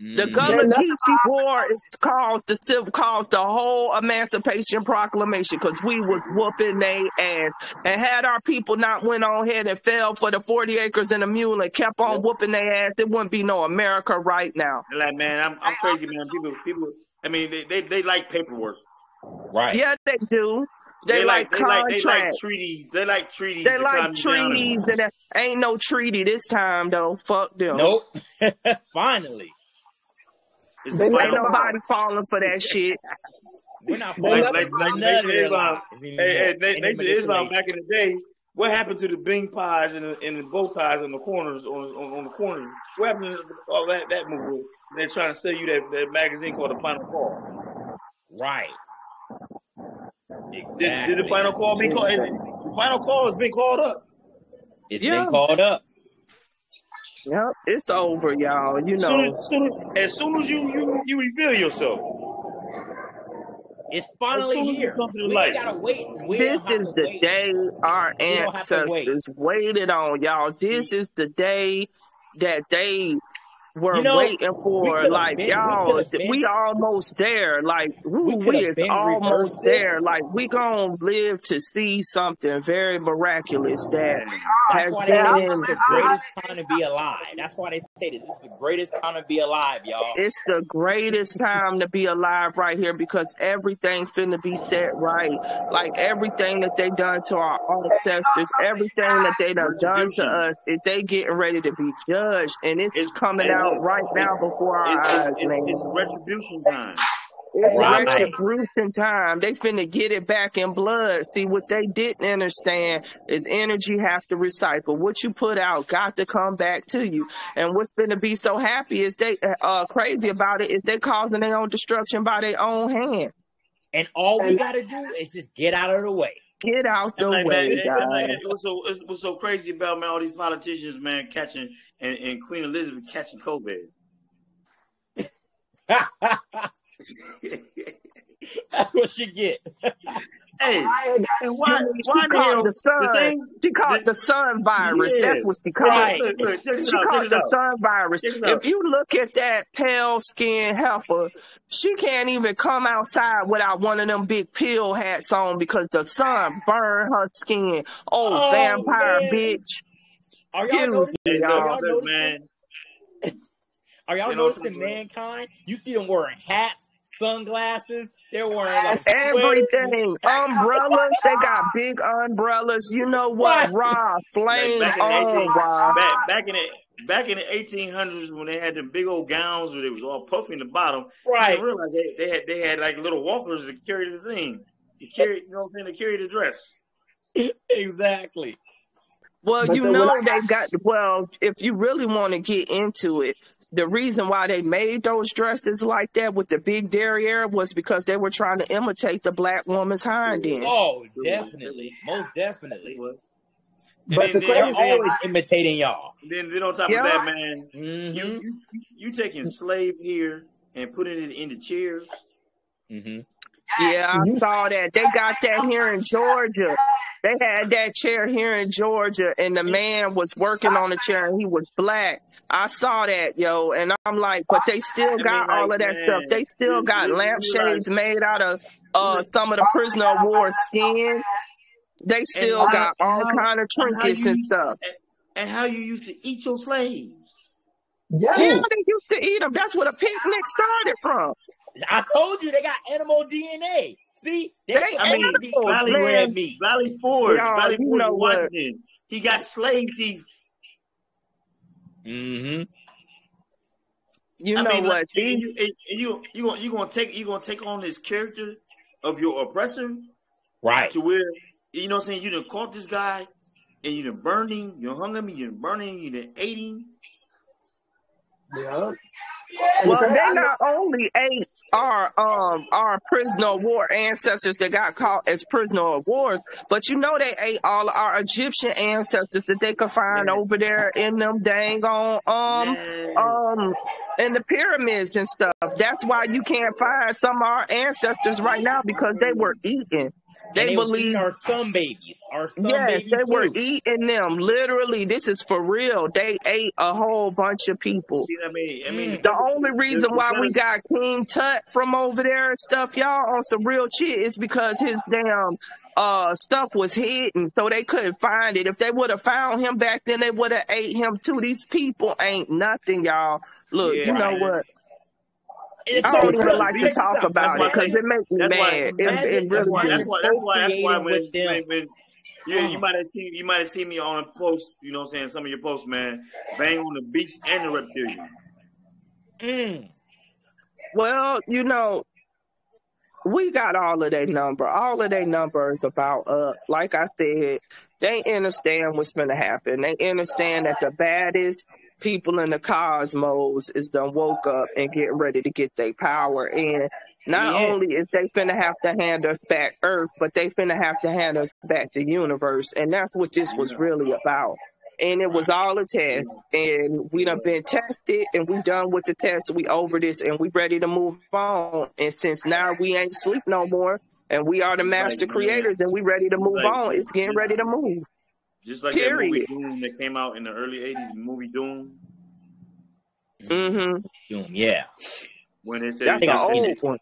The Gullah Geechee War is caused the whole Emancipation Proclamation because we was whooping they ass. And had our people not went on ahead and fell for the 40 acres and a mule and kept on whooping their ass, it wouldn't be no America right now. Like, man, I'm crazy, man. People. I mean, they like paperwork. Right. Yeah, they do. They like contracts. They like treaties. They like treaties. They like treaties, and there ain't no treaty this time though. Fuck them. Nope. Finally. Ain't nobody falling for that shit. We're not falling for none of their lies. Nation Islam back in the day. What happened to the bing pies and the bow ties on the corners on the corners? What happened to all that movie? They're trying to sell you that magazine called The Final Call. Right. Exactly. Did the Final Call be called? The Final Call has been called up. It's been called up. Yep, it's over, y'all. You know. As soon as you reveal yourself, it's finally here. We gotta wait. This is the day our ancestors waited on, y'all. This is the day that they were waiting for. Like, y'all, we almost there. Like, we is almost there. Like, we gonna live to see something very miraculous that has been the greatest time to be alive. That's why they say this is the greatest time to be alive, y'all. It's the greatest time to be alive right here because everything finna be set right. Like, everything that they done to our ancestors, everything that they done to us, if they getting ready to be judged, and it's coming out right now before our eyes, man. It's retribution time. It's retribution time. They finna get it back in blood. See, what they didn't understand is energy have to recycle. What you put out got to come back to you. And what's finna be so happy is they crazy about it is they causing their own destruction by their own hand. And all we gotta do is just get out of the way. Get out the way, guys. What's so crazy about, man, all these politicians, man, catching and Queen Elizabeth catching COVID. That's what you get. Hey, and why She the caught hell the sun. She caught the sun virus. yeah. That's what she caught. Look, check this She out. caught the sun virus. Check this If out. you look at that pale skinned heifer, she can't even come outside without one of them big pill hats on because the sun burned her skin. Oh, vampire man. bitch. Are y'all noticing? Hey, y'all. look, man. Are y'all noticing mankind? You see them wearing hats, sunglasses. They're wearing like everything. Umbrellas. They got big umbrellas. You know what? Raw flame back in the 1800s when they had the big old gowns where they was all puffy in the bottom. Right. You didn't realize they had like little walkers to carry the thing. To carry, you know what I'm saying, to carry the dress. Exactly. Well, but they got, well, if you really want to get into it, the reason why they made those dresses like that with the big derriere was because they were trying to imitate the black woman's hind end. Oh, definitely. Most definitely. But they're always imitating y'all. Then on top of that, man, you taking slave here and putting it in the chairs. Yeah, I saw that. They got that here in Georgia. They had that chair here in Georgia, and the man was working on the chair, and he was black. I saw that, yo, and I'm like, but they still got all of that stuff. They still got lampshades made out of some of the prisoner of war skin. They still got all kind of trinkets and stuff. And how you used to eat your slaves? Yeah, they used to eat them. That's where the picnic started from. I told you they got animal DNA. See, Valley Forge, Washington. He got slave teeth. You know what? You gonna take on this character of your oppressor, right? To where you know what I'm saying, you done caught this guy and you done burned him, you done hung him, you done burned him, you done ate him. Yeah. Well, they not only ate our prisoner of war ancestors that got caught as prisoner of war, but you know they ate all our Egyptian ancestors that they could find over there in them dang on in the pyramids and stuff. That's why you can't find some of our ancestors right now because they were eaten. They believe our sun babies. They were eating them. Literally, this is for real. They ate a whole bunch of people. See, I mean, the only reason why we got King Tut from over there and stuff, y'all, on some real shit is because his damn stuff was hidden, so they couldn't find it. If they would have found him back then, they would have ate him too. These people ain't nothing, y'all. Look, you know what? I don't even like to talk about it because it makes me mad. It really that's why when you might have seen me on a post, you know what I'm saying, some of your posts, man, bang on the beast and the reptilian. Well, you know, we got all of their number. All of their numbers about like I said, they understand what's gonna happen. They understand that the baddest people in the cosmos is done woke up and getting ready to get their power. And not only is they finna have to hand us back Earth, but they finna have to hand us back the universe. And that's what this was really about. And it was all a test. And we done been tested and we done with the test. We over this and we ready to move on. And since now we ain't sleep no more and we are the master creators and we ready to move on, it's getting ready to move. Just like that movie Doom that came out in the early 80s, movie Doom. Doom, yeah. When they said that's an old one.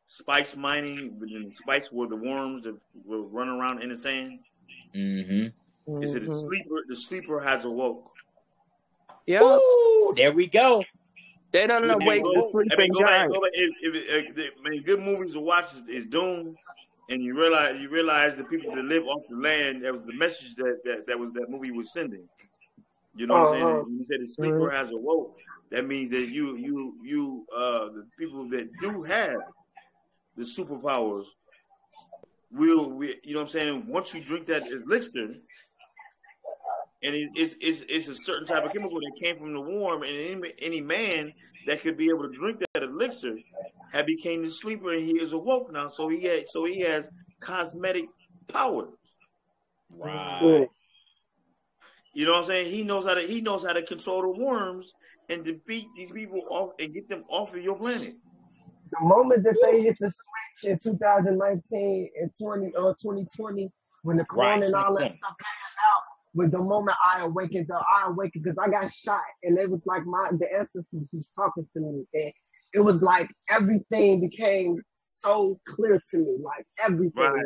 Spice mining, but then the spice were the worms that will run around in the sand. They said the sleeper has awoke. Yeah. Ooh, there we go. They don't know wait to sleep in giants. Good movies to watch is Doom. And you realize the people that live off the land, that was the message that movie was sending. You know what I'm saying? When you said the sleeper has awoke, that means that the people that do have the superpowers you know what I'm saying, once you drink that elixir, and it's a certain type of chemical that came from the worm, and any man that could be able to drink that elixir had became the sleeper, and he is awoke now. So he has cosmetic powers. Right. You know what I'm saying? He knows how to control the worms and defeat these people off and get them off of your planet. The moment that they hit the switch in 2019 and 2020 when the Right, corona and all that 2020. stuff came out. Was the moment I awakened because I got shot, and it was like the ancestors was talking to me, and it was like everything became so clear to me, like everything. Right.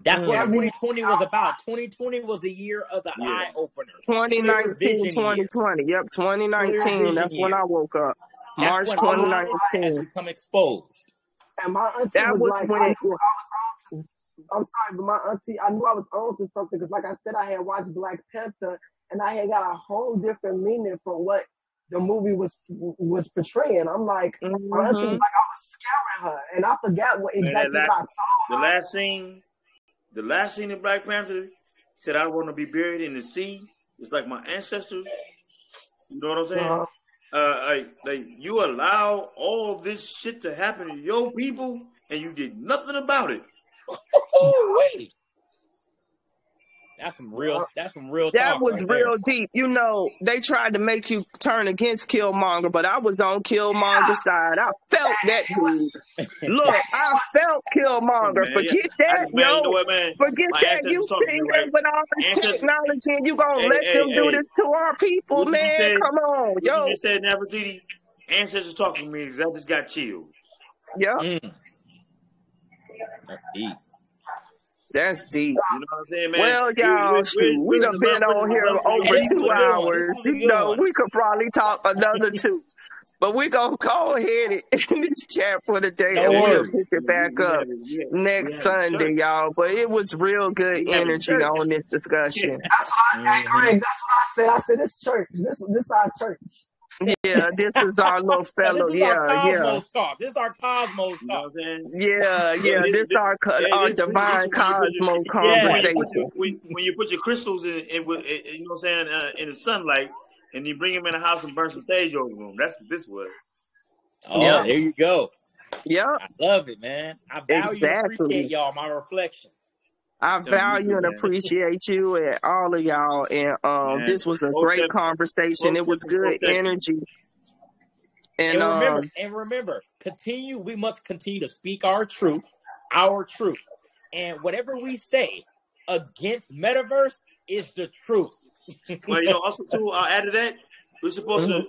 That's what 2020 was about. 2020 was the year of the eye opener. 2019, 2020. Yep, 2019. That's when I woke up. March 2019 has become exposed. And my auntie that was like, when. I'm sorry, but my auntie, I knew I was on to something because, like I said, I had watched Black Panther, and I had got a whole different meaning from what the movie was portraying. I'm like, my auntie was like, I was scaring her, and I forgot what exactly what I told her. The last scene in Black Panther said, "I want to be buried in the sea, just like my ancestors." You know what I'm saying? Like you allow all this shit to happen to your people, and you did nothing about it. Oh, wait. That's some real That talk was right real there. deep. You know, they tried to make you turn against Killmonger, but I was on Killmonger's side. I felt that dude. Look, I felt Killmonger. Forget that, man, yo. you know what, man? Forget My that. You think that with all this technology and you gonna let them do this to our people, man? Come on, yo. You said Nefertiti, ancestors talking to me because I just got chills. Yep. That's deep. That's deep. You know what I'm saying, man? Well, y'all, shoot, we done been on here over 2 hours. You know, we could probably talk another 2. But we gonna go ahead and end this chat for the day, and we'll pick it back up next Sunday, y'all. But it was real good energy on this discussion. That's what I said. I said this church. This our church. Yeah, this is our little fellow. This is our cosmos talk. This is our cosmos talk. Yeah. This our divine cosmos conversation. When you put your crystals in you know what I'm saying, in the sunlight, and you bring them in the house and burn some sage over them. That's what this was. Oh, there you go. Yep. I love it, man. I value and appreciate y'all, my reflections. I value and appreciate you and all of y'all. And this was a great conversation. It was good energy. And remember, we must continue to speak our truth. And whatever we say against metaverse is the truth. Well, also too, I'll add to that, we're supposed to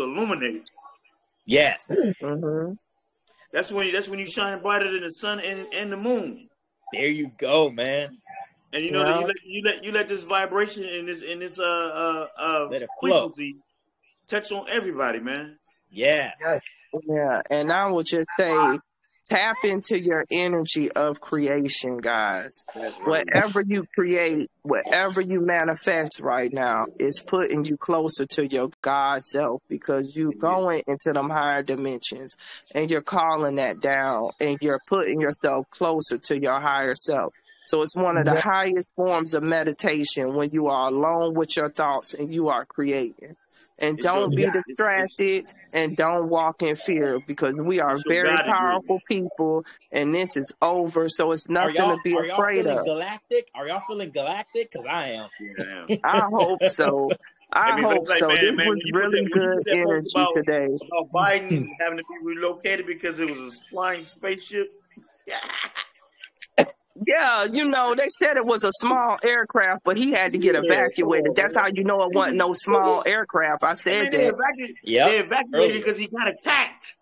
illuminate. Yes. That's when you shine brighter than the sun and the moon. There you go, man. And you know that you let this vibration in this let it frequency touch on everybody, man. Yes. Yeah, and I would just say, tap into your energy of creation, guys. Whatever you create, whatever you manifest right now is putting you closer to your God self, because you're going into them higher dimensions and you're calling that down and you're putting yourself closer to your higher self. So it's one of the highest forms of meditation when you are alone with your thoughts and you are creating. And don't be distracted and don't walk in fear, because we are very powerful people and this is over. So it's nothing to be afraid of. Are y'all feeling galactic? Because I am. Yeah. I hope so. I hope so. This was really good energy today. About Biden having to be relocated because it was a flying spaceship. Yeah, they said it was a small aircraft, but he had to get evacuated. That's how you know it wasn't no small aircraft. I said that. They evacuated because he got attacked.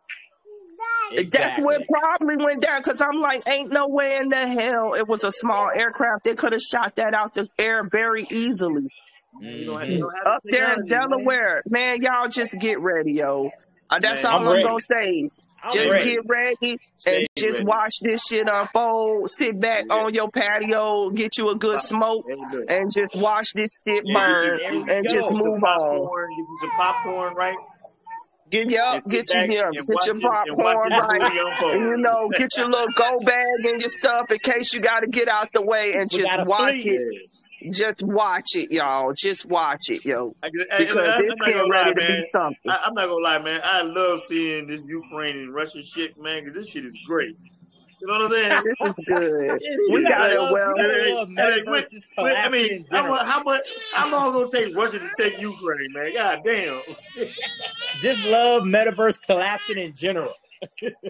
Exactly. That's what probably went down, because I'm like, ain't no way in the hell it was a small aircraft. They could have shot that out the air very easily. Up there in Delaware. Man, y'all just get ready, yo. That's all I'm going to say. Just get ready and just watch this shit unfold. Sit back on your patio, get you a good smoke, and just watch this shit burn and just move on. Get you some popcorn, right? Get your popcorn right. And, get your little go bag and your stuff in case you got to get out the way and just watch it. Just watch it, y'all. Just watch it, yo. Because it's getting ready to be something. I'm not gonna lie, man. I love seeing this Ukraine and Russian shit, man, because this shit is great. You know what I'm saying? This is good. We got it well. I mean, how long gonna take Russia to take Ukraine, man? God damn. Just love metaverse collapsing in general.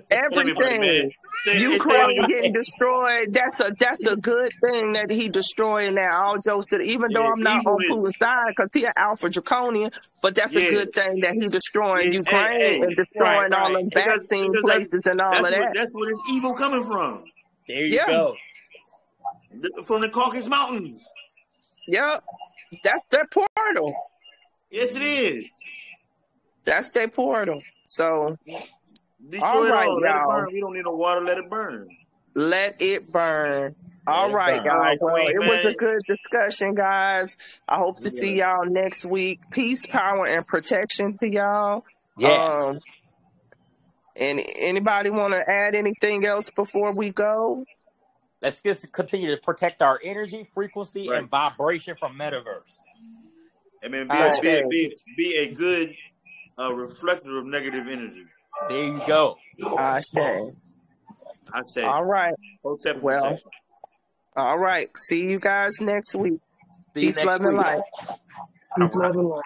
Everybody, man. Ukraine getting destroyed. That's a good thing that he destroying that. All jokes to even though I'm not on Putin's side because he an Alpha Draconian, but that's a good thing that he destroying Ukraine and destroying all the vaccine places and all of that. That's where this evil coming from. There you go. From the Caucasus Mountains. Yep. That's their portal. Yes, it is. That's their portal. So, destroy all right, y'all. Let it y'all. burn. We don't need no water. Let it burn. Let it burn. All right, y'all. Well, it was a good discussion, guys. I hope to see y'all next week. Peace, power, and protection to y'all. Yes. And anybody want to add anything else before we go? Let's just continue to protect our energy, frequency, and vibration from metaverse. I mean, be a good reflector of negative energy. There you go. I say. All right. Well, all right. See you guys next week. See you Peace, next love, and week. light. Peace, love, and light.